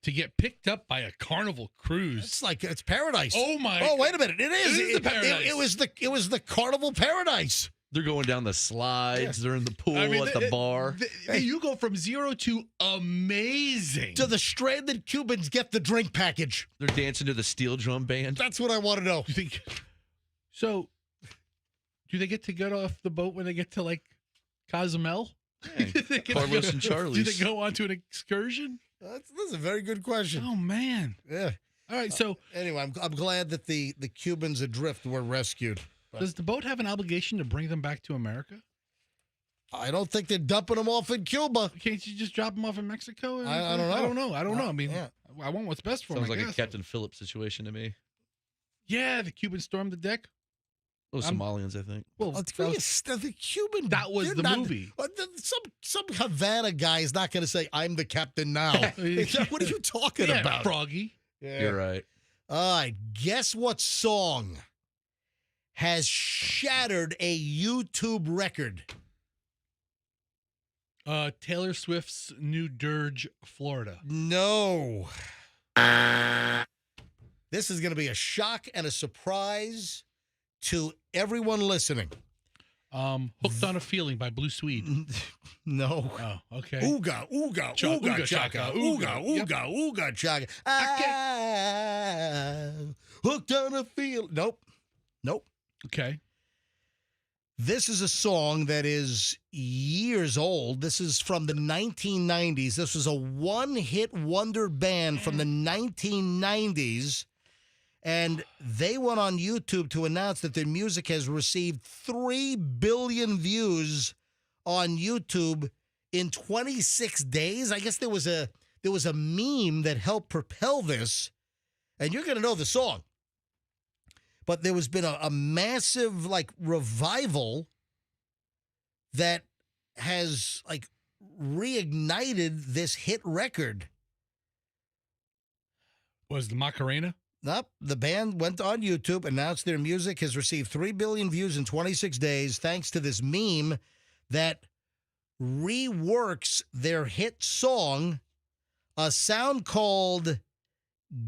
to get picked up by a Carnival cruise, it's paradise. Oh my! Oh, wait a minute! It is. It is the paradise. It was the Carnival Paradise. They're going down the slides. Yeah. They're in the pool at the bar. You go from 0 to amazing. Do the stranded Cubans get the drink package? They're dancing to the steel drum band. That's what I want to know. You think? So, do they get to get off the boat when they get to like Cozumel? Hey, Carlos and Charlie's. Do they go on to an excursion? That's a very good question. Oh man. Yeah. All right. So anyway, I'm glad that the Cubans adrift were rescued. But does the boat have an obligation to bring them back to America? I don't think they're dumping them off in Cuba. Can't you just drop them off in Mexico? I don't know. I don't know. I mean, I want what's best for them. Sounds like a Captain Phillips situation to me. Yeah, the Cubans stormed the deck. Oh, Somalians, I think. Well, the Cuban. That was the movie. Some Havana guy is not going to say, "I'm the captain now." What are you talking about, Froggy? Yeah. You're right. All right. Guess what song has shattered a YouTube record? Taylor Swift's New Dirge, Florida. No. This is going to be a shock and a surprise to everyone listening. Hooked on a Feeling by Blue Swede. No. Oh, okay. Ooga, ooga, ooga, chaka, ooga, ooga, ooga, chaka. Hooked on a Feeling. Nope. Okay. This is a song that is years old. This is from the 1990s. This was a one-hit wonder band from the 1990s. And they went on YouTube to announce that their music has received 3 billion views on YouTube in 26 days. I guess there was a meme that helped propel this. And you're going to know the song. But there has been a massive, revival that has, reignited this hit record. Was the Macarena? Nope. The band went on YouTube, announced their music has received 3 billion views in 26 days thanks to this meme that reworks their hit song, a sound called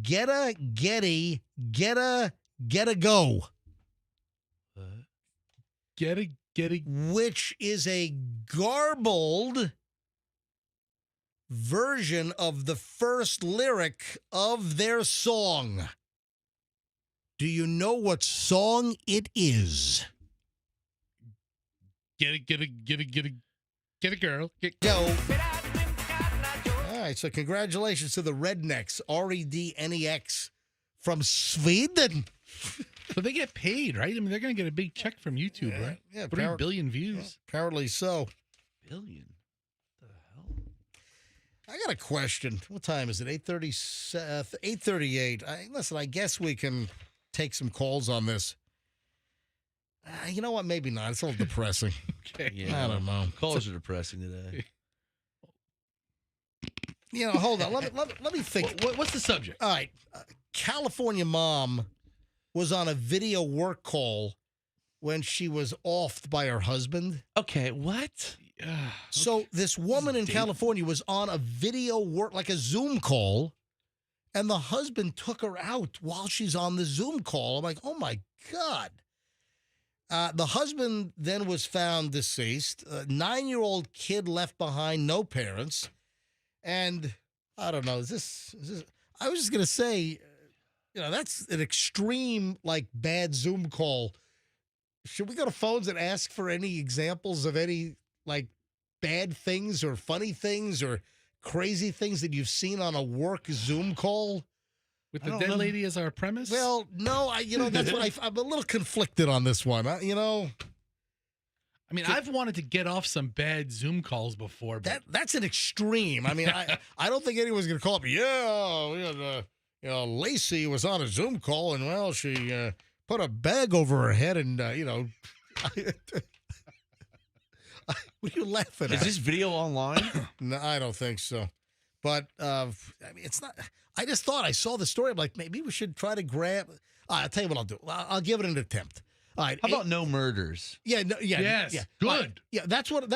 Getta Getty Getta Getta Go. Getta Getty. Which is a garbled version of the first lyric of their song. Do you know what song it is? Get a girl. Go. All right, so congratulations to the Rednecks, Rednex from Sweden. So they get paid, right? I mean, they're going to get a big check from YouTube, right? Yeah, 3 billion views. Yeah, apparently so. Billion? I got a question. What time is it? 8:38. Listen, I guess we can take some calls on this. You know what? Maybe not. It's a little depressing. Okay. Yeah. I don't know. Calls are depressing today. Hold on. Let me think. What's the subject? All right. California mom was on a video work call when she was offed by her husband. Okay, what? So this woman in California was on a video work, like a Zoom call, and the husband took her out while she's on the Zoom call. I'm like, oh my God. The husband then was found deceased. A 9-year-old kid left behind, no parents. And I don't know, is this I was just going to say, that's an extreme, bad Zoom call. Should we go to phones and ask for any examples of any, bad things or funny things or crazy things that you've seen on a work Zoom call? With the dead lady as our premise? Well, no, that's what I'm a little conflicted on this one. I mean, I've wanted to get off some bad Zoom calls before. But that's an extreme. I mean, I don't think anyone's going to call up. Yeah, Lacey was on a Zoom call, and well, she put a bag over her head, and what are you laughing at? Is this video online? No, I don't think so. But it's not. I just thought I saw the story. I'm like, maybe we should try to grab. I'll tell you what I'll do. I'll give it an attempt. All right. How about no murders? Yeah. No, yeah. Yes. Yeah. Good. Yeah. That's what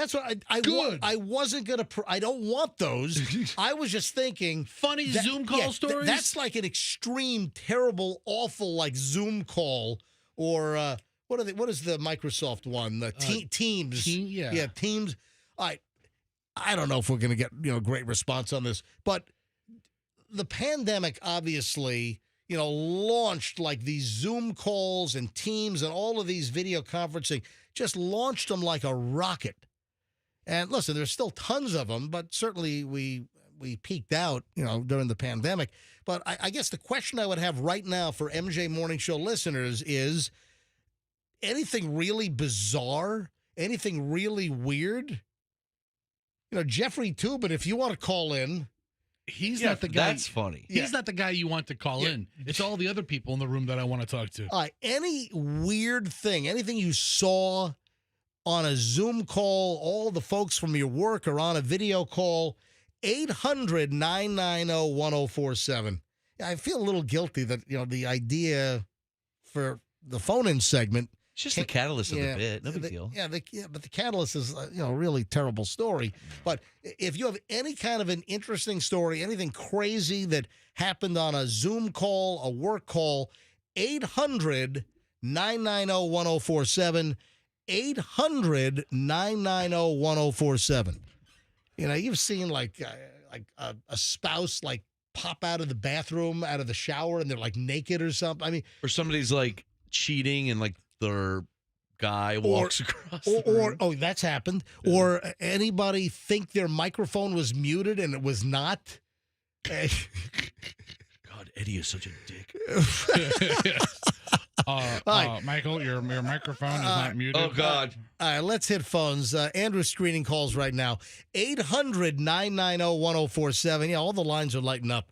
I Good. I wasn't gonna. I don't want those. I was just thinking funny Zoom call stories. That's like an extreme, terrible, awful Zoom call or what is the Microsoft one? The Teams. Yeah. Teams. All right. I don't know if we're going to get, great response on this, but the pandemic obviously, launched these Zoom calls and Teams and all of these video conferencing, just launched them like a rocket. And listen, there's still tons of them, but certainly we peaked out, during the pandemic. But I guess the question I would have right now for MJ Morning Show listeners is anything really bizarre, anything really weird? Jeffrey Tubin, if you want to call in. He's not the guy. That's funny. He's not the guy you want to call in. It's all the other people in the room that I want to talk to. Any weird thing, anything you saw on a Zoom call, all the folks from your work are on a video call, 800-990-1047. I feel a little guilty that, the idea for the phone-in segment. It's just the catalyst of the bit. No big deal. But the catalyst is, a really terrible story. But if you have any kind of an interesting story, anything crazy that happened on a Zoom call, a work call, 800-990-1047, 800-990-1047. You've seen a spouse pop out of the bathroom, out of the shower, and they're naked or something. I mean, or somebody's cheating and their guy walks across the room. Or that's happened. Yeah. Or anybody think their microphone was muted and it was not. God, Eddie is such a dick. Michael, your microphone is not muted. Oh, God. All right, let's hit phones. Andrew's screening calls right now. 800-990-1047. Yeah, all the lines are lighting up.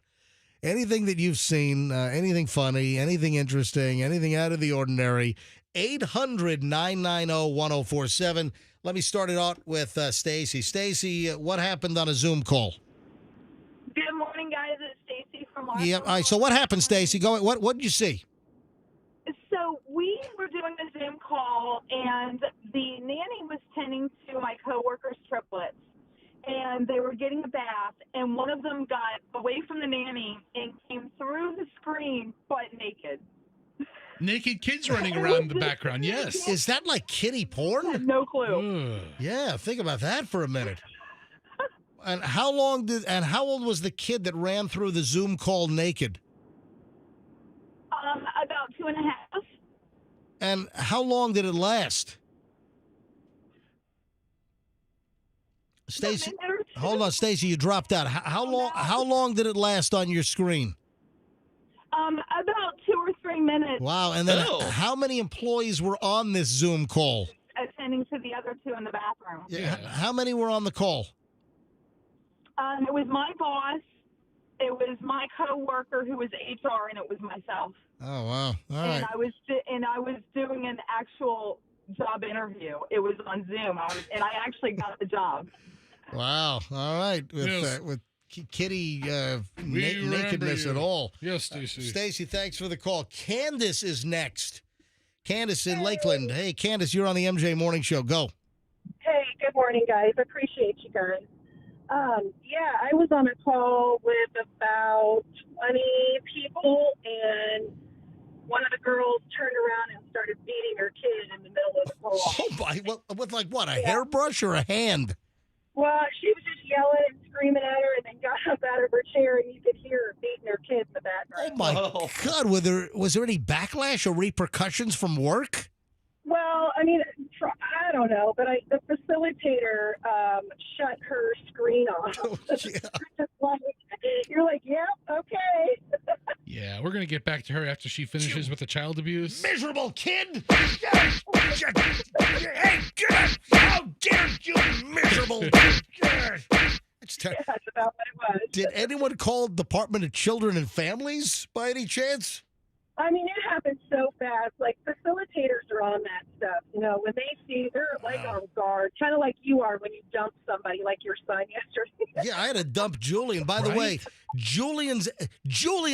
Anything that you've seen, anything funny, anything interesting, anything out of the ordinary, 800-990-1047. Let me start it out with Stacy. Stacy, what happened on a Zoom call? Good morning, guys. It's Stacy from Arkansas. Yeah. All right. So what happened, Stacy? Go. What did you see? So we were doing a Zoom call, and the nanny was tending to my coworker's triplets, and they were getting a bath, and one of them got away from the nanny and came through the screen butt naked. Naked kids running around in the background. Yes. Is that like kiddie porn? No clue. Yeah. Think about that for a minute. And how old was the kid that ran through the Zoom call naked? About 2.5. And how long did it last? Stacy, hold on, Stacy, you dropped out. How long did it last on your screen? About 2 or 3 minutes. Wow. And then how many employees were on this Zoom call? Attending to the other two in the bathroom. Yeah. How many were on the call? It was my boss, it was my coworker who was HR, and it was myself. Oh wow! All right. And I was doing an actual job interview. It was on Zoom, and I actually got the job. Wow! All right, with kitty nakedness at all. Yes, Stacy. Stacy, thanks for the call. Candace is next. Candace in Lakeland. Hey, Candace, you're on the MJ Morning Show. Go. Hey, good morning, guys. Appreciate you guys. I was on a call with about 20 people, and one of the girls turned around and started beating her kid in the middle of the call. Oh my! With like what? A hairbrush or a hand? Well, she was just yelling and screaming at her, and then got up out of her chair, and you could hear her beating her kid in the background. Oh my God! Was there any backlash or repercussions from work? Well, I mean, I don't know, but the facilitator shut her screen off. Oh, yeah. You're like, yep, okay. Yeah, we're going to get back to her after she finishes with the child abuse. Miserable kid! Hey, get up! How dare you, miserable! That's about what it was. Did anyone call Department of Children and Families by any chance? I mean, it happens so fast. Like, facilitators are on that stuff. You know, when they see, they're like on guard, kind of like you are when you dump somebody, like your son yesterday. Yeah, I had to dump Julian. By the way, Julian,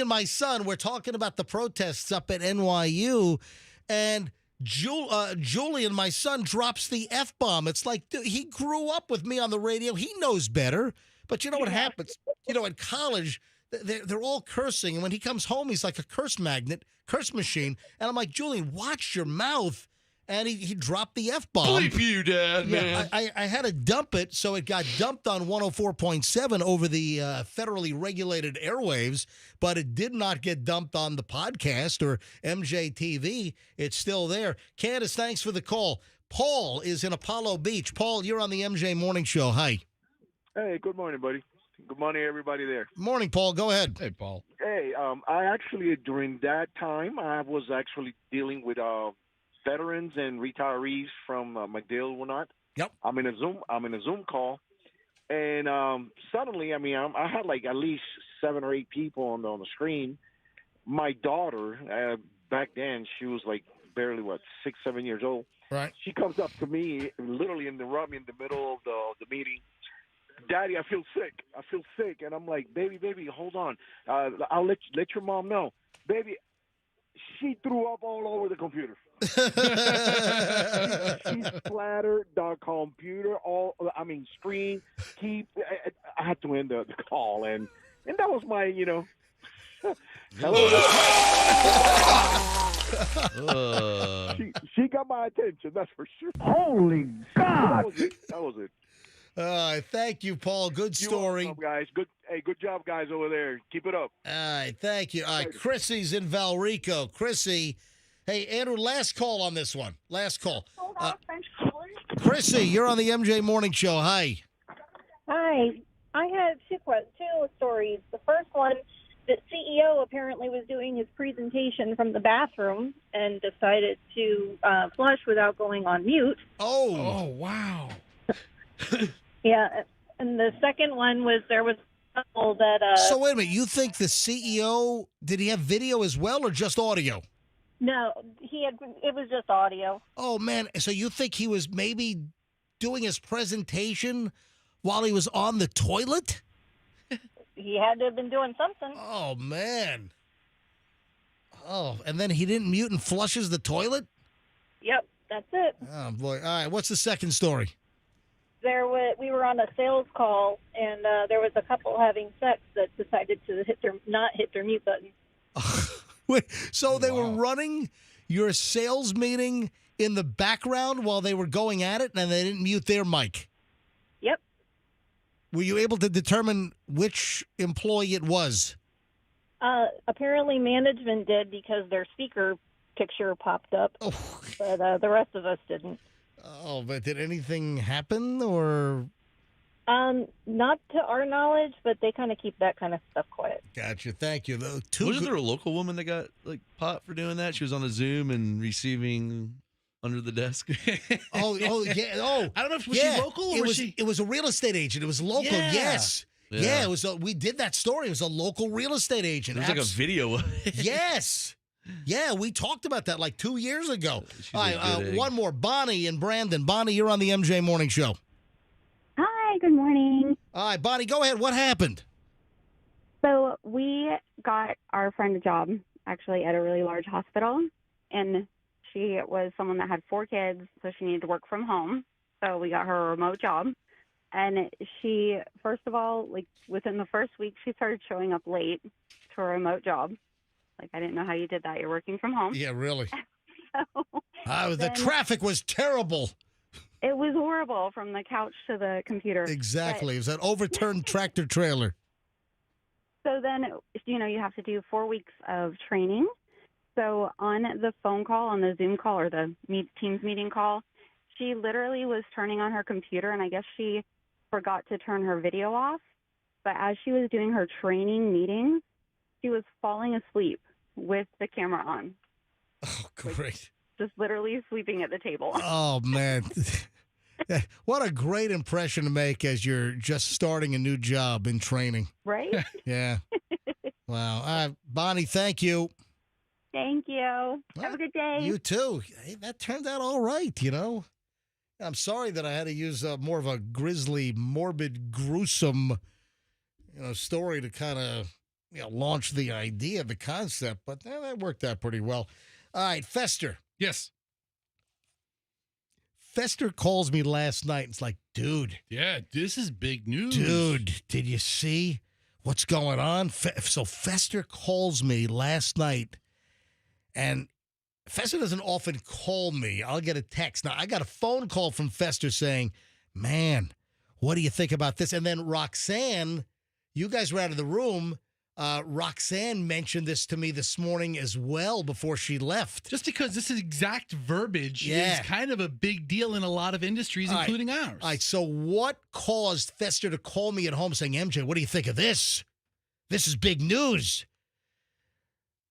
my son, we're talking about the protests up at NYU, and Julian, my son, drops the F-bomb. It's like, dude, he grew up with me on the radio. He knows better. But you know what happens? You know, in college, they're all cursing, and when he comes home, he's like a curse machine. And I'm like, Julian, watch your mouth. And he dropped the F-bomb. Bleep you, Dad, man. I had to dump it, so it got dumped on 104.7 over the federally regulated airwaves, but it did not get dumped on the podcast or MJTV. It's still there. Candace, thanks for the call. Paul is in Apollo Beach. Paul, you're on the MJ Morning Show. Hi. Hey, good morning, buddy. Good morning, everybody there. Morning, Paul. Go ahead. Hey, Paul. Hey, I actually, during that time, I was actually dealing with veterans and retirees from McDale and whatnot. Yep. I'm in a Zoom call, and suddenly, I mean, I had like at least 7 or 8 people on the screen. My daughter, back then, she was like barely 6, 7 years old. Right. She comes up to me, and literally interrupt me in the middle of the meeting. Daddy, I feel sick. And I'm like, baby, hold on. I'll let your mom know. Baby, she threw up all over the computer. She splattered the computer, screen, I had to end the call. And that was my, she got my attention, that's for sure. Holy God. That was it. Thank you, Paul. Good story. You're welcome, guys. Good job, guys, over there. Keep it up. All right, thank you. All right, Chrissy's in Valrico. Chrissy, Hey, Andrew, last call on this one. Last call. Hold on, thanks for calling. Chrissy, you're on the MJ Morning Show. Hi. Hi. I had two stories. The first one, the CEO apparently was doing his presentation from the bathroom and decided to flush without going on mute. Oh, wow. Yeah. And the second one was there was a couple that. So wait a minute. You think the CEO, did he have video as well or just audio? No, it was just audio. Oh, man. So you think he was maybe doing his presentation while he was on the toilet? He had to have been doing something. Oh, man. Oh, and then he didn't mute and flushes the toilet? Yep, that's it. Oh, boy. All right. What's the second story? We were on a sales call, and there was a couple having sex that decided to not hit their mute button. Wait, so they were running your sales meeting in the background while they were going at it, and they didn't mute their mic? Yep. Were you able to determine which employee it was? Apparently management did because their speaker picture popped up, but the rest of us didn't. Oh, but did anything happen, or? Not to our knowledge, but they kind of keep that kind of stuff quiet. Gotcha. Thank you. Wasn't there a local woman that got like pot for doing that? She was on a Zoom and receiving under the desk. Oh, yeah. Oh, I don't know if was she local or was she? It was a real estate agent. It was local. Yeah. Yes. Yeah. Yeah. It was. We did that story. It was a local real estate agent. There's like a video. Yes. Yeah, we talked about that like 2 years ago. All right, one more. Bonnie and Brandon. Bonnie, you're on the MJ Morning Show. Hi, good morning. All right, Bonnie, go ahead. What happened? So we got our friend a job, actually, at a really large hospital, and she was someone that had 4 kids, so she needed to work from home. So we got her a remote job. And she, first of all, like within the first week, she started showing up late to a remote job. Like, I didn't know how you did that. You're working from home. Yeah, really. So the traffic was terrible. It was horrible from the couch to the computer. Exactly. It was an overturned tractor trailer. So then, you have to do 4 weeks of training. So on the phone call, on the Zoom call or the Teams meeting call, she literally was turning on her computer, and I guess she forgot to turn her video off. But as she was doing her training meetings, she was falling asleep with the camera on. Oh, great. Just literally sleeping at the table. Oh, man. What a great impression to make as you're just starting a new job in training. Right? Yeah. Wow. Bonnie, thank you. Thank you. Have a good day. You too. Hey, that turned out all right, I'm sorry that I had to use more of a grisly, morbid, gruesome, story to kind of launch the idea, the concept, but that worked out pretty well. All right, Fester. Yes. Fester calls me last night. It's like, dude. Yeah, this is big news. Dude, did you see what's going on? So Fester calls me last night, and Fester doesn't often call me. I'll get a text. Now, I got a phone call from Fester saying, man, what do you think about this? And then Roxanne, you guys were out of the room. Roxanne mentioned this to me this morning as well before she left. Just because this exact verbiage is kind of a big deal in a lot of industries, including ours. All right, so what caused Fester to call me at home saying, MJ, what do you think of this? This is big news.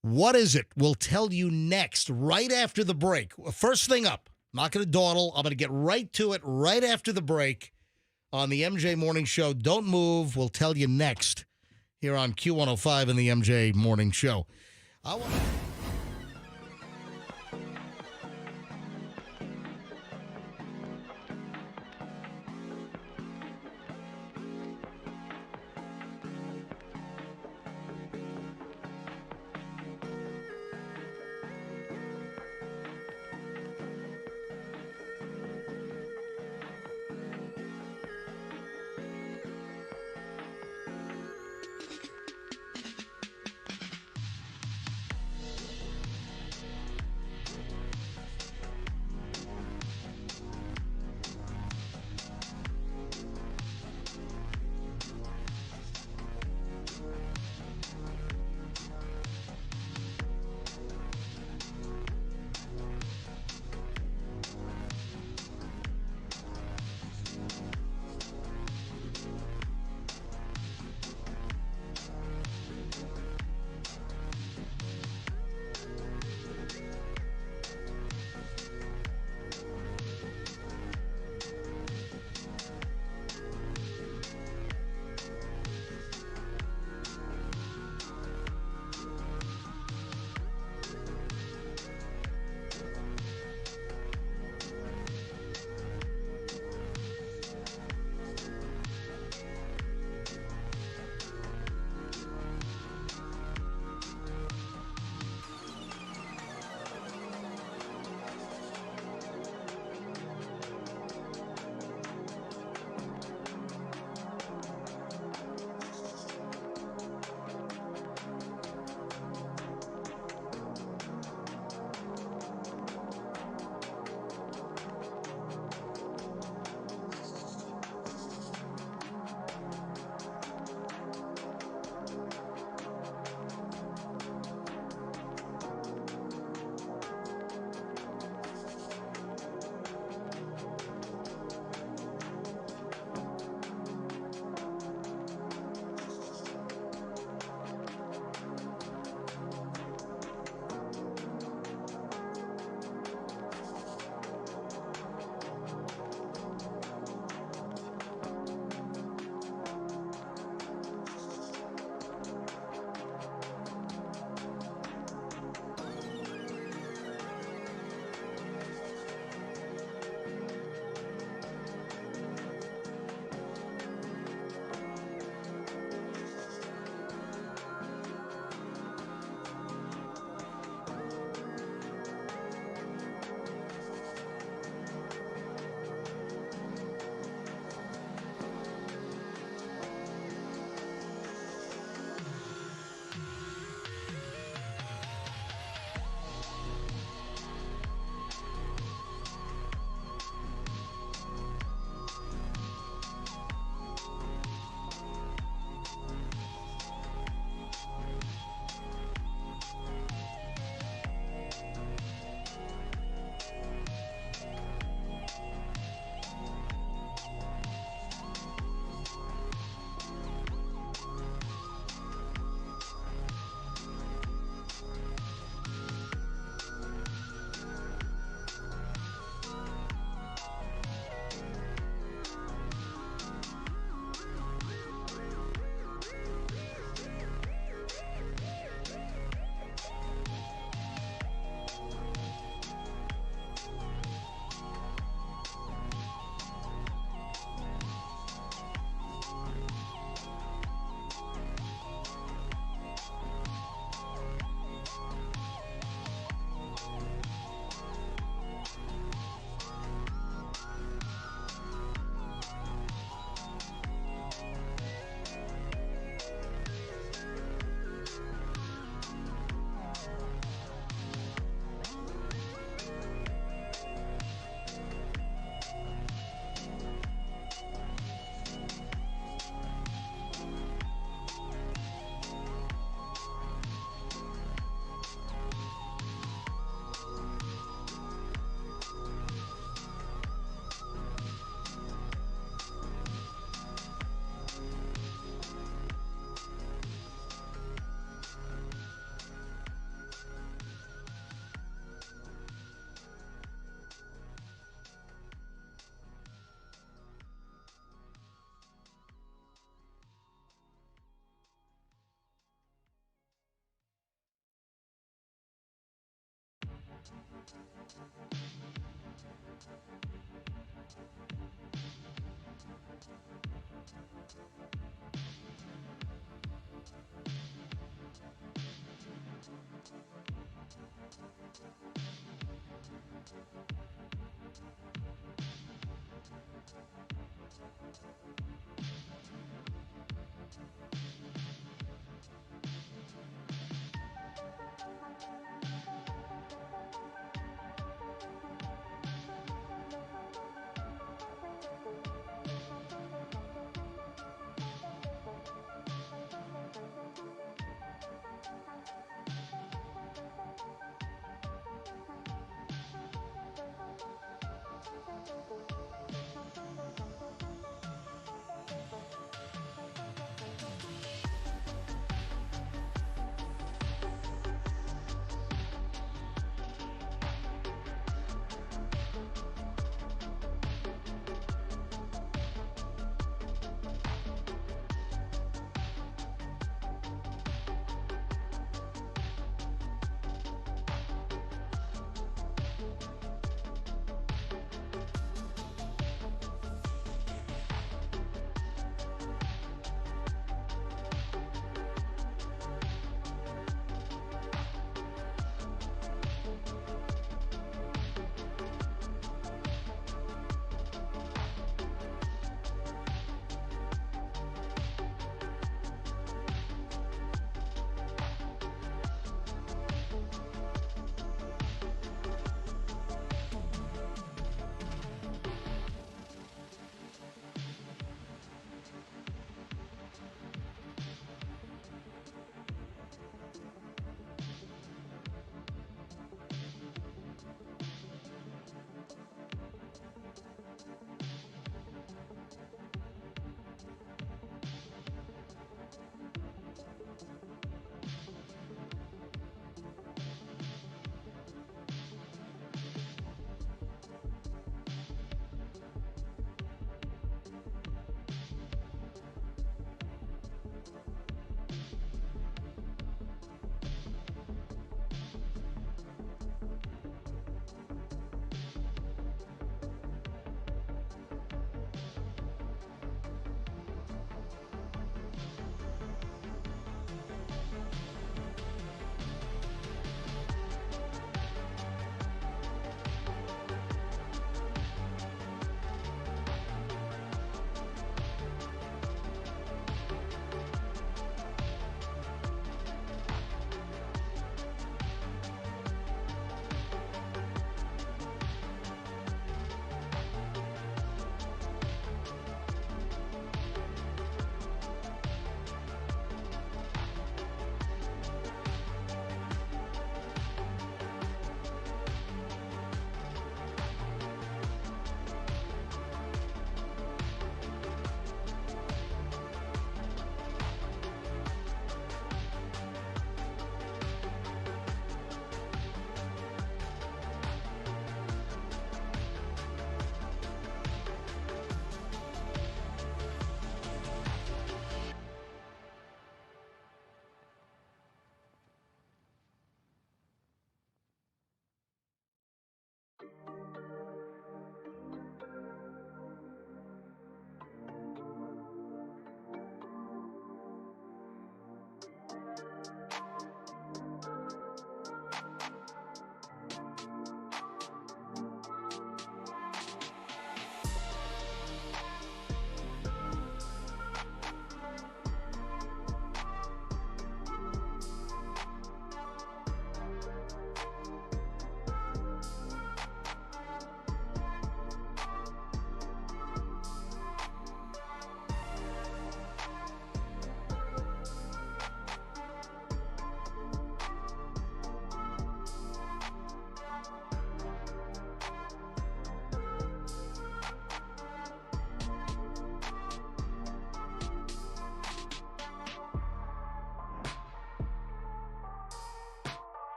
What is it? We'll tell you next, right after the break. First thing up, I'm not going to dawdle. I'm going to get right to it right after the break on the MJ Morning Show. Don't move. We'll tell you next here on Q105 and the MJ Morning Show.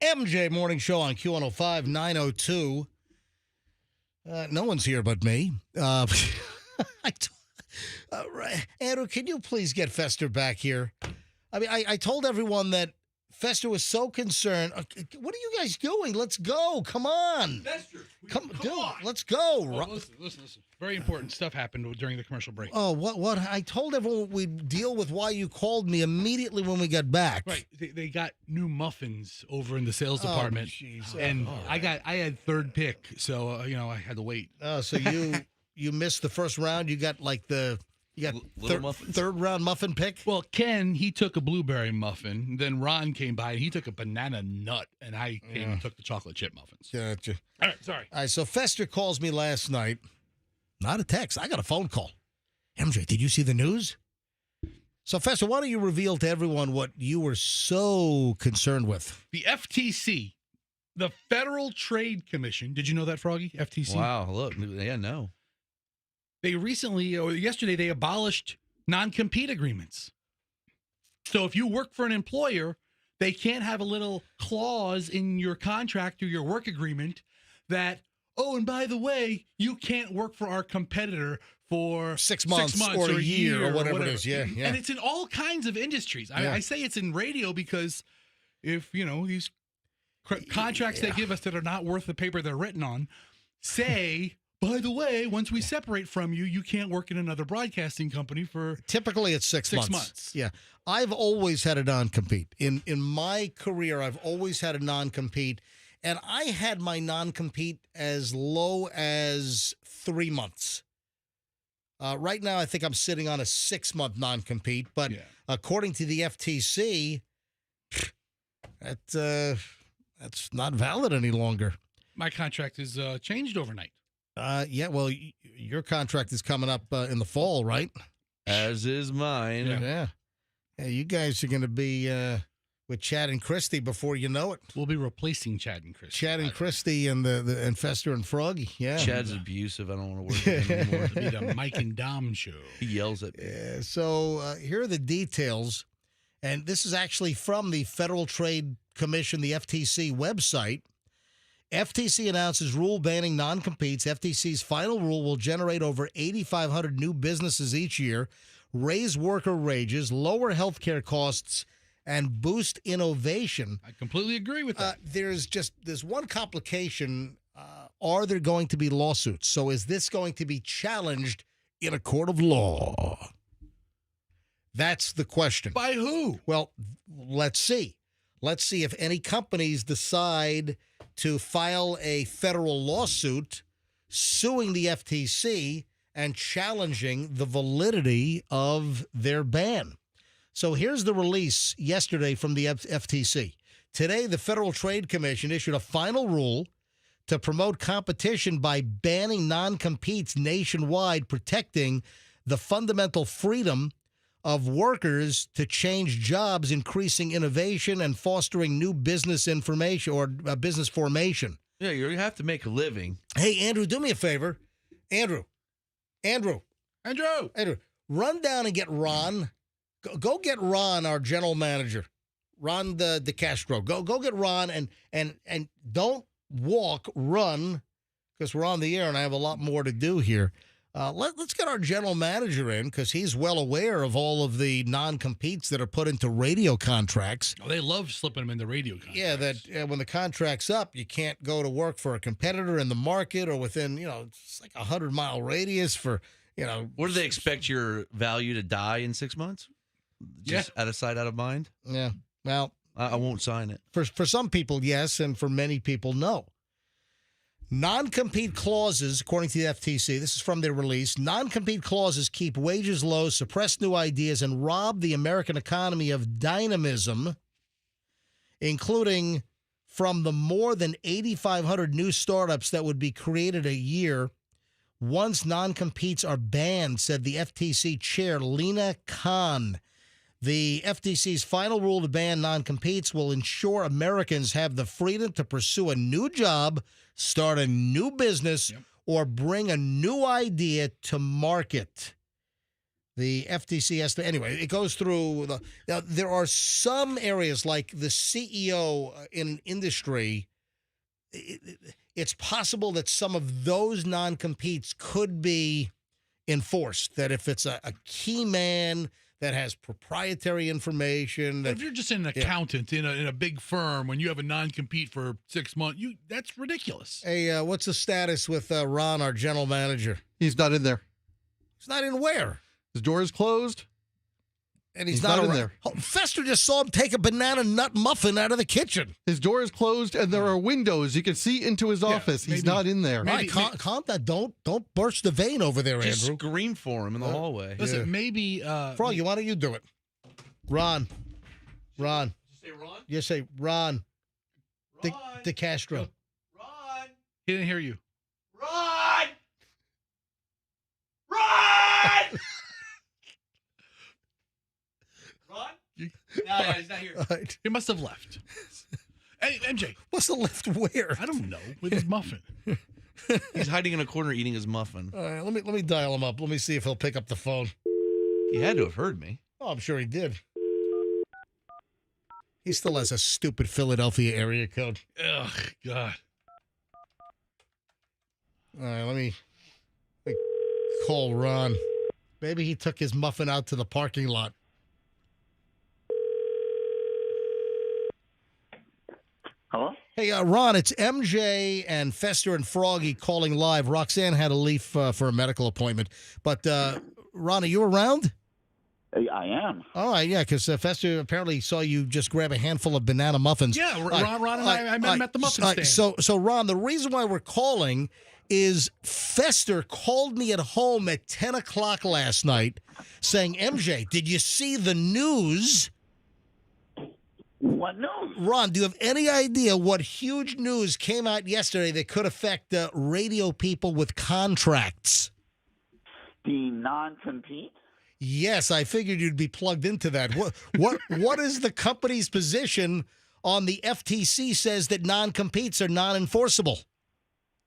MJ Morning Show on Q105, 902. No one's here but me. Andrew, can you please get Fester back here? I mean, I told everyone that Fester was so concerned. What are you guys doing? Let's go. Come on. Fester, come on. Let's go. Listen. Very important stuff happened during the commercial break. Oh, what? I told everyone we'd deal with why you called me immediately when we got back. Right. They got new muffins over in the sales department. And I had third pick, so I had to wait. So you missed the first round. You got third round muffin pick? Well, Ken, he took a blueberry muffin. Then Ron came by and he took a banana nut, and I came and took the chocolate chip muffins. Gotcha. All right, sorry. All right, so Fester calls me last night. Not a text. I got a phone call. MJ, did you see the news? So, Fester, why don't you reveal to everyone what you were so concerned with? The FTC, the Federal Trade Commission. Did you know that, Froggy? FTC? Wow, look. Yeah, no. They yesterday, they abolished non-compete agreements. So if you work for an employer, they can't have a little clause in your contract or your work agreement that, and by the way, you can't work for our competitor for 6 months or a year or whatever it is. Yeah. And it's in all kinds of industries. I say it's in radio because if, these contracts they give us that are not worth the paper they're written on say, by the way, once we separate from you, you can't work in another broadcasting company for... Typically, it's 6 months. Yeah. I've always had a non-compete. In my career, I've always had a non-compete. And I had my non-compete as low as 3 months. Right now, I think I'm sitting on a 6-month non-compete. But according to the FTC, that's not valid any longer. My contract is changed overnight. Well, your contract is coming up in the fall, right? As is mine. Yeah, you guys are going to be with Chad and Christy before you know it. We'll be replacing Chad and Christy. Chad and Christy and and Fester and Froggy. Yeah. Chad's abusive. I don't want to work with him anymore. It'll be the Mike and Dom show. He yells at me. So here are the details. And this is actually from the Federal Trade Commission, the FTC website. FTC announces rule banning non-competes. FTC's final rule will generate over 8,500 new businesses each year, raise worker wages, lower healthcare costs, and boost innovation. I completely agree with that. There's one complication. Are there going to be lawsuits? So is this going to be challenged in a court of law? That's the question. By who? Well, let's see. Let's see if any companies decide to file a federal lawsuit suing the FTC and challenging the validity of their ban. So here's the release yesterday from the FTC. Today, the Federal Trade Commission issued a final rule to promote competition by banning non-competes nationwide, protecting the fundamental freedom of workers to change jobs, increasing innovation, and fostering new business information or business formation. Yeah, you have to make a living. Hey, Andrew, do me a favor. Andrew, run down and get Ron. Go get Ron, our general manager, Ron the Castro. Go get Ron and don't walk, run, because we're on the air and I have a lot more to do here. Let's get our general manager in because he's well aware of all of the non-competes that are put into radio contracts. Oh, they love slipping them in the radio contracts. Yeah, that when the contract's up, you can't go to work for a competitor in the market or within, it's like 100-mile radius for, What do they expect your value to die in 6 months? Just out of sight, out of mind? Yeah. Well, I won't sign it. For some people, yes, and for many people, no. Non-compete clauses, according to the FTC, this is from their release, non-compete clauses keep wages low, suppress new ideas, and rob the American economy of dynamism, including from the more than 8,500 new startups that would be created a year once non-competes are banned, said the FTC chair, Lena Khan. The FTC's final rule to ban non-competes will ensure Americans have the freedom to pursue a new job, start a new business, or bring a new idea to market. The FTC has to, anyway, it goes through now there are some areas like the CEO in an industry, it's possible that some of those non-competes could be enforced, that if it's a key man that has proprietary information. If you're just an accountant in a big firm, when you have a non-compete for 6 months, that's ridiculous. Hey, what's the status with Ron, our general manager? He's not in there. He's not in where? His door is closed. And he's not in around. there. Oh, Fester just saw him take a banana nut muffin out of the kitchen. His door is closed, and there are windows. You can see into his office. He's not in there. All right, calm down. Don't burst the vein over there, Just Andrew. scream for him in the hallway. Listen, maybe... Froggy, why don't you do it? Ron. Did you say Ron? You say Ron. De Castro. Ron! He didn't hear you. Ron! Ron! Ron? No, he's not here. Right. He must have left. Hey, MJ. Must have left where? I don't know. With his muffin. He's hiding in a corner eating his muffin. All right, let me dial him up. Let me see if he'll pick up the phone. He had to have heard me. Oh, I'm sure he did. He still has a stupid Philadelphia area code. Ugh, God. All right, let me call Ron. Maybe he took his muffin out to the parking lot. Hello? Hey, Ron, it's MJ and Fester and Froggy calling live. Roxanne had to leave for a medical appointment. But, Ron, are you around? I am. All right, yeah, because Fester apparently saw you just grab a handful of banana muffins. Yeah, Ron and I met him at the muffin stand. So, Ron, the reason why we're calling is Fester called me at home at 10 o'clock last night saying, MJ, did you see the news? What news? Ron, do you have any idea what huge news came out yesterday that could affect radio people with contracts? The non-compete? Yes, I figured you'd be plugged into that. What is the company's position on the FTC says that non-competes are non-enforceable?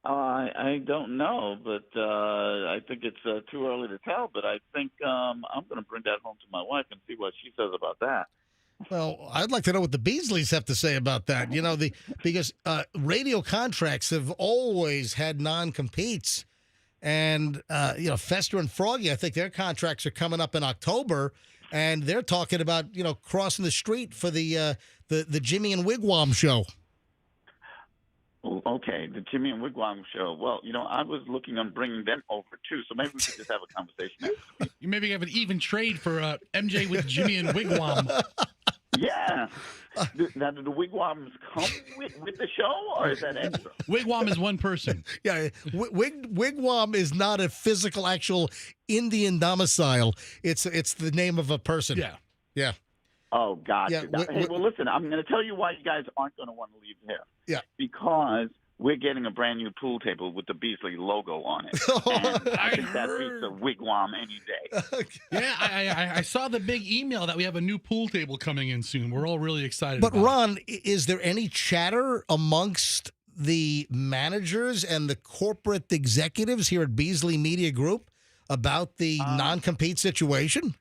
I don't know, but I think it's too early to tell. But I think I'm going to bring that home to my wife and see what she says about that. Well, I'd like to know what the Beasleys have to say about that. You know, because radio contracts have always had non-competes. And, Fester and Froggy, I think their contracts are coming up in October, and they're talking about, crossing the street for the Jimmy and Wigwam show. Okay, the Jimmy and Wigwam show. Well, I was looking on bringing them over, too, so maybe we could just have a conversation next week. You maybe have an even trade for MJ with Jimmy and Wigwam. Yeah. Now, do the Wigwams come with the show, or is that extra? Wigwam is one person. Yeah, Wigwam is not a physical, actual Indian domicile. It's the name of a person. Yeah. Oh, God. Yeah, Hey, well, listen, I'm going to tell you why you guys aren't going to want to leave here. Yeah. Because we're getting a brand new pool table with the Beasley logo on it. And I think that beats a Wigwam any day. Yeah, I saw the big email that we have a new pool table coming in soon. We're all really excited But about Ron, is there any chatter amongst the managers and the corporate executives here at Beasley Media Group about the non-compete situation?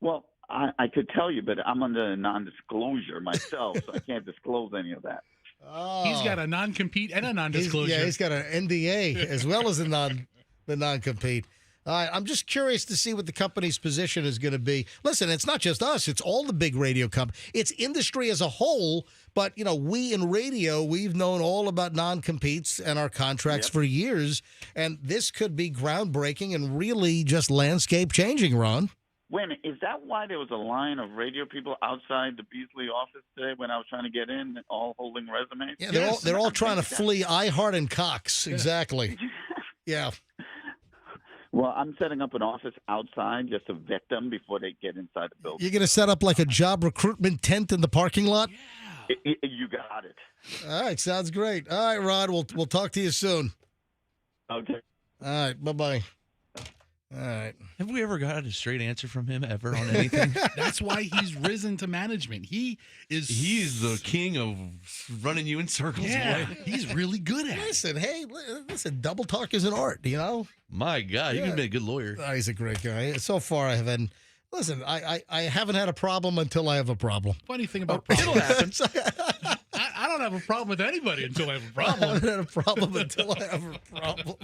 Well, I could tell you, but I'm under non-disclosure myself, so I can't disclose any of that. Oh. He's got a non-compete and a non-disclosure. He's got an NDA as well as the non-compete. All right, I'm just curious to see what the company's position is going to be. Listen, it's not just us; it's all the big radio companies. It's industry as a whole. But we in radio, we've known all about non-competes and our contracts for years, and this could be groundbreaking and really just landscape changing. Ron. Wait a minute, is that why there was a line of radio people outside the Beasley office today when I was trying to get in, all holding resumes? Yeah, they're all trying to flee iHeart and Cox. Exactly. Yeah. Well, I'm setting up an office outside just to vet them before they get inside the building. You're going to set up like a job recruitment tent in the parking lot? You got it. All right, sounds great. All right, Rod, we'll talk to you soon. Okay. All right, bye-bye. All right. Have we ever got a straight answer from him ever on anything? That's why he's risen to management. He's the king of running you in circles. Yeah, boy. he's really good at it. Listen, double talk is an art, you know? My God, you could be a good lawyer. Oh, he's a great guy. So far, I haven't. Listen, I haven't had a problem until I have a problem. Funny thing about problems. I don't have a problem with anybody until I have a problem. I haven't had a problem until I have a problem.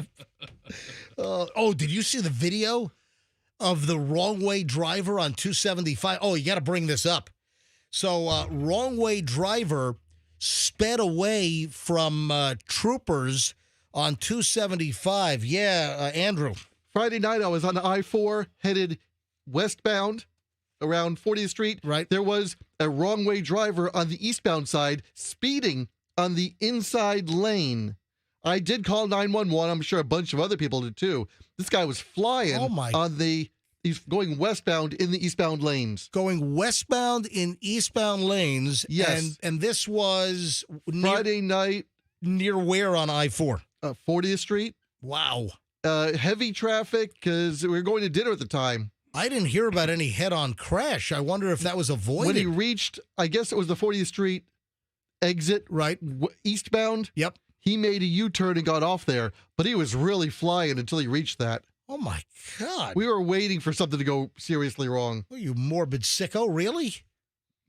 Did you see the video of the wrong way driver on 275? Oh, you got to bring this up. So, wrong way driver sped away from troopers on 275. Yeah, Andrew. Friday night, I was on I-4 headed westbound around 40th Street. Right. There was a wrong way driver on the eastbound side speeding on the inside lane. I did call 911. I'm sure a bunch of other people did too. This guy was flying he's going westbound in the eastbound lanes. Going westbound in eastbound lanes. Yes. And this was Friday night. Near where on I-4? 40th Street. Wow. Heavy traffic because we were going to dinner at the time. I didn't hear about any head-on crash. I wonder if that was avoided. When he reached, I guess it was the 40th Street exit. Right. Eastbound. Yep. He made a U-turn and got off there, but he was really flying until he reached that. Oh, my God. We were waiting for something to go seriously wrong. Well, you morbid sicko, really?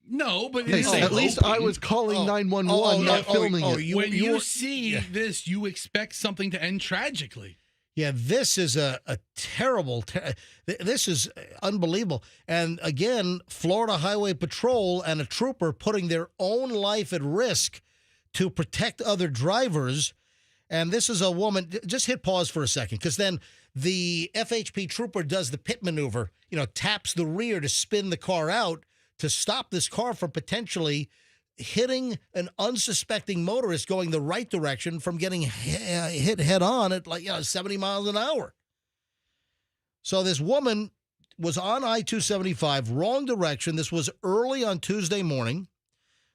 No, but Hey, at least I was calling 911, not filming it. When you see this, you expect something to end tragically. Yeah, this is a terrible, this is unbelievable. And again, Florida Highway Patrol and a trooper putting their own life at risk to protect other drivers. And this is a woman, just hit pause for a second, because then the FHP trooper does the pit maneuver, taps the rear to spin the car out to stop this car from potentially hitting an unsuspecting motorist going the right direction from getting hit head on at 70 miles an hour. So this woman was on I-275, wrong direction. This was early on Tuesday morning.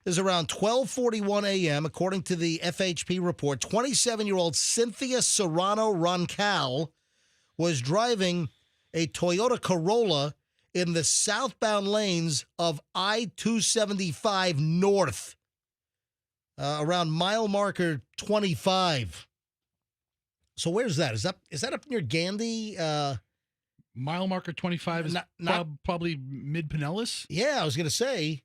This is around 12:41 a.m., according to the FHP report. 27-year-old Cynthia Serrano Roncal was driving a Toyota Corolla in the southbound lanes of I-275 north, around mile marker 25. So where's that? Is that up near Gandy? Mile marker 25 is probably mid-Pinellas? Yeah, I was going to say,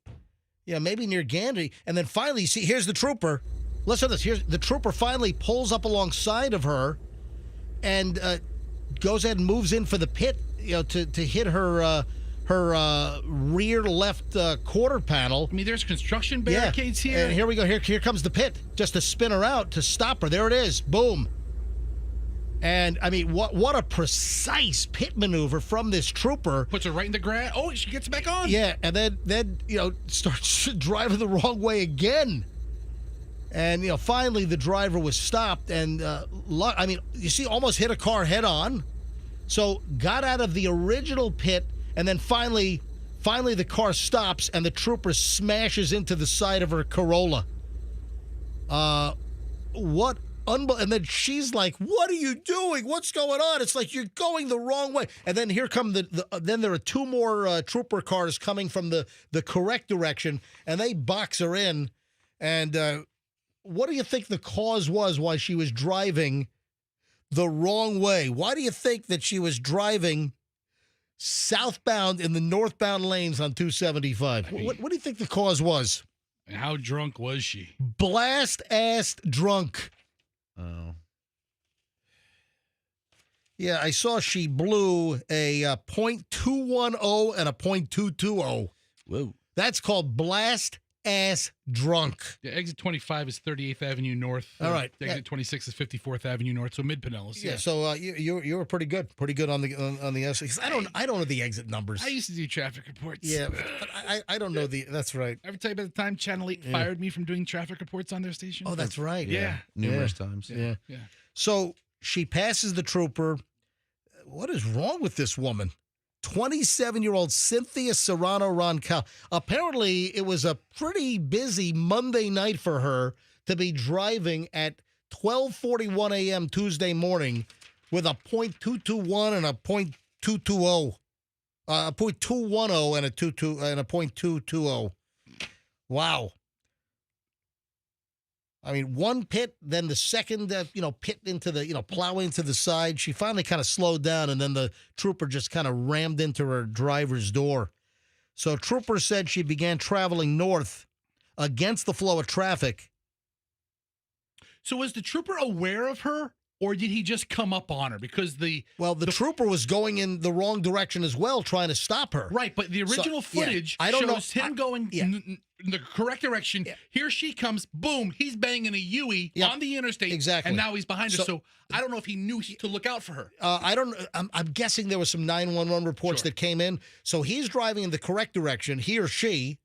maybe near Gandy. And then finally, see, here's the trooper. Listen to this. Here's the trooper finally pulls up alongside of her and goes ahead and moves in for the pit, to hit her rear left quarter panel. I mean, there's construction barricades here. And here we go. Here comes the pit, just to spin her out, to stop her. There it is. Boom. And, I mean, what a precise pit maneuver from this trooper. Puts her right in the grass. Oh, she gets back on. Yeah, and then starts driving the wrong way again. And, finally the driver was stopped. And, you see, almost hit a car head on. So got out of the original pit. And then finally the ar stops and the trooper smashes into the side of her Corolla. And then she's like, "What are you doing? What's going on?" It's like, you're going the wrong way. And then here come then there are two more trooper cars coming from the correct direction, and they box her in. And what do you think the cause was why she was driving the wrong way? Why do you think that she was driving southbound in the northbound lanes on 275? What do you think the cause was? And how drunk was she? Blast-ass drunk. Oh. Yeah, I saw she blew a .210 and a .220. Whoa. That's called blast-ass drunk. Yeah, exit 25 is 38th Avenue North. All right. Exit 26 is 54th Avenue North, so mid-Pinellas. Yeah, so you were pretty good. Pretty good on the exit. I don't know the exit numbers. I used to do traffic reports. Yeah, but I don't know the. That's right. Ever tell you about the time Channel 8 fired me from doing traffic reports on their station? Oh, that's right. Yeah. Numerous times. Yeah. So she passes the trooper. What is wrong with this woman? 27-year-old Cynthia Serrano Roncal. Apparently, it was a pretty busy Monday night for her to be driving at 12:41 a.m. Tuesday morning with a .221 and a .220, .210, and a .220. Wow. I mean, one pit, then the second, pit into the, plowing to the side. She finally kind of slowed down, and then the trooper just kind of rammed into her driver's door. So trooper said she began traveling north against the flow of traffic. So was the trooper aware of her, or did he just come up on her? Because the trooper was going in the wrong direction as well, trying to stop her. Right, but the original footage shows him going in the correct direction. Yeah. Here she comes, boom, he's banging a Yui on the interstate. Exactly. And now he's behind her. So I don't know if he knew to look out for her. I'm guessing there was some 911 reports that came in. So he's driving in the correct direction. He or she,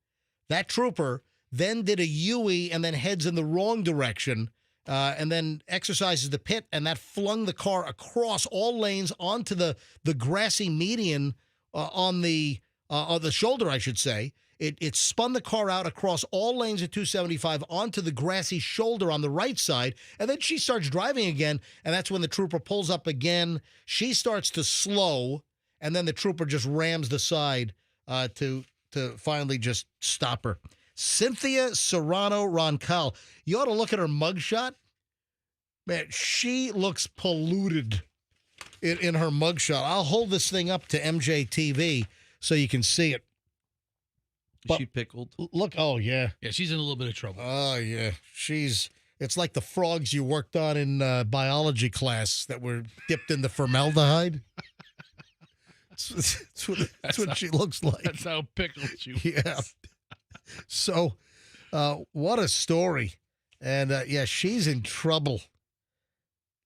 that trooper, then did a Yui and then heads in the wrong direction. And then exercises the pit, and that flung the car across all lanes onto the grassy median on the shoulder, I should say. It spun the car out across all lanes at 275 onto the grassy shoulder on the right side, and then she starts driving again, and that's when the trooper pulls up again. She starts to slow, and then the trooper just rams the side to finally just stop her. Cynthia Serrano Roncal. You ought to look at her mugshot. Man, she looks polluted in her mugshot. I'll hold this thing up to MJTV so you can see it. Is she pickled? Look, oh, yeah. Yeah, she's in a little bit of trouble. Oh, yeah. It's like the frogs you worked on in biology class that were dipped in the formaldehyde. That's what she looks like. That's how pickled she was. Yeah. So, what a story. And, she's in trouble.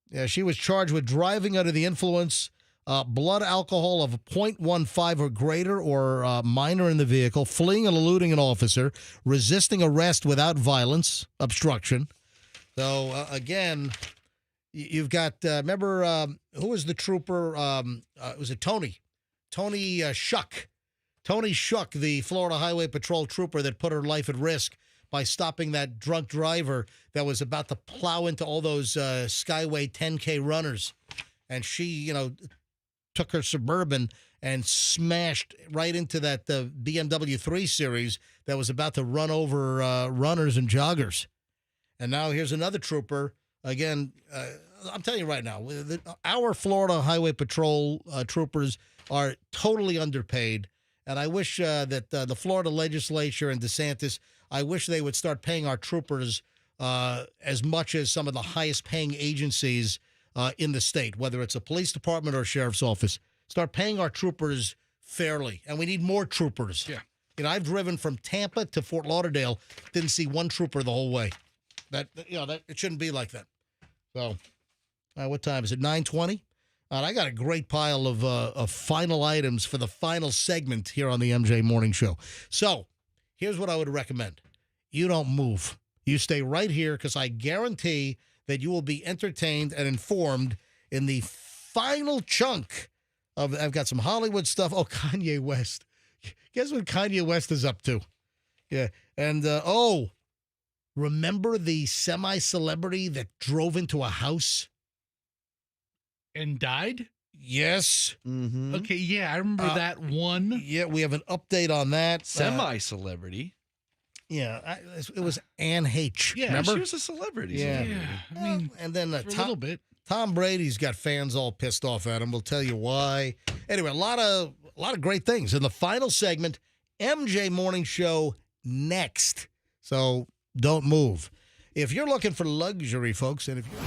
Yeah, she was charged with driving under the influence, blood alcohol of 0.15 or greater or minor in the vehicle, fleeing and eluding an officer, resisting arrest without violence, obstruction. So, again, you've got, remember, who was the trooper? Was it Tony? Tony Shuck. Tony Shuck, the Florida Highway Patrol trooper that put her life at risk by stopping that drunk driver that was about to plow into all those Skyway 10K runners. And she, took her Suburban and smashed right into that BMW 3 Series that was about to run over runners and joggers. And now here's another trooper. Again, I'm telling you right now, our Florida Highway Patrol troopers are totally underpaid. And I wish that the Florida legislature and DeSantis, I wish they would start paying our troopers as much as some of the highest paying agencies in the state, whether it's a police department or a sheriff's office. Start paying our troopers fairly. And we need more troopers. Yeah. I've driven from Tampa to Fort Lauderdale, didn't see one trooper the whole way. That it shouldn't be like that. So, what time is it? 9:20? I got a great pile of final items for the final segment here on the MJ Morning Show. So, here's what I would recommend. You don't move. You stay right here because I guarantee that you will be entertained and informed in the final chunk of, I've got some Hollywood stuff. Oh, Kanye West. Guess what Kanye West is up to? Yeah. And, remember the semi-celebrity that drove into a house? And died? Yes. Mm-hmm. Okay, yeah, I remember that one. Yeah, we have an update on that. Semi-celebrity. Yeah, it was Anne H. Yeah, remember? She was a celebrity. Yeah. I mean, and then for a little bit. Tom Brady's got fans all pissed off at him. We'll tell you why. Anyway, a lot of great things in the final segment. MJ Morning Show next. So don't move. If you're looking for luxury, folks, and if you're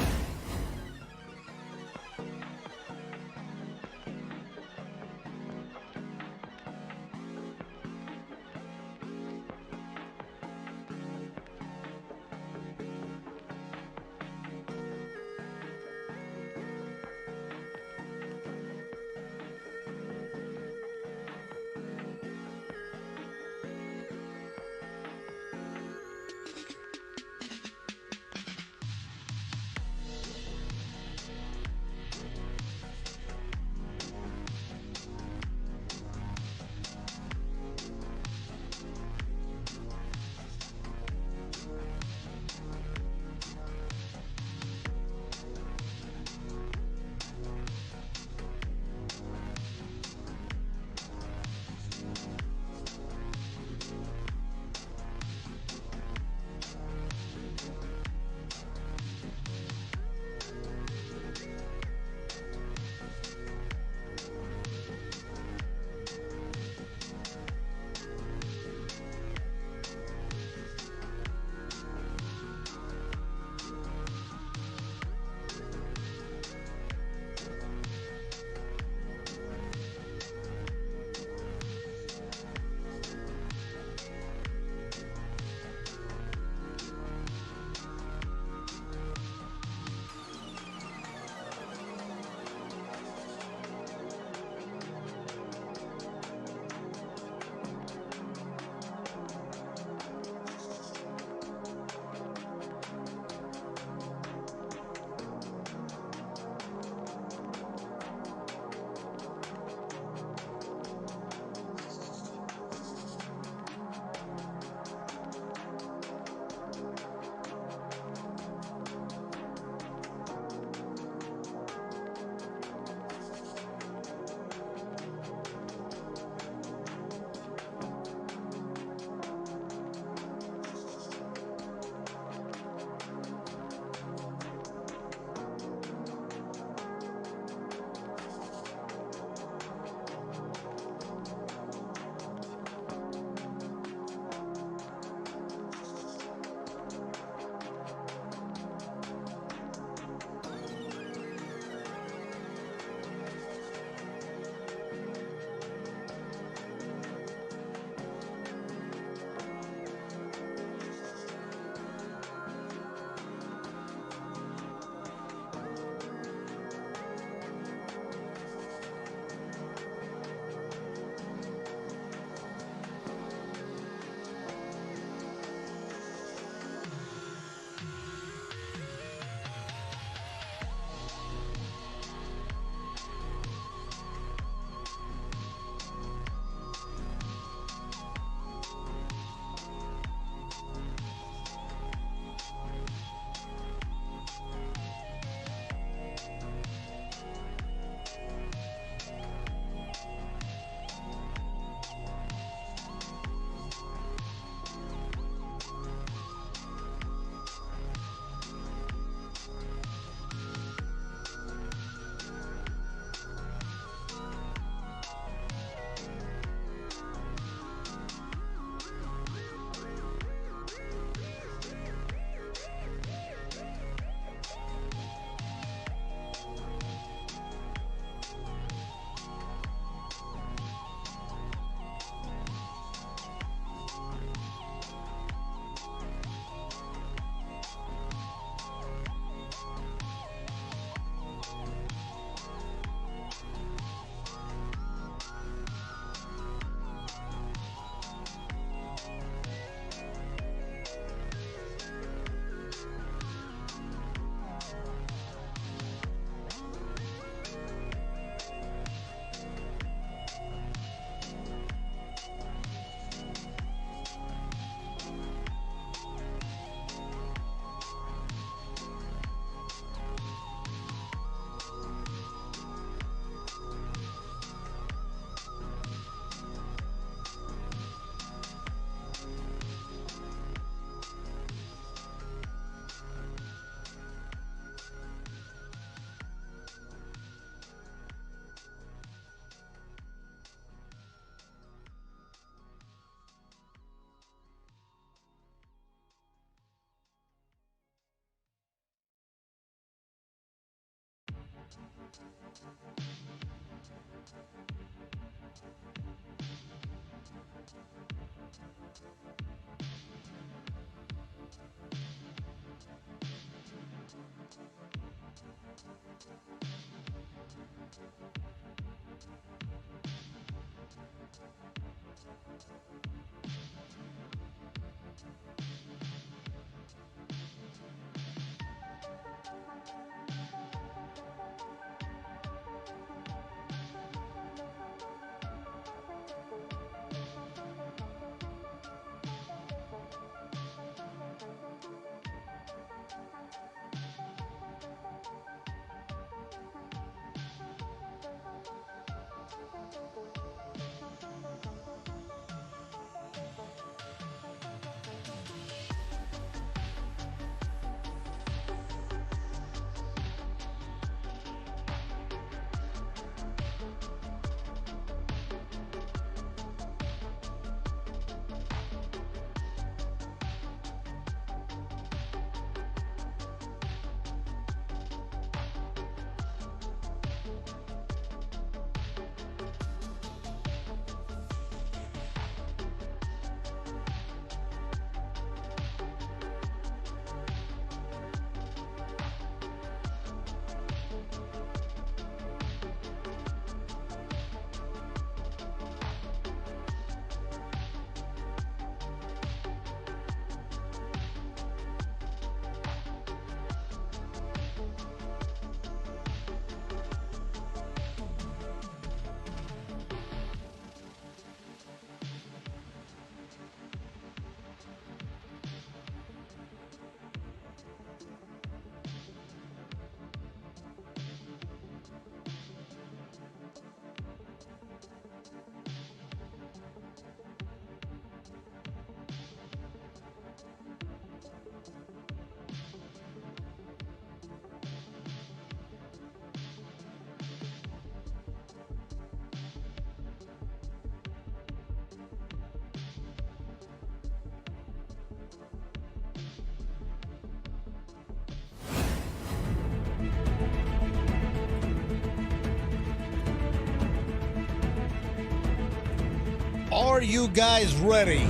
Are you guys ready?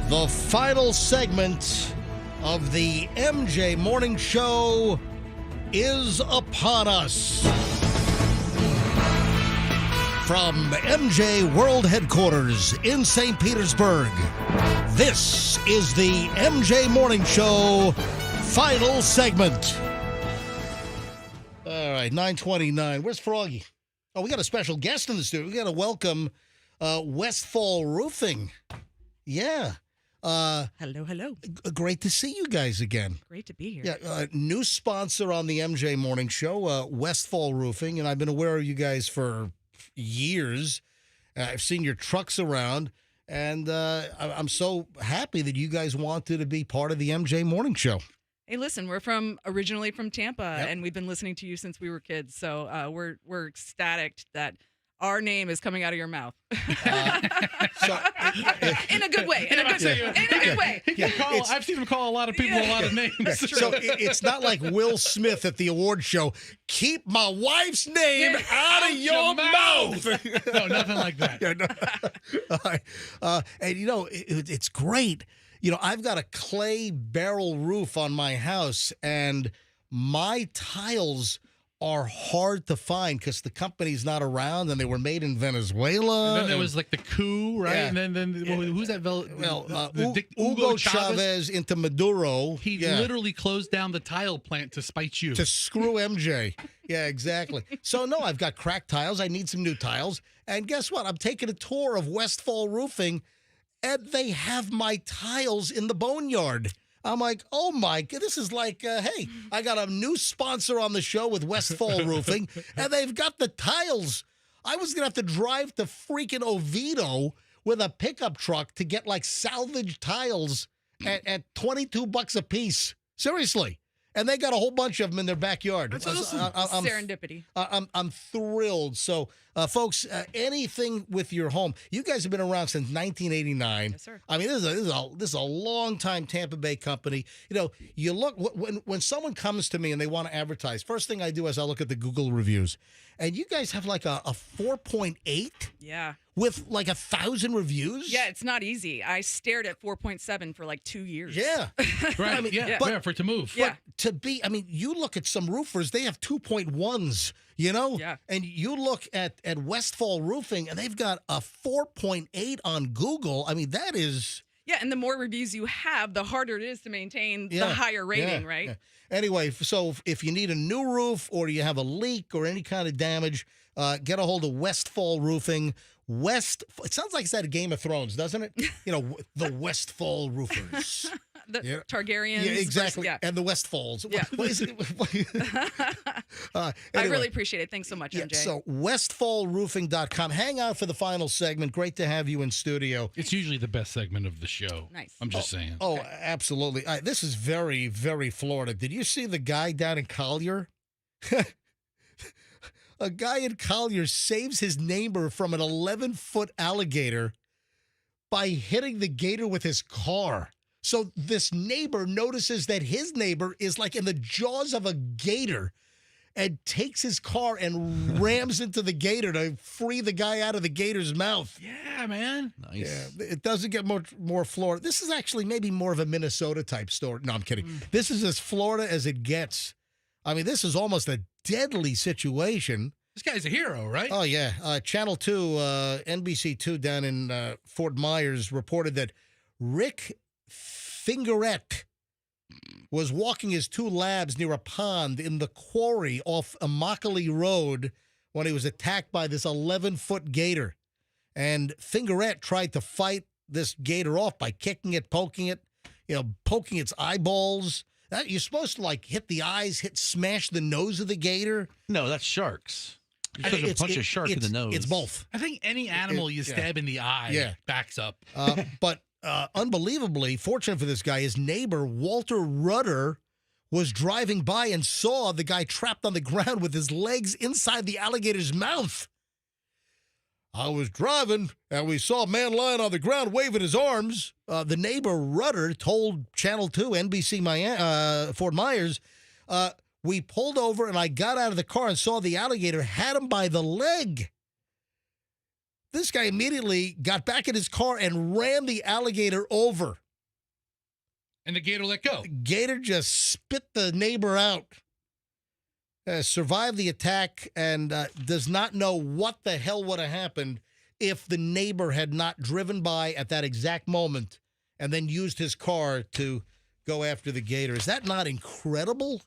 The final segment of the MJ Morning Show is upon us. From MJ World Headquarters in St. Petersburg, this is the MJ Morning Show final segment. All right, 9:29. Where's Froggy? Oh, we got a special guest in the studio. We got to welcome Westfall Roofing. Yeah. Hello. Great to see you guys again. Great to be here. Yeah, new sponsor on the MJ Morning Show, Westfall Roofing, and I've been aware of you guys for years. I've seen your trucks around, and I'm so happy that you guys wanted to be part of the MJ Morning Show. Hey, listen, we're originally from Tampa, and we've been listening to you since we were kids. So we're ecstatic that our name is coming out of your mouth. In a good way. In a good way. I've seen him call a lot of people a lot of names. So it's not like Will Smith at the award show. Keep my wife's name out of your mouth. No, nothing like that. All right. And you know, it's great. You know, I've got a clay barrel roof on my house, and my tiles are hard to find because the company's not around, and they were made in Venezuela. And then there was like the coup, right? Yeah. And then who's that? Hugo Chavez into Maduro. He literally closed down the tile plant to spite you. To screw MJ. Yeah, exactly. So, no, I've got cracked tiles. I need some new tiles. And guess what? I'm taking a tour of Westfall Roofing, and they have my tiles in the boneyard. I'm like, oh, my God, this is like, hey, I got a new sponsor on the show with Westfall Roofing, and they've got the tiles. I was going to have to drive to freaking Oviedo with a pickup truck to get, like, salvaged tiles at $22 a piece. Seriously. And they got a whole bunch of them in their backyard. That's awesome. Serendipity. I'm thrilled. So, folks, anything with your home, you guys have been around since 1989. Yes, sir. I mean, this is a long-time Tampa Bay company. You know, you look when someone comes to me and they want to advertise, first thing I do is I look at the Google reviews, and you guys have like a 4.8 Yeah. With like 1,000 reviews? Yeah, it's not easy. I stared at 4.7 for like 2 years. Yeah. Right. I mean, For it to move. Yeah. To be, I mean, you look at some roofers, they have 2.1s, you know? Yeah. And you look at Westfall Roofing, and they've got a 4.8 on Google. I mean, that is... Yeah, and the more reviews you have, the harder it is to maintain the higher rating, right? Yeah. Anyway, so if you need a new roof or you have a leak or any kind of damage, get a hold of Westfall Roofing. It sounds like it's out of Game of Thrones, doesn't it? You know, the Westfall Roofers. The Targaryens. Yeah, exactly. Versus, And the Westfalls. Yeah. What is it? I Anyway. really appreciate it. Thanks so much, MJ. So westfallroofing.com. Hang out for the final segment. Great to have you in studio. It's usually the best segment of the show. Nice. I'm just saying. Oh, absolutely. This is very, very Florida. Did you see the guy down in Collier? A guy in Collier saves his neighbor from an 11-foot alligator by hitting the gator with his car. So this neighbor notices that his neighbor is like in the jaws of a gator and takes his car and rams into the gator to free the guy out of the gator's mouth. Yeah, man. Nice. Yeah, it doesn't get more Florida. This is actually maybe more of a Minnesota type story. No, I'm kidding. This is as Florida as it gets. I mean, this is almost a deadly situation. This guy's a hero, right? Oh, yeah. Channel 2, NBC2 down in Fort Myers reported that Rick Fingerette was walking his 2 labs near a pond in the quarry off Immokalee Road when he was attacked by this 11-foot gator. And Fingerette tried to fight this gator off by kicking it, poking it, poking its eyeballs. You're supposed to, like, hit the eyes, smash the nose of the gator. No, that's sharks. You're supposed to punch a shark in the nose. It's both. I think any animal you stab in the eye backs up. But unbelievably, fortunate for this guy, his neighbor, Walter Rudder, was driving by and saw the guy trapped on the ground with his legs inside the alligator's mouth. I was driving, and we saw a man lying on the ground waving his arms. The neighbor, Rudder, told Channel 2, NBC Fort Myers, we pulled over, and I got out of the car and saw the alligator, had him by the leg. This guy immediately got back in his car and ran the alligator over. And the gator let go. The gator just spit the neighbor out. Survived the attack and does not know what the hell would have happened if the neighbor had not driven by at that exact moment and then used his car to go after the gator. Is that not incredible?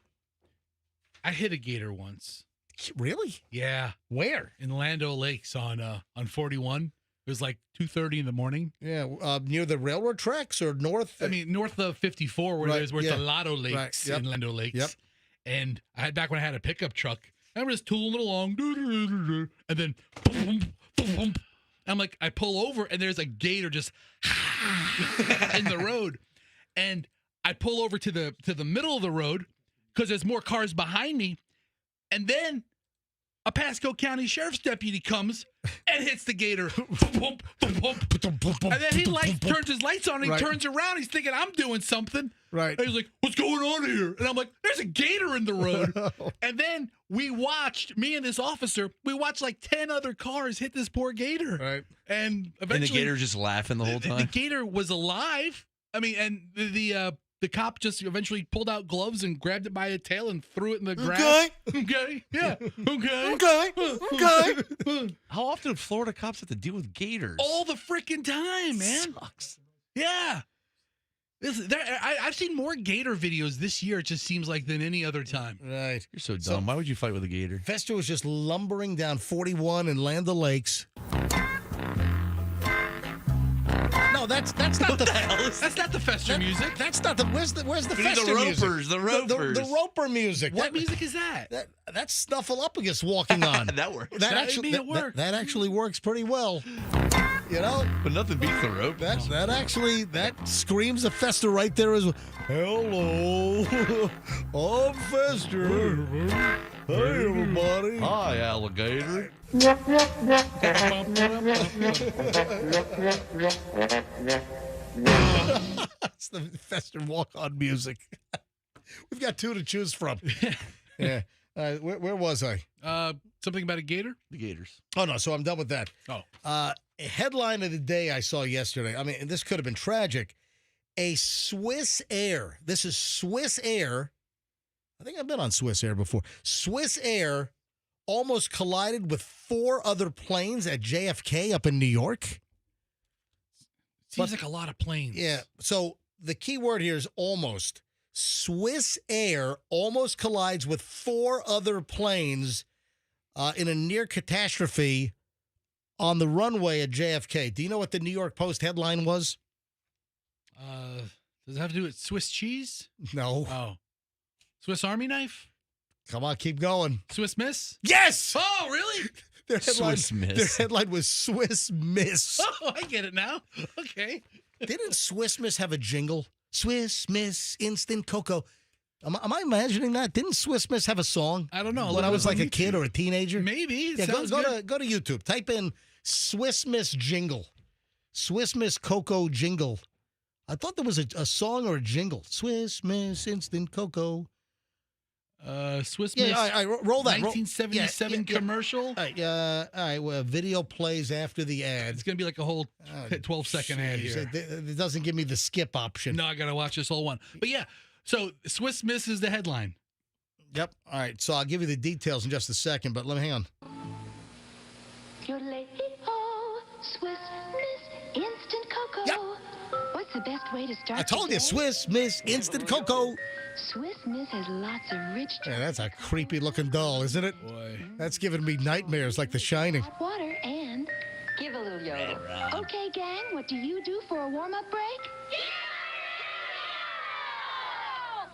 I hit a gator once. Really? Yeah. Where? In Land O'Lakes on 41. It was like 2:30 in the morning. Yeah, near the railroad tracks or north? I mean, north of 54, where it's a lot of lakes in Land O'Lakes. Yep. And back when I had a pickup truck, I was just tooling it along, and then boom, boom, boom. I'm like, I pull over, and there's a gator just in the road, and I pull over to the middle of the road because there's more cars behind me, and then a Pasco County Sheriff's deputy comes and hits the gator. And then he turns his lights on and he turns around. He's thinking I'm doing something. Right. And he's like, what's going on here? And I'm like, there's a gator in the road. And then me and this officer, we watched like 10 other cars hit this poor gator. Right. And eventually. And the gator just laughing the whole time? The gator was alive. I mean, and the cop just eventually pulled out gloves and grabbed it by the tail and threw it in the grass. Okay. Yeah. Okay. How often do Florida cops have to deal with gators? All the freaking time, man. Sucks. Yeah. I've seen more gator videos this year, it just seems like, than any other time. Right. You're so dumb. Why would you fight with a gator? Fester was just lumbering down 41 in Land O'Lakes. No, that's not the That's not the Fester music. That's not the where's the Fester the music? Ropers, the Ropers. The Roper music. What music is that? That's Snuffleupagus walking on. That works. That actually works pretty well. You know? But nothing beats the rope. That screams a Fester right there as well. Hello. I'm Fester. Hey everybody. Hi, alligator. It's the Fester walk-on music. We've got 2 to choose from. Yeah. Where was I? Something about a gator? The Gators. Oh, no, so I'm done with that. Oh. A headline of the day I saw yesterday. I mean, this could have been tragic. A Swiss Air. This is Swiss Air. I think I've been on Swiss Air before. Swiss Air almost collided with 4 other planes at JFK up in New York. Seems like a lot of planes. Yeah. So the key word here is almost. Swiss Air almost collides with 4 other planes in a near catastrophe on the runway at JFK. Do you know what the New York Post headline was? Does it have to do with Swiss cheese? No. Oh. Swiss Army knife? Come on, keep going. Swiss Miss? Yes! Oh, really? Their headline, Swiss Miss. Their headline was Swiss Miss. Oh, I get it now. Okay. Didn't Swiss Miss have a jingle? Swiss Miss Instant Cocoa. Am I imagining that? Didn't Swiss Miss have a song? I don't know. When I was like a kid or a teenager? Maybe. Yeah, go to YouTube. Type in Swiss Miss jingle. Swiss Miss Cocoa jingle. I thought there was a song or a jingle. Swiss Miss Instant Cocoa. Swiss Miss. Yeah, all right, roll that. 1977 commercial. All right. Well, video plays after the ad. It's gonna be like a whole 12-second ad here. It doesn't give me the skip option. No, I gotta watch this whole one. But yeah, so Swiss Miss is the headline. Yep. All right. So I'll give you the details in just a second, but let me hang on. Swiss Miss Instant Cocoa. Yep. What's the best way to start? I told you, today? Swiss Miss Instant Cocoa. Swiss Miss has lots of rich. Yeah, that's a creepy looking doll, isn't it? Boy. That's giving me nightmares like The Shining. Hot water and give a little yodel. Okay, gang, what do you do for a warm-up break?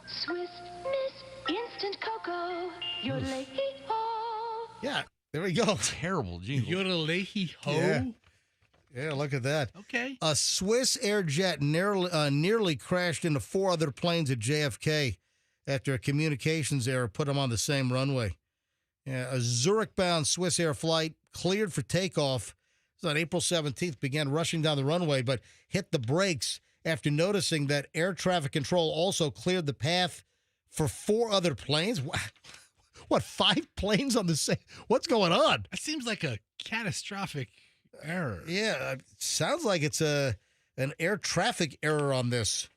Swiss Miss Instant Cocoa. Yodelay-hee-ho. Yeah, there we go. Terrible jingle. Yodelay-hee-ho. Yeah, look at that. Okay. A Swiss Air jet nearly crashed into 4 other planes at JFK after a communications error put them on the same runway. Yeah, a Zurich-bound Swiss Air flight cleared for takeoff. It was on April 17th, began rushing down the runway, but hit the brakes after noticing that air traffic control also cleared the path for 4 other planes. What, 5 planes on the same? What's going on? That seems like a catastrophic error. Yeah, it sounds like it's an air traffic error on this.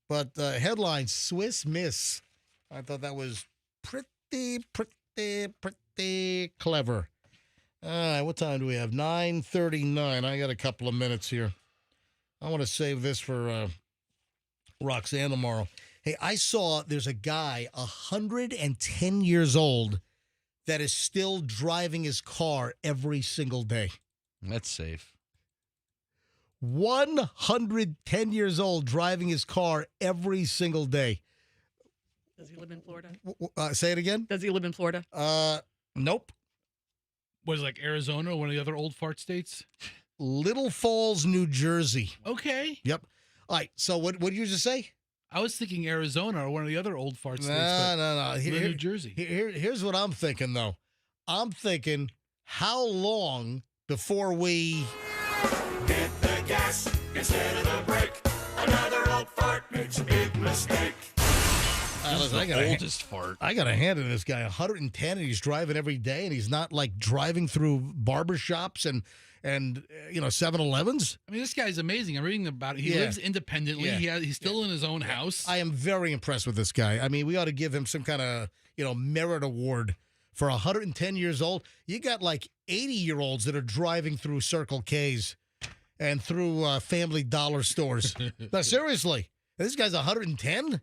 But headline, Swiss Miss. I thought that was pretty clever. All right, what time do we have? 9:39. I got a couple of minutes here. I want to save this for Roxanne tomorrow. Hey, I saw there's a guy 110 years old that is still driving his car every single day. That's safe. 110 years old driving his car every single day. Does he live in Florida? Say it again? Does he live in Florida? Nope. Was it like Arizona or one of the other old fart states? Little Falls, New Jersey. Okay. Yep. All right. So what did you just say? I was thinking Arizona or one of the other old fart states. No. New Jersey. Here's what I'm thinking, though. I'm thinking, how long before we Hit the gas instead of the brake. Another old fart makes a big mistake. Listen, oldest fart. I got to hand it to this guy, 110, and he's driving every day, and he's not like driving through barbershops and 7-Elevens. I mean, this guy's amazing. I'm reading about it. He lives independently. Yeah. He's still in his own house. I am very impressed with this guy. I mean, we ought to give him some kind of, merit award for 110 years old. You got like 80-year-olds that are driving through Circle K's and through Family Dollar stores. No, seriously. This guy's 110?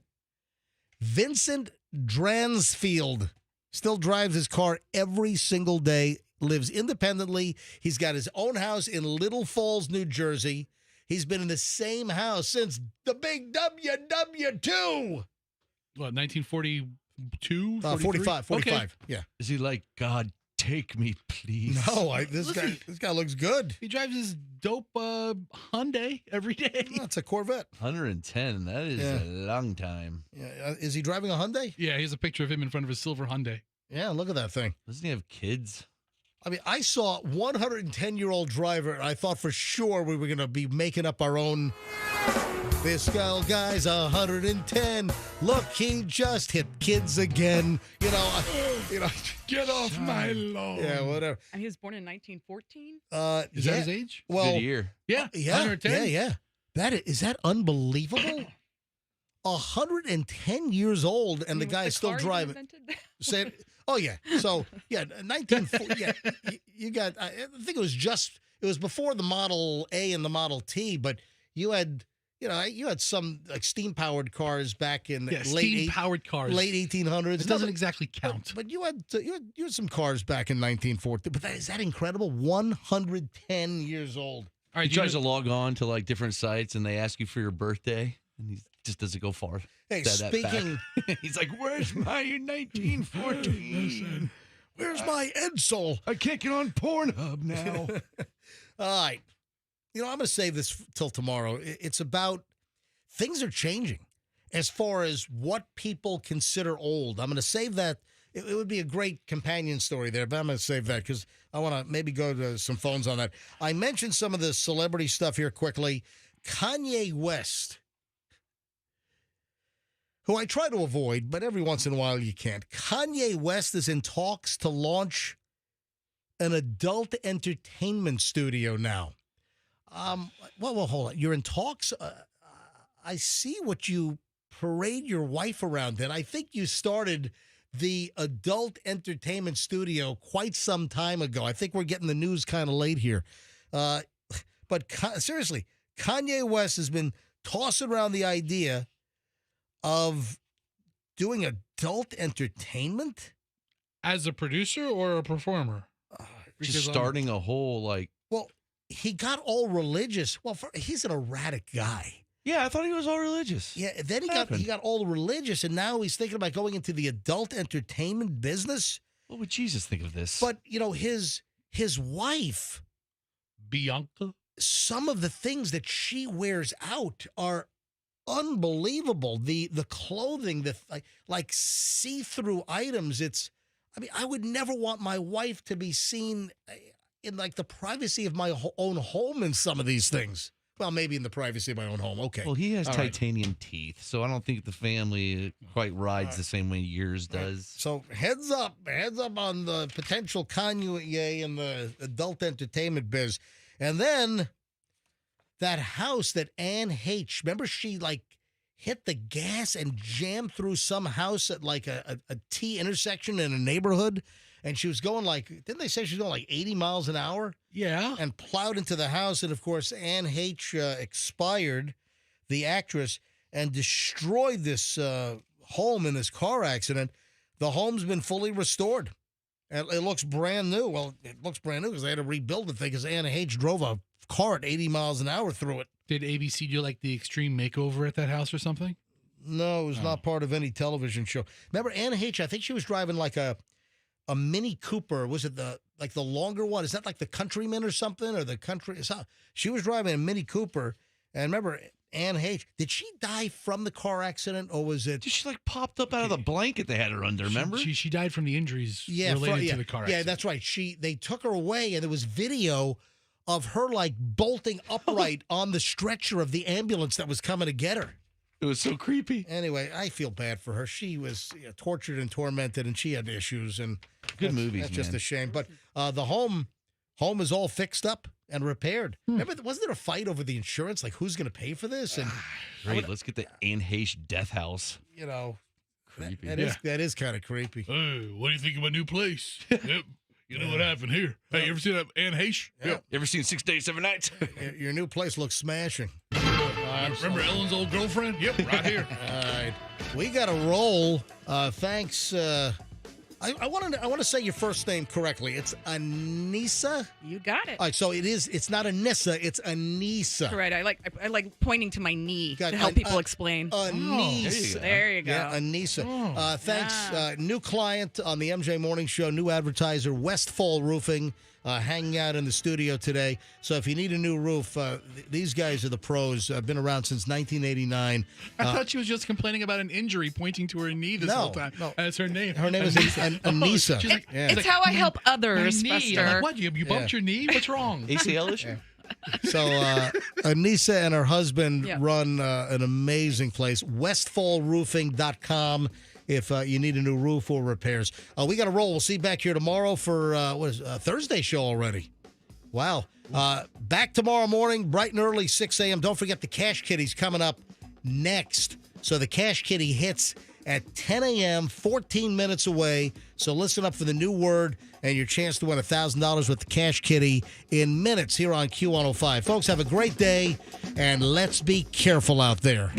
Vincent Dransfield still drives his car every single day, lives independently. He's got his own house in Little Falls, New Jersey. He's been in the same house since the big WW2. What, 1942? 45. Okay. Yeah. Is he like, God, take me, please? No, this guy looks good. He drives his dope Hyundai every day. Oh, it's a Corvette. 110. That is a long time. Yeah. Is he driving a Hyundai? Yeah, he has a picture of him in front of his silver Hyundai. Yeah, look at that thing. Doesn't he have kids? I mean, I saw 110-year-old driver, and I thought for sure we were going to be making up our own This guy's 110. Look, he just hit kids again. You know. Get off my lawn. Yeah, whatever. And he was born in 1914. Is that his age? Well, Good year. Yeah. Yeah. 110. Yeah. Is that unbelievable? 110 years old, and the guy is still driving. Said, oh yeah. So yeah, 1940. Yeah, you got. I think it was before the Model A and the Model T, but you had. You had some like steam-powered cars back in steam-powered cars, late 1800s. It doesn't exactly count, but you had some cars back in 1940. But is that incredible? 110 years old. All right, he tries to log on to like different sites, and they ask you for your birthday, and he just doesn't go far. Hey, speaking, he's like, "Where's my 1914? Where's my Edsel? I can't get on Pornhub now." All right. I'm going to save this till tomorrow. It's about things are changing as far as what people consider old. I'm going to save that. It would be a great companion story there, but I'm going to save that because I want to maybe go to some phones on that. I mentioned some of the celebrity stuff here quickly. Kanye West, who I try to avoid, but every once in a while you can't. Kanye West is in talks to launch an adult entertainment studio now. Well, hold on. You're in talks. I see what you parade your wife around in. I think you started the adult entertainment studio quite some time ago. I think we're getting the news kind of late here. But seriously, Kanye West has been tossing around the idea of doing adult entertainment as a producer or a performer. Just starting a whole like. Well, he got all religious. Well, he's an erratic guy. Yeah, I thought he was all religious. Yeah, then he got all religious, and now he's thinking about going into the adult entertainment business. What would Jesus think of this? But his wife, Bianca, some of the things that she wears out are unbelievable. The clothing, like see-through items. I would never want my wife to be seen in like the privacy of my own home in some of these things. Well, maybe in the privacy of my own home. Okay. Well, he has All titanium teeth, so I don't think the family quite rides the same way yours does. So heads up on the potential Kanye in the adult entertainment biz. And then that house that Anne H., remember she like hit the gas and jammed through some house at like a T intersection in a neighborhood? And she was going like, didn't they say she was going like 80 miles an hour? Yeah. And plowed into the house. And, of course, Anne H. Expired, the actress, and destroyed this home in this car accident. The home's been fully restored. And it looks brand new. Well, it looks brand new because they had to rebuild the thing because Anne H. drove a car at 80 miles an hour through it. Did ABC do like the extreme makeover at that house or something? No, it was not part of any television show. Remember, Anne H., I think she was driving like a Mini Cooper. Was it the longer one? Is that like the Countryman or something? Or the Country? She was driving a Mini Cooper. And remember, Anne H., did she die from the car accident or was it? She like popped up out of the blanket they had her under, remember? She died from the injuries related to the car accident. Yeah, that's right. They took her away and there was video of her like bolting upright on the stretcher of the ambulance that was coming to get her. It was so creepy. Anyway, I feel bad for her. She was tortured and tormented, and she had issues. And good movies, That's just man. a shame. But the home is all fixed up and repaired. Remember, wasn't there a fight over the insurance? Like, who's going to pay for this? And Great. Let's get the Anne Heche death house. Creepy. That is kind of creepy. Hey, what do you think of my new place? Yep. You know what happened here. Hey, you ever seen that Anne Heche? Yep. You ever seen 6 Days, 7 Nights? Your new place looks smashing. Remember Ellen's old girlfriend? Yep, right here. All right. We got to roll. Thanks. I want to say your first name correctly. It's Anissa. You got it. All right, so it's not Anissa, it's Anissa. Correct. I like pointing to my knee to help people explain. Anissa. There you go. Yeah, Anissa. Thanks. New client on the MJ Morning Show, new advertiser, Westfall Roofing, hanging out in the studio today. So if you need a new roof, these guys are the pros. Been around since 1989. I thought she was just complaining about an injury, pointing to her knee this whole time. No. That's her name. Her name is Anissa. She's like, It's how I help others, my knee. Buster. I'm like, what? You bumped your knee? What's wrong? ACL issue? So Anissa and her husband run an amazing place, westfallroofing.com, if you need a new roof or repairs. We got to roll. We'll see you back here tomorrow for Thursday show already. Wow. Back tomorrow morning, bright and early, 6 a.m. Don't forget the Cash Kitty's coming up next. So the Cash Kitty hits at 10 a.m., 14 minutes away. So listen up for the new word and your chance to win $1,000 with the Cash Kitty in minutes here on Q105. Folks, have a great day, and let's be careful out there.